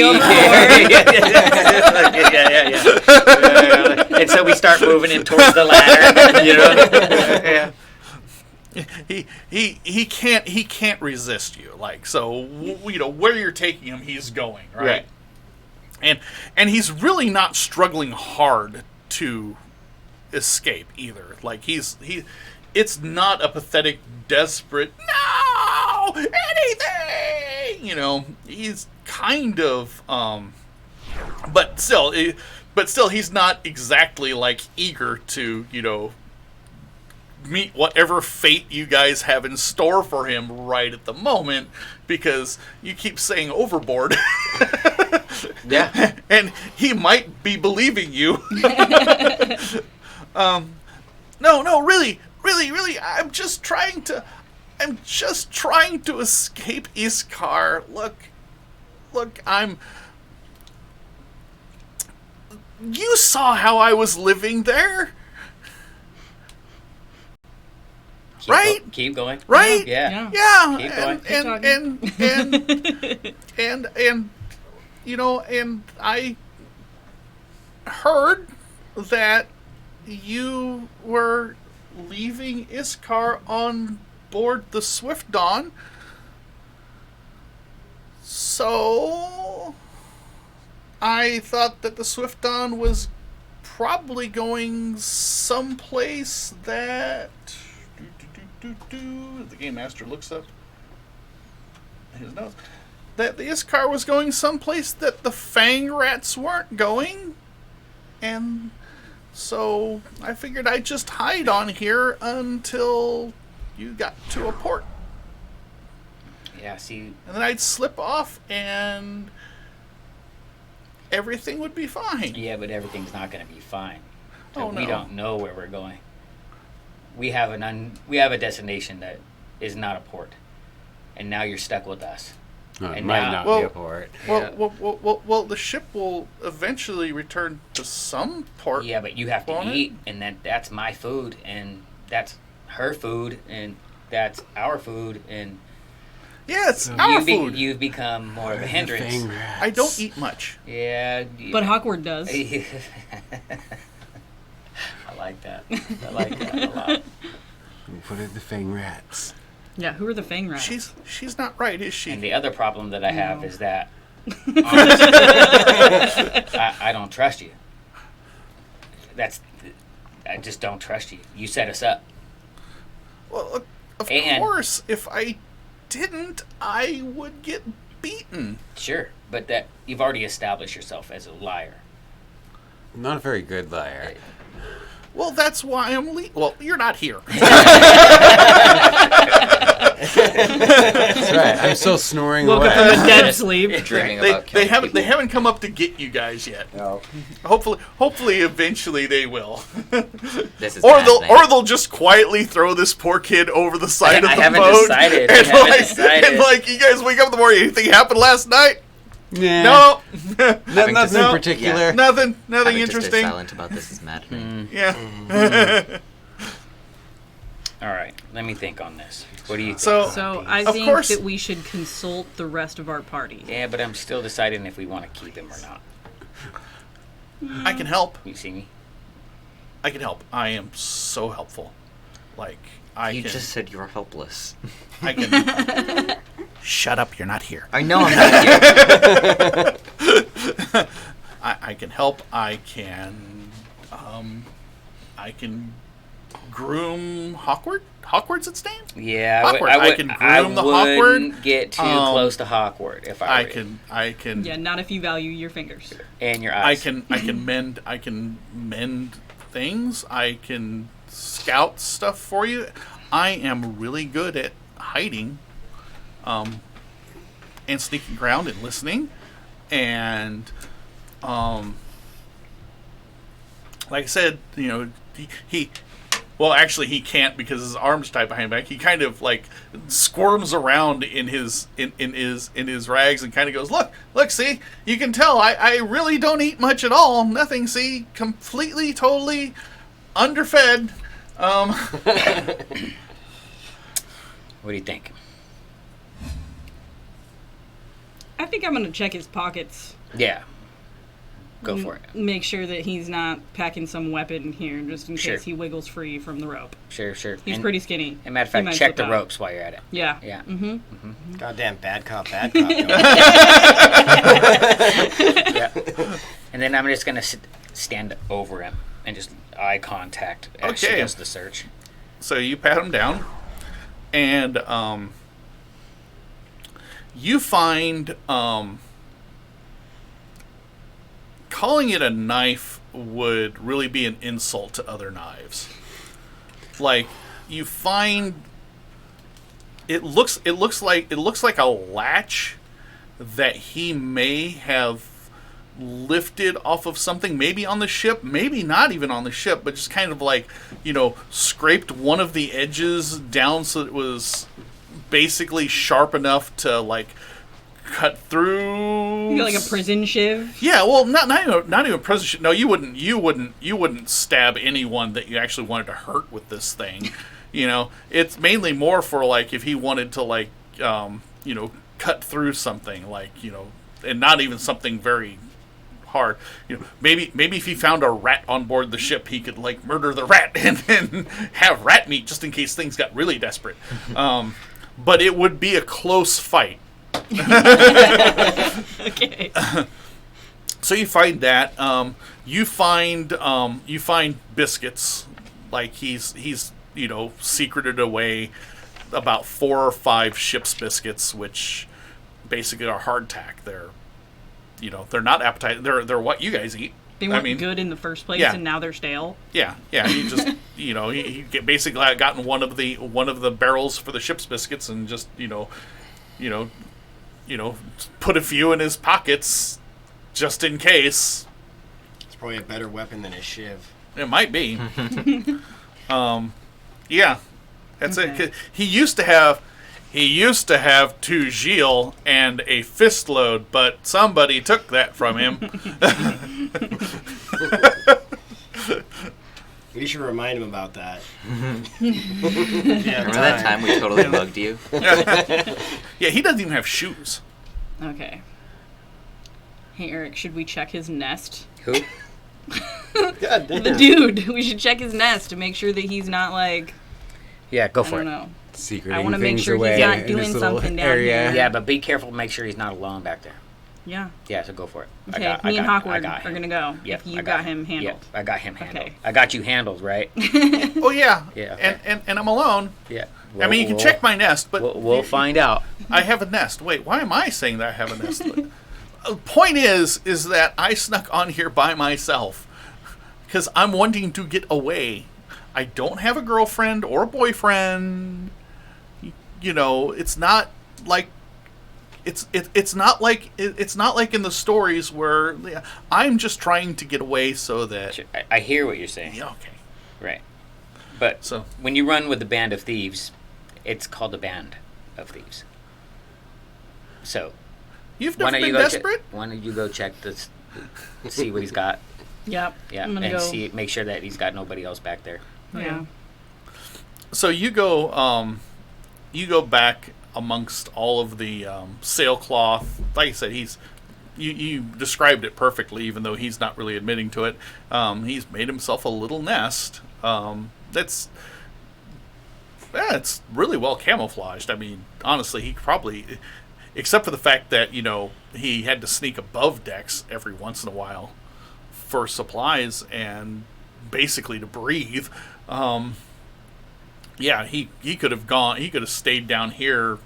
yeah. And so we start moving him towards the ladder. He can't resist you. Like, so where you're taking him, he's going, right? And he's really not struggling hard to escape either. Like it's not a pathetic, desperate no anything. He's kind of but still he's not exactly like eager to meet whatever fate you guys have in store for him right at the moment, because you keep saying overboard. Yeah. And he might be believing you. No, really, I'm just trying to escape Iskar. Look, you saw how I was living there. Keep going. Right? Yeah. Yeah. Keep going. And I heard that you were leaving Iskar on board the Swift Dawn. So I thought that the Swift Dawn was probably going someplace that the game master looks up his notes, that the Iskar was going someplace that the Fang Rats weren't going, and so I figured I'd just hide on here until you got to a port, Yeah, see, and then I'd slip off and everything would be fine. Yeah, but everything's not going to be fine. Oh, We no. don't know where we're going. We have we have a destination that is not a port, and now you're stuck with us. No, it And might now- not Well- be a port. Well, the ship will eventually return to some port. Yeah, but you have to Won't it? eat, and that's my food, and that's her food, and that's our food, and Yeah, it's our food. you've become more of a hindrance. I don't eat much. Yeah, But Hawkward does. I like that. I like that a lot. What are the fang rats? Yeah, who are the Fang Rats? She's not right, is she? And the other problem that I have No. is that honestly, I don't trust you. I just don't trust you. You set us up. Well, of And- course, if I didn't, I would get beaten. Sure, but that you've already established yourself as a liar. Not a very good liar. Well, that's why I'm well, you're not here. That's right. I'm still snoring Woke up away. from a dead sleep. Dreaming they, about killing they people. haven't come up to get you guys yet. No. Hopefully eventually they will. This is or they'll maddening. just quietly throw this poor kid over the side of I the haven't boat. decided. I And haven't like, decided. and like you guys wake up in the morning, anything happened last night? Nah. No. Having Nothing to- in particular. Nothing Having to stay interesting. silent about this is maddening. Yeah. All right, let me think on this. What do you think? So I Of think course- that we should consult the rest of our party. Yeah, but I'm still deciding if we want to keep him or not. I can help. You see me? I can help. I am so helpful. Like You just said you were helpless. I can. Shut up! You're not here. I know I'm not here. I can help. I can groom Hawkward. Hawkward's its name. Yeah, Hawkward. I can I groom the wouldn't Hawkward. get too close to Hawkward if I were you. I can. Yeah, not if you value your fingers. And your I eyes. can mend things. I can scout stuff for you. I am really good at hiding, and sneaking around and listening, and like I said, well, actually, he can't because his arms tied behind back. He kind of like squirms around in his rags and kind of goes, look, see, you can tell I really don't eat much at all. Nothing, see, completely, totally underfed. What do you think? I think I'm gonna check his pockets. Yeah. Go for it. Make sure that he's not packing some weapon here, just in Sure. case he wiggles free from the rope. Sure. He's pretty skinny. As a matter of He fact, might check slip the out. ropes while you're at it. Yeah. Yeah. Mm-hmm. Goddamn bad cop. Yeah. And then I'm just gonna stand over him and just eye contact as she Okay. does the search. So you pat him down, and you find calling it a knife would really be an insult to other knives. Like you find it looks like a latch that he may have lifted off of something, maybe on the ship, maybe not even on the ship, but just kind of like, scraped one of the edges down so it was basically sharp enough to like cut through. You got like a prison shiv. Yeah, well, not even prison ship. No, you wouldn't stab anyone that you actually wanted to hurt with this thing. It's mainly more for like if he wanted to like cut through something like and not even something very hard. Maybe if he found a rat on board the ship, he could like murder the rat and then have rat meat just in case things got really desperate. But it would be a close fight. Okay. So you find that. You find biscuits. Like he's secreted away about 4 or 5 ship's biscuits, which basically are hardtack. They're not appetizing. They're what you guys eat. They weren't good in the first place, Yeah. and now they're stale. Yeah. He just he basically had gotten one of the barrels for the ship's biscuits and just put a few in his pockets just in case. It's probably a better weapon than a shiv. It might be. Yeah, that's it. 'Cause he used to have 2 Gilles and a fist load, but somebody took that from him. You should remind him about that. Remember that time we totally bugged you? Yeah, he doesn't even have shoes. Okay. Hey, Eric, should we check his nest? Who? God damn. The dude. We should check his nest to make sure that he's not like, Yeah, go I for don't it. know. Secreting I wanna make things sure he's away not in doing this little something down area. here. Yeah, but be careful. Make sure he's not alone back there. Yeah. Yeah, so go for it. Okay, me and Hawkwood are him. going to go. Yep, if you I got him handled. Yep, I got him handled. Okay. I got you handled, right? Oh yeah. Yeah, okay. And I'm alone. Yeah. I mean, you can check my nest, but We'll find out. I have a nest. Wait, why am I saying that I have a nest? Point is that I snuck on here by myself because I'm wanting to get away. I don't have a girlfriend or a boyfriend. You know, it's not like it's not like in the stories where I'm just trying to get away so that. Sure, I hear what you're saying. Yeah, okay. Right. But So when you run with the band of thieves, it's called a band of thieves. So you've why never don't you been go desperate? why don't you go check this, see what he's got? Yep. Yeah, I'm gonna and go. make sure that he's got nobody else back there. Yeah. So you go back amongst all of the sailcloth. Like I said, you described it perfectly, even though he's not really admitting to it. He's made himself a little nest. It's really well camouflaged. I mean, honestly, he probably, except for the fact that he had to sneak above decks every once in a while for supplies and basically to breathe. Yeah, he could have gone. He could have stayed down here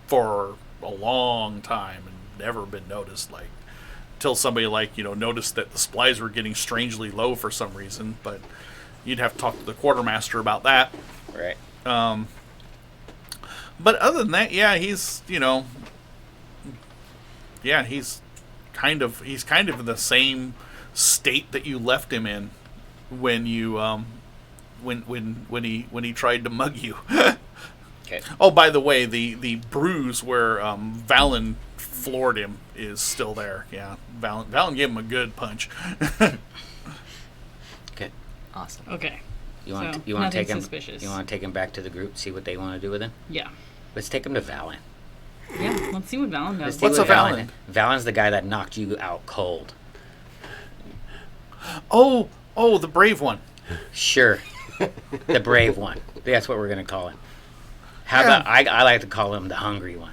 for a long time and never been noticed. Like till somebody noticed that the supplies were getting strangely low for some reason. But you'd have to talk to the quartermaster about that. Right. But other than that, yeah, he's kind of in the same state that you left him in when you when he tried to mug you. Okay. Oh, by the way, the bruise where Valen floored him is still there. Yeah, Valen gave him a good punch. Okay. Awesome. Okay. You want So, to nothing take him? suspicious. You want to take him back to the group? See what they want to do with him. Yeah. Let's take him to Valen. Yeah. Let's see what Valen Let's does. see What's what a Valen? Valen's the guy that knocked you out cold. Oh, the brave one. Sure. The brave one. That's what we're going to call him. How Yeah. about I like to call him the hungry one.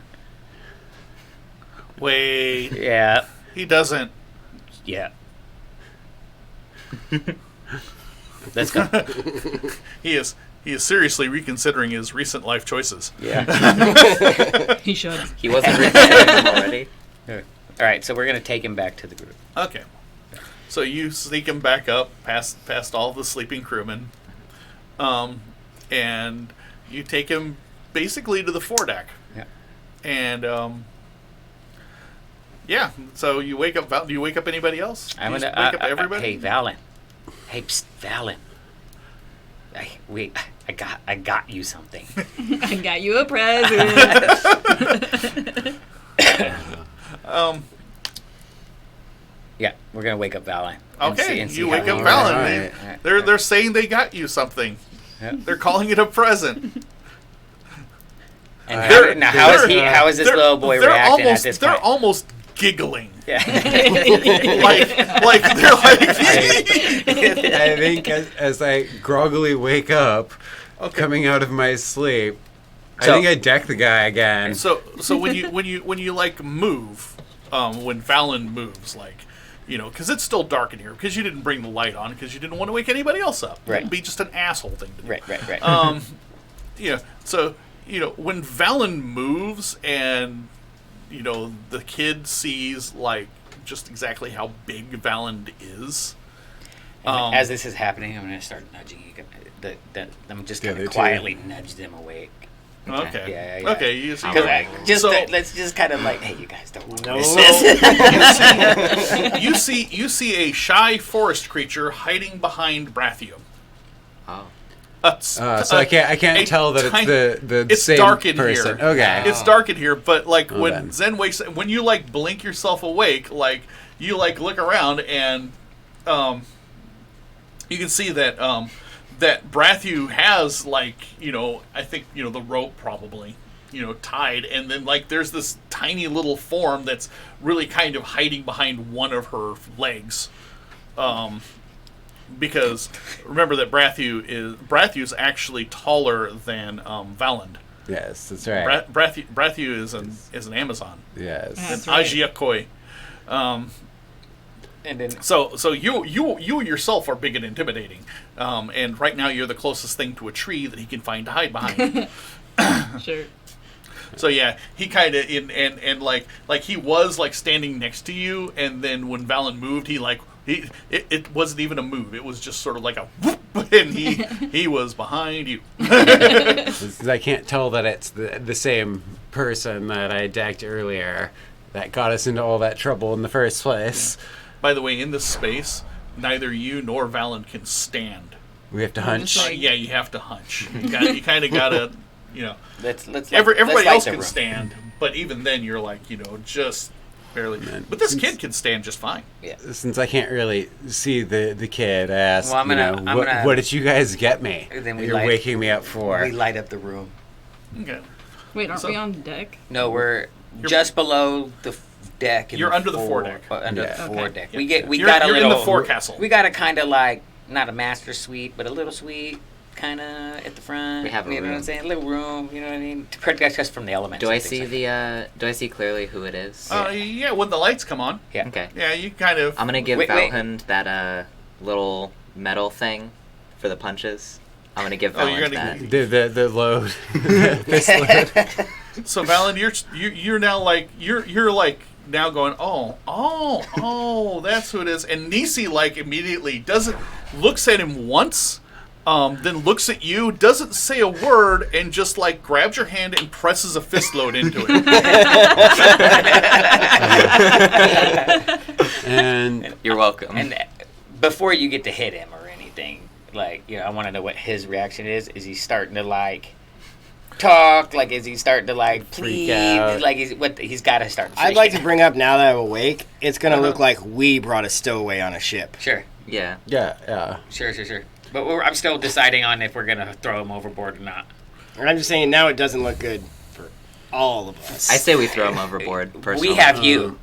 Wait, Yeah. he doesn't. Yeah. Let's go. He is seriously reconsidering his recent life choices. Yeah. He should. He wasn't reconsidering them already. All right, so we're going to take him back to the group. Okay. So you sneak him back up past all the sleeping crewmen, and you take him basically to the foredeck. Yeah. And yeah. So you wake up. Do you wake up anybody else? Do I'm you gonna wake up everybody. Hey, Valen. Hey, psst, Valen. I got you something. I got you a present. Yeah, we're gonna wake up Valen. Okay, and see you how wake up he- Valen. Alright. They're saying they got you something. Yeah. They're calling it a present. And They're- how is he? How is this They're- little boy they're reacting almost, at this They're point? almost giggling. Yeah. like they're like. I think as I groggily wake up, coming out of my sleep, I So- think I deck the guy again. So when you like move, when Valen moves, like, because it's still dark in here because you didn't bring the light on because you didn't want to wake anybody else up. Right. It'd be just an asshole thing to do. Right. Yeah. So when Valen moves and the kid sees like just exactly how big Valen is. As this is happening, I'm gonna start nudging you. I'm just The gonna other two. quietly nudge them awake. Okay. Yeah. Okay. You see. Alright. Let's just kind of like, hey, you guys don't want to No. miss this. You see a shy forest creature hiding behind Brathium. Oh. So I can't tell that tiny- it's the it's same dark in person. here. Okay. It's dark in here, but like Oh, when then. Zen wakes, when you like blink yourself awake, like you like look around and you can see that that Brathu has like I think the rope probably tied, and then like there's this tiny little form that's really kind of hiding behind one of her legs. Because remember that Brathu's actually taller than Valand. Yes, that's right. Brathu is an Amazon. Yes. An That's right. Ajiakoi. And then So you yourself are big and intimidating, and right now you're the closest thing to a tree that he can find to hide behind. Sure. So yeah, he kind of and like he was like standing next to you, and then when Valen moved, it wasn't even a move. It was just sort of like a whoop, and he was behind you. I can't tell that it's the same person that I decked earlier that got us into all that trouble in the first place. By the way, in this space, neither you nor Valen can stand. We have to hunch. like- Yeah, you have to hunch. You kind of gotta, let's Everybody light else the can room. stand, but even then, you're like, just barely. But this kid can stand just fine. Since I can't really see the kid, I asked, Well, I'm gonna- what did you guys get me? Then we You're light- waking me up for. We light up the room. Okay. Wait, aren't So- we on deck? No, we're just below the deck. In You're under the foredeck. Under Yeah. the Okay. foredeck. Yeah. We You're- got a you're in little the forecastle. We got a kind of like not a master suite, but a little suite, kind of at the front. We have a you know what I'm room. saying? A little room. You know what I mean? To protect us from the elements. Do I and things see like do I see clearly who it is? Yeah, when the lights come on. that. Yeah. Okay. Yeah, you kind of. I'm gonna give Wait. Valhund that little metal thing for the punches. I'm gonna give Oh, you're Valhund gonna- that. The load. Fist load. So Valen, you're now like you're like now going that's who it is, and Nisi like immediately looks at him once, then looks at you, doesn't say a word, and just like grabs your hand and presses a fist load into it. And You're welcome. And before you get to hit him or anything, like I want to know what his reaction is. Is he starting to like talk? Like, is he starting to like Freak plead? out. Like, he's got to start. I'd like to freaking bring up now that I'm awake. It's gonna Uh-huh. look like we brought a stowaway on a ship. out. Sure. Yeah. yeah. Sure. But I'm still deciding on if we're gonna throw him overboard or not. And I'm just saying now it doesn't look good for all of us. I say we throw him overboard. Personally. We have you.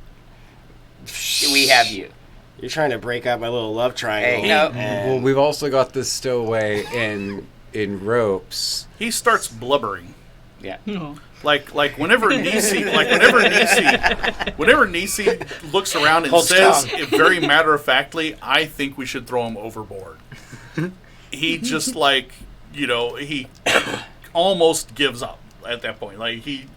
We have you. You're trying to break up my little love triangle. Hey, no. and- Well, we've also got this stowaway in ropes. He starts blubbering. Yeah. No. Like whenever Nisi looks around and Holds says tongue. very matter of factly, I think we should throw him overboard. He just he almost gives up at that point. Like he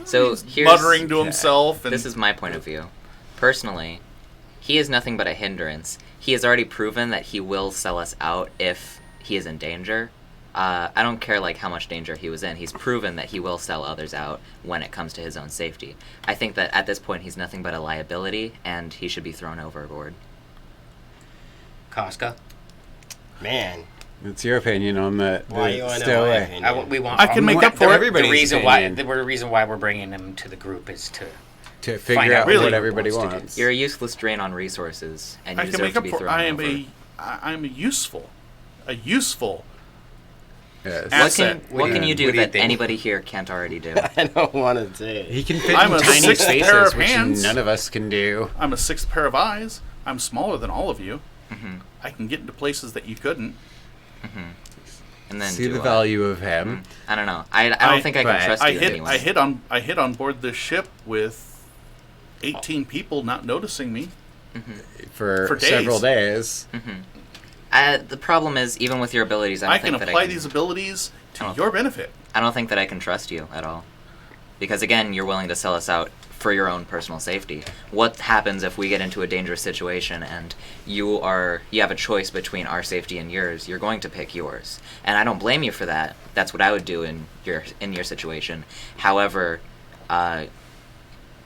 So he's here's muttering to himself, and This is my point of view. Personally, he is nothing but a hindrance. He has already proven that he will sell us out if he is in danger. I don't care like how much danger he was in. He's proven that he will sell others out when it comes to his own safety. I think that at this point he's nothing but a liability, and he should be thrown overboard. Casca. Man, What's your opinion on the why you want to know my stowaway? opinion? We want. I can make up for it. The Everybody's reason opinion. why the reason why we're bringing him to the group is to To Find figure out out really what what everybody wants to do. wants. You're a useless drain on resources, and you I can deserve make to up be for. thrown I am over. I'm a useful. Yes. Asset. What can you do what do you that think? anybody here can't already do? I don't want to say it. He can fit I'm in a tiny sixth pair spaces, of which hands. none of us can do. I'm a sixth pair of eyes. I'm smaller than all of you. Mm-hmm. I can get into places that you couldn't. And then See do the what? value of him. I don't know. I don't think I can but trust you anyway. I hit on board this ship with 18 people not noticing me. For For days. several days. The problem is, even with your abilities, I I can don't think apply that I these can, abilities to Oh. your benefit. I don't think that I can trust you at all. Because again, you're willing to sell us out for your own personal safety. What happens if we get into a dangerous situation and you have a choice between our safety and yours? You're going to pick yours, and I don't blame you for that. That's what I would do in your situation. However,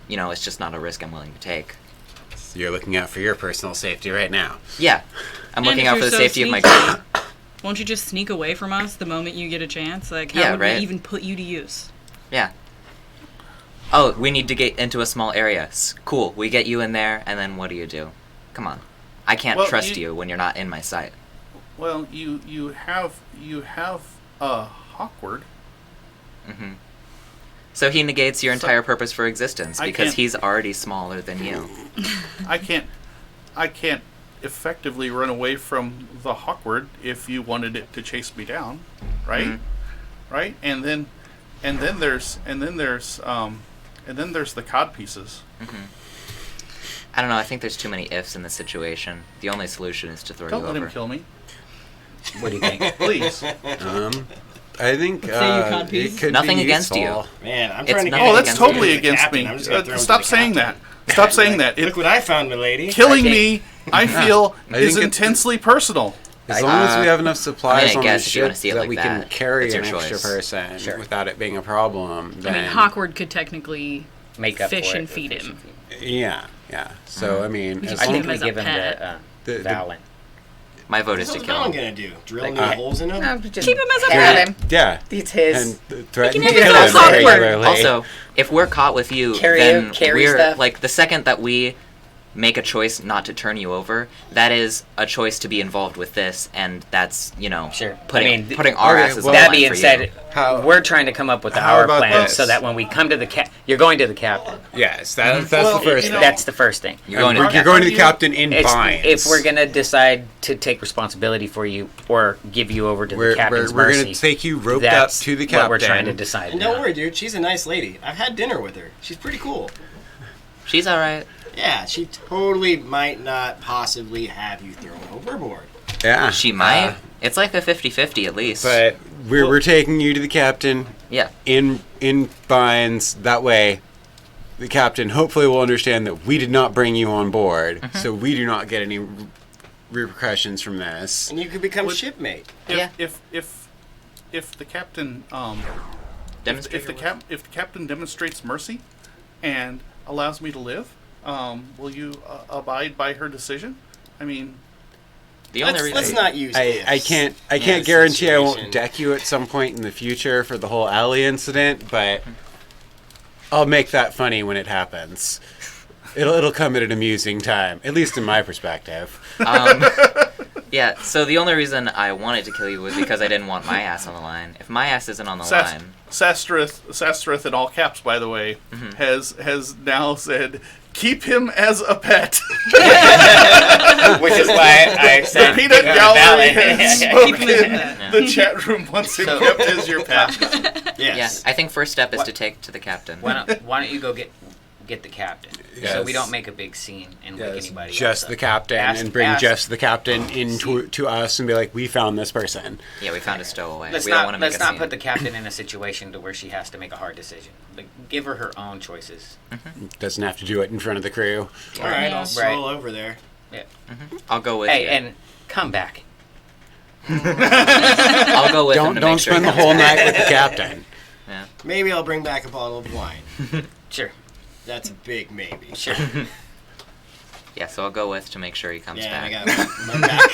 it's just not a risk I'm willing to take. So you're looking out for your personal safety right now. Yeah, I'm looking if out for you're the so safety of my sneaky, crew. Won't you just sneak away from us the moment you get a chance? Like, how Yeah, would right. we even put you to use? Yeah. Oh, we need to get into a small area. Cool. We get you in there, and then what do? Come on. I can't Well, trust you when you're not in my sight. Well, you have Hawkward. Hmm. So he negates your So- entire purpose for existence I because can't- he's already smaller than you. I can't effectively run away from the Hawkward if you wanted it to chase me down, right? Mhm. Right? And then there's the cod pieces. I don't know. I think there's too many ifs in this situation. The only solution is to throw Don't you let over. him kill me, What do you think? please. I think Say you cod piece. it could Nothing be against you. useful. Man, I'm It's trying to not- get Oh, that's against totally you. against Captain. me. I'm just gonna throw him to Stop the saying that. captain. Stop saying that. Look what I found, milady. Killing think- me, I feel, I is think it's- intensely personal. As long as we have enough supplies I on the guess if you wanna ship see it that like we can that, carry it's an your extra choice. person Sure. without it being a problem, I then mean, Hawkward could technically Make up fish for and it. feed him. yeah. So I mean, We as should I long think him we as a give him pet. The- Valen. My vote is What's to kill Valen him. gonna do? Drill Like, new holes in him? Keep him as a Have pet. him. yeah, It's his. and threaten to He can kill have him his own Hawkward. regularly. Also, if we're caught with you, then carry we're stuff. like the second that we make a choice not to turn you over, that is a choice to be involved with this, and that's Sure. putting I putting our okay, asses well- on the That line being for said, you. we're trying to come up with how our about plan this? so that when we come to you're going to the captain. Yes, that's Well, the first you thing. know- That's the first thing. You're going to You're the going to the Captain. captain in It's, binds. if we're gonna decide to take responsibility for you or give you over to the captain's we're mercy, going to take you roped up that's to the captain. what we're trying to decide. And now. don't worry, dude. She's a nice lady. I've had dinner with her. She's pretty cool. She's all right. Yeah, she totally might not possibly have you thrown overboard. Yeah, She might. It's like a 50-50 at least. but we're taking you to the captain yeah. in binds. That way, the captain hopefully will understand that we did not bring you on board, so we do not get any repercussions from this. And you could become Would- shipmate. Yeah. If the captain Demonstrate if the your will. if the captain demonstrates mercy and allows me to live, will you abide by her decision? I mean, The only reason Let's not use I ifs can't in this guarantee I situation. won't deck you at some point in the future for the whole alley incident, but I'll make that funny when it happens. It'll come at an amusing time, at least in my perspective. Yeah, so the only reason I wanted to kill you was because I didn't want my ass on the line. If my ass isn't on the line, Sastrith in all caps, by the way, has now said, "Keep him as a pet." Which is why I The said peanut gallery has Keep him as a spoken. pet. The chat room wants him So- kept as your pet. Yes. yeah, I think first step is What- to take to the captain. why don't you go get the captain so we Yes. don't make a big scene and wake anybody Just else the up. captain, Ask- and bring ask- just the captain in to us and be like, we found this person. Yeah, we found a stowaway. Let's we don't not want to make let's a not scene. put the captain in a situation to where she has to make a hard decision. Like, give her her own choices. Doesn't have to do it in front of the crew. All right, Yeah. I'll stroll over there. I'll go with Hey, you. and come back. I'll go with him to Don't make sure spend he the comes whole back. night with the captain. Maybe I'll bring back a bottle of wine. Sure, That's a big maybe. sure. Yeah, so I'll go with to make sure he comes Yeah, back. I got my back.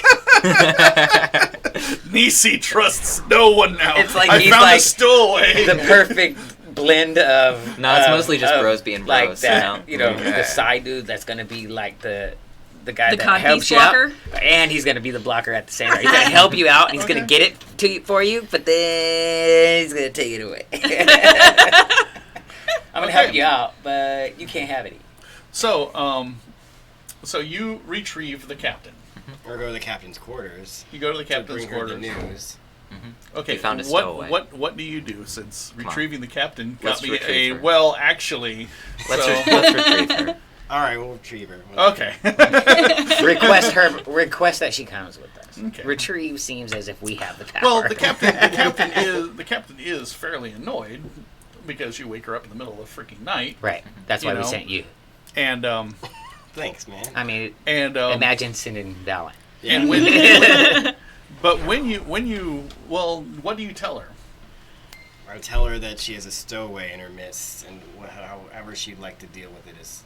Nisi trusts no one now. It's like I he's found like a stowaway. The perfect blend of No, it's mostly just bros being like bros, that, you know? the side dude that's gonna be like the guy The that codpiece helps you blocker? out, and he's gonna be the blocker at the same time. He's gonna help you out, and he's gonna get it to you for you, but then he's gonna take it away. I'm gonna help you out, but you can't have it. So, so you retrieve the captain. Or go to the captain's quarters. You go to the to captain's bring her the quarters. news. Okay, We found a what, stowaway. what do you do since on. retrieving the captain Let's got me retrieve a her. well actually? Let's, so, let's retrieve her. All right, we'll retrieve her. okay. Request that she comes with us. Okay. Retrieve seems as if we have the power. Well, the captain is fairly annoyed because you wake her up in the middle of the freaking night. Right. That's You why we know. sent you. And Thanks, man. I mean, imagine imagine sending Dallin. and but when you what do you tell her? I tell her that she has a stowaway in her midst, and however she'd like to deal with it is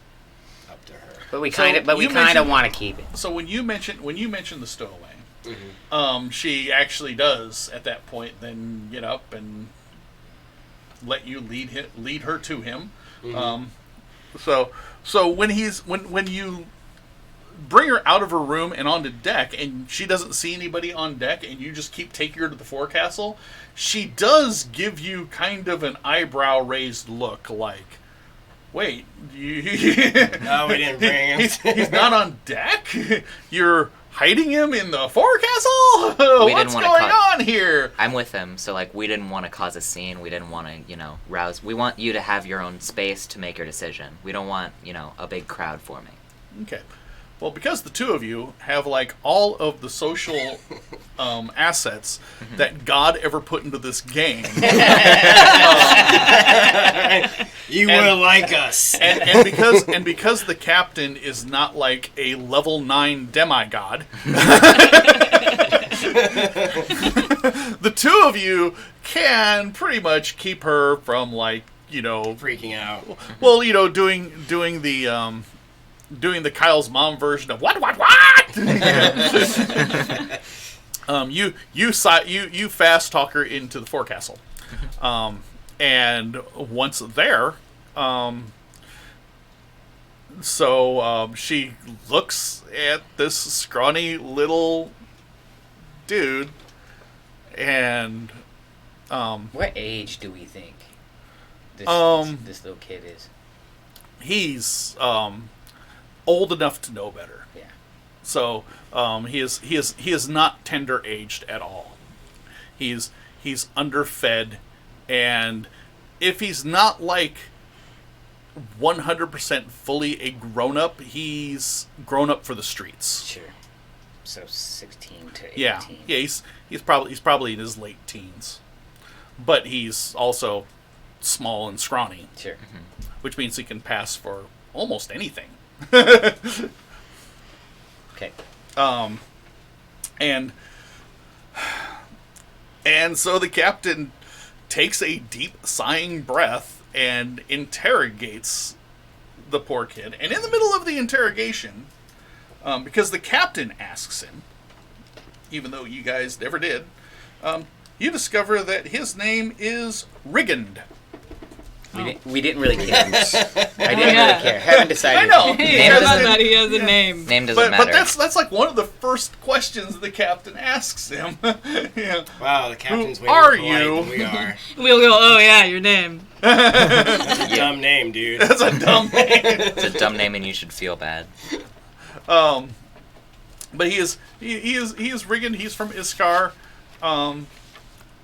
up to her. But we So kind of you mentioned- want to keep it. So when you mention the stowaway, Mm-hmm. she actually does at that point then get up and let you lead her to him. Mm-hmm. So when you bring her out of her room and onto deck, and she doesn't see anybody on deck, and you just keep taking her to the forecastle, she does give you kind of an eyebrow raised look, like, wait, No, we didn't bring him. he's not on deck? You're hiding him in the forecastle? We What's didn't wanna going cut- on here? I'm with him, so like we didn't want to cause a scene. We didn't want to, rouse. We want you to have your own space to make your decision. We don't want, a big crowd forming. Okay. Well, because the two of you have like all of the social assets that God ever put into this game, You will like us. and because the captain is not like a level 9 demigod, the two of you can pretty much keep her from like Freaking out. well doing the Kyle's mom version of what you fast talk her into the forecastle, and once there, she looks at this scrawny little dude, and What age do we think this little kid is? he's old enough to know better. Yeah. So he is not tender aged at all. He's underfed, and if he's not like 100% fully a grown up, he's grown up for the streets. Sure. So 16 to 18. Yeah, he's probably in his late teens, but he's also small and scrawny, Sure. which means he can pass for almost anything. Okay. And so the captain takes a deep sighing breath and interrogates the poor kid. And in the middle of the interrogation, because the captain asks him, even though you guys never did, you discover that his name is Rigand. We didn't really care. I didn't really care. Haven't decided. I know. He Name says doesn't- that he has a name. Name doesn't But matter. that's like one of the first questions the captain asks him. Yeah. Wow, the captain's Who way are more polite you? than we are. We'll go, oh yeah, your name. Dumb name, dude. That's a dumb name. It's a dumb name, and you should feel bad. But he is Rigand. He's from Iskar.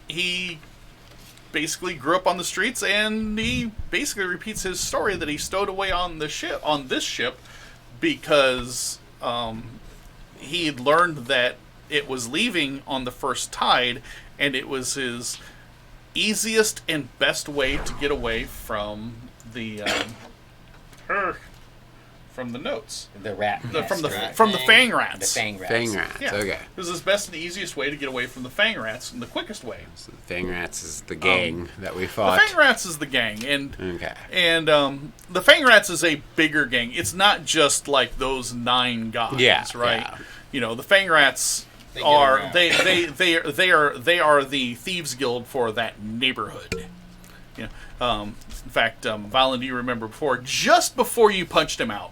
He basically grew up on the streets, and he basically repeats his story that he stowed away on this ship because he learned that it was leaving on the first tide, and it was his easiest and best way to get away from the from the notes. The rat. From the rat. fang rats. The fang rats. Fang rats. Yeah. Okay. This is his best and easiest way to get away from the fang rats, and the quickest way. So the Fang Rats is the gang that we The fought. fang rats is the gang, and Okay. the fang rats is a bigger gang. It's not just like those 9 guys, Yeah, right? yeah. The fang rats They get are around. they are the thieves guild for that neighborhood. In fact, Valen, do you remember just before you punched him out,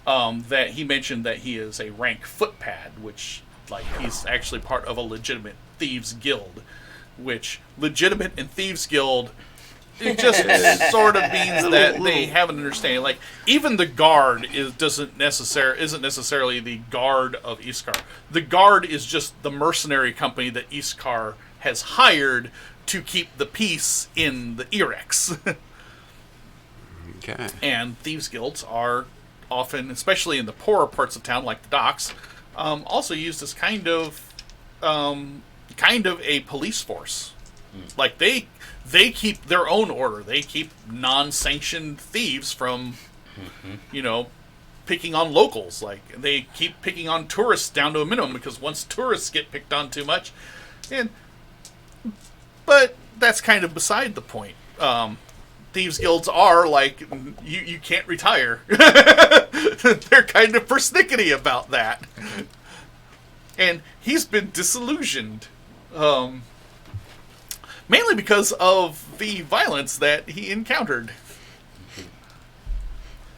that he mentioned that he is a rank footpad, which he's actually part of a legitimate thieves guild, which legitimate and thieves guild, it just sort of means that they have an understanding. Like, even the guard isn't necessarily the guard of Iskar. The guard is just the mercenary company that Iskar has hired to keep the peace in the Erex. Okay. And thieves guilds are often, especially in the poorer parts of town, like the docks, also used as kind of a police force. Like they keep their own order. They keep non-sanctioned thieves from, picking on locals. Like they keep picking on tourists down to a minimum because once tourists get picked on too much, but that's kind of beside the point. Thieves guilds are like you can't retire. They're kind of persnickety about that, and he's been disillusioned, mainly because of the violence that he encountered.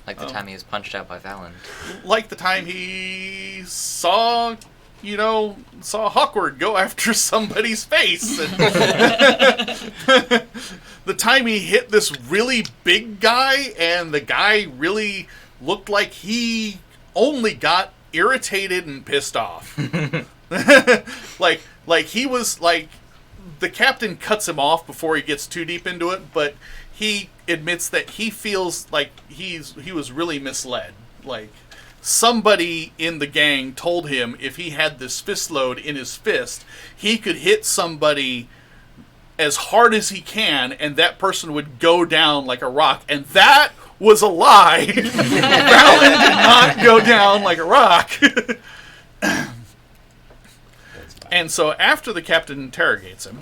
Like the time he was punched out by Valand. Like the time he saw Hawkward go after somebody's face. And the time he hit this really big guy, and the guy really looked like he only got irritated and pissed off. like he was like, the captain cuts him off before he gets too deep into it, but he admits that he feels like he was really misled. Like somebody in the gang told him if he had this fist load in his fist, he could hit somebody as hard as he can, and that person would go down like a rock. And that was a lie. Valand did not go down like a rock. And so after the captain interrogates him,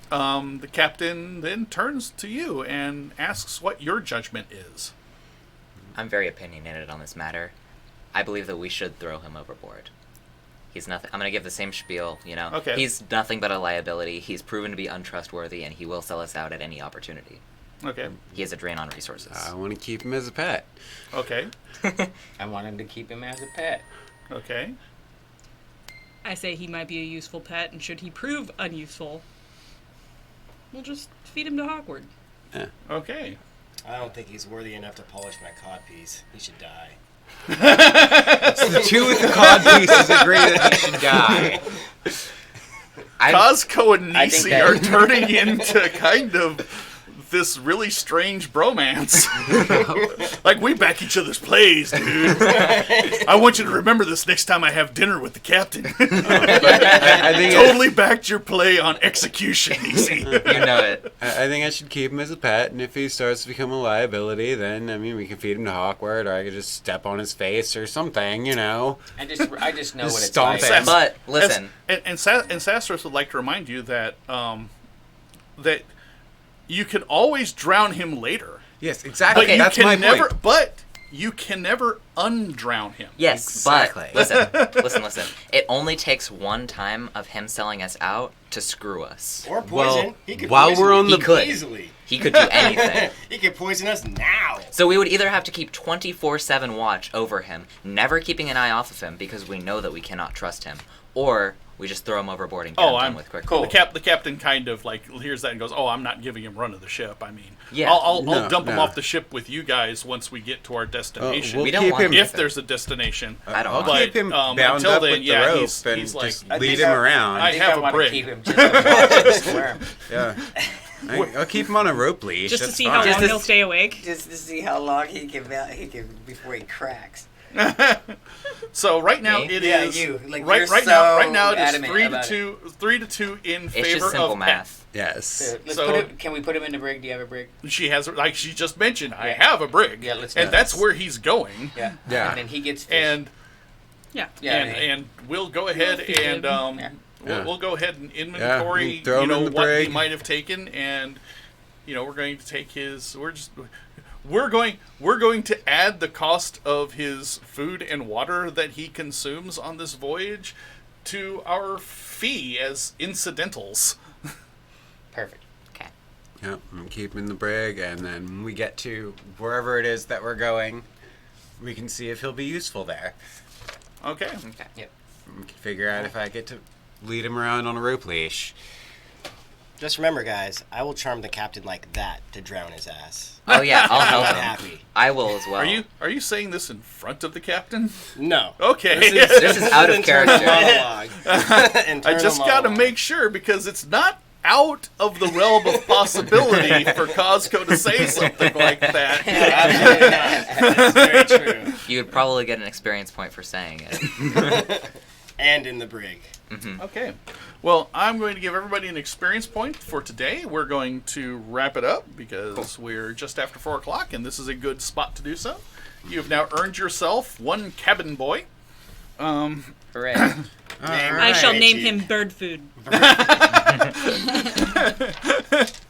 the captain then turns to you and asks what your judgment is. I'm very opinionated on this matter. I believe that we should throw him overboard. He's nothing. I'm going to give the same spiel, Okay. He's nothing but a liability. He's proven to be untrustworthy, and he will sell us out at any opportunity. Okay. He is a drain on resources. I want to keep him as a pet. Okay. I wanted to keep him as a pet. Okay. I say he might be a useful pet, and should he prove unuseful, we'll just feed him to Hawkward. Okay. I don't think he's worthy enough to polish my codpiece. He should die. The two with the cod pieces agree that he should die. Cosco and I think Nisi that- are turning into kind of this really strange bromance. Like, we back each other's plays, dude. I want you to remember this next time I have dinner with the captain. I think Totally backed your play on execution, Nisi. You know it. I think I should keep him as a pet, and if he starts to become a liability, then we can feed him to Hawkward, or I could just step on his face or something, I just know what it's Stomp like. him. But listen, And Sastros would like to remind you that that you can always drown him later. Yes, exactly. But you That's can my never. point. But you can never undrown him. yes, Exactly. but listen. It only takes one time of him selling us out to screw us. Or poison. Well, he could while poison we're on me the- He could. easily. He could do anything. He could poison us now. So we would either have to keep 24/7 watch over him, never keeping an eye off of him because we know that we cannot trust him, or we just throw him overboard and get him done with quickly. The captain kind of like hears that and goes, "Oh, I'm not giving him run of the ship. I mean, Yeah. I'll No, dump him no. off the ship with you guys once we get to our destination. We'll We don't keep want him. if there's a destination." I don't I'll want keep him bound until up then, with yeah, the rope he's and like, just I lead think him I- around. I have a want brig. to keep him just to watch him squirm. Yeah. I'll keep him on a rope leash. Just to that's see how fine. long he'll stay awake. Just to see how long he can before he cracks. So right now Me? it Yeah, is you. Like, right you're right now so it is adamant 3-2 in It's favor just simple of math. Yes. So- Can we put him in the brig? Do you have a brig? Pet. She has, like she just mentioned, I Yeah. have a brig, Yeah, let's do and it. that's where he's going. Yeah. Yeah. And then he gets fish. And Yeah. Yeah, and we'll go ahead feed and him. Yeah. we'll go ahead and inventory throw him in the what he brig. might have taken, and we're going to take his we're going to add the cost of his food and water that he consumes on this voyage to our fee as incidentals. Perfect. Okay. Yep, and keep him in the brig, and then when we get to wherever it is that we're going, we can see if he'll be useful there. Okay. Okay. Yep. We can figure out if I get to lead him around on a rope leash. Just remember, guys, I will charm the captain like that to drown his ass. Oh yeah, I'll I'm help him. happy. I will as well. Are you saying this in front of the captain? No. Okay. This is out of internal character. monologue. I Internal just got to monologue. make sure because it's not out of the realm of possibility for Cosco to say something like that. That's very true. You would probably get an experience point for saying it. And in the brig. Okay. Well, I'm going to give everybody an experience point for today. We're going to wrap it up because we're just after 4 o'clock, and this is a good spot to do so. You have now earned yourself 1 cabin boy. Hooray. I shall name him Bird Food.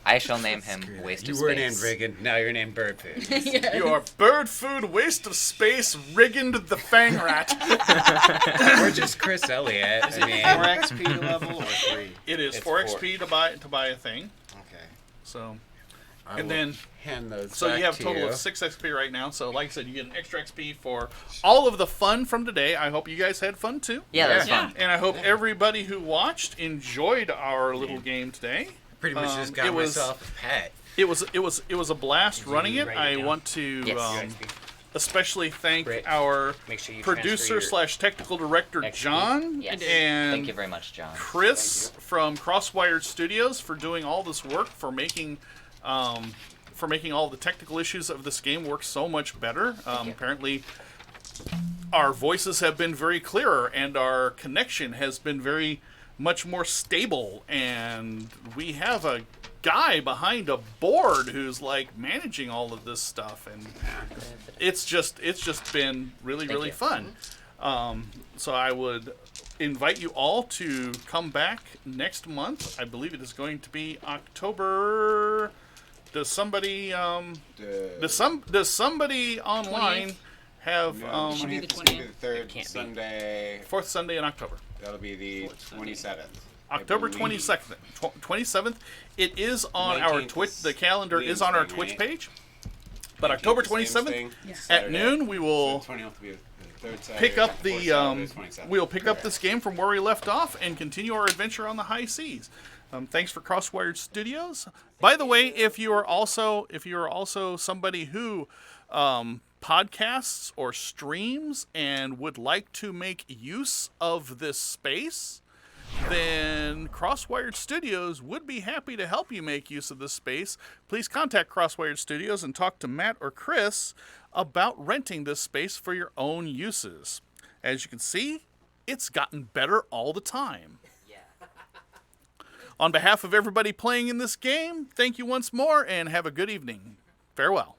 I shall name him Waste You of were Space. named Riggin, now you're named Bird Food. You are bird food, waste of space, Riggin the Fang Rat. Or just Chris Elliott. I mean, 4 XP level or 3? It is It's 4 4. XP to buy a thing. Okay. So, I and will then hand those so back you have a to total you. of 6 XP right now. So, like I said, you get an extra XP for all of the fun from today. I hope you guys had fun too. Yeah, that was Yeah. fun. And I hope everybody who watched enjoyed our little game today. Pretty much just got it was- myself a pet. It was a blast running it. write it I down? want to Yes. especially thank Great. our Make sure you producer transfer / technical director XP. John Yes. and Thank you very much, John. Chris from Crosswired Studios for doing all this work for making all the technical issues of this game work so much better. you. Apparently, our voices have been very clearer and our connection has been very much more stable. And we have a guy behind a board who's like managing all of this stuff, and it's just been really Thank you. fun. So I would invite you all to come back next month. I believe it is going to be October. Does somebody does somebody online 20th? have No, Should be the 20th is gonna 20th. the third It can't be. Sunday. 4th Sunday in October? That'll be the 27th. I October believe. 22nd, 27th. It is on our 19th Twitch. is The calendar is on our Wednesday Twitch night. page. But October 19th is the same 27th thing. at Saturday. noon, we will So 20th will be the third Saturday, pick up fourth the Saturday is 27th. we'll pick up this game from where we left off and continue our adventure on the high seas. Thanks for Crosswired Studios. By the way, if you are also somebody who podcasts or streams and would like to make use of this space, then Crosswired Studios would be happy to help you make use of this space. Please contact Crosswired Studios and talk to Matt or Chris about renting this space for your own uses. As you can see, it's gotten better all the time. On behalf of everybody playing in this game, thank you once more and have a good evening. Farewell.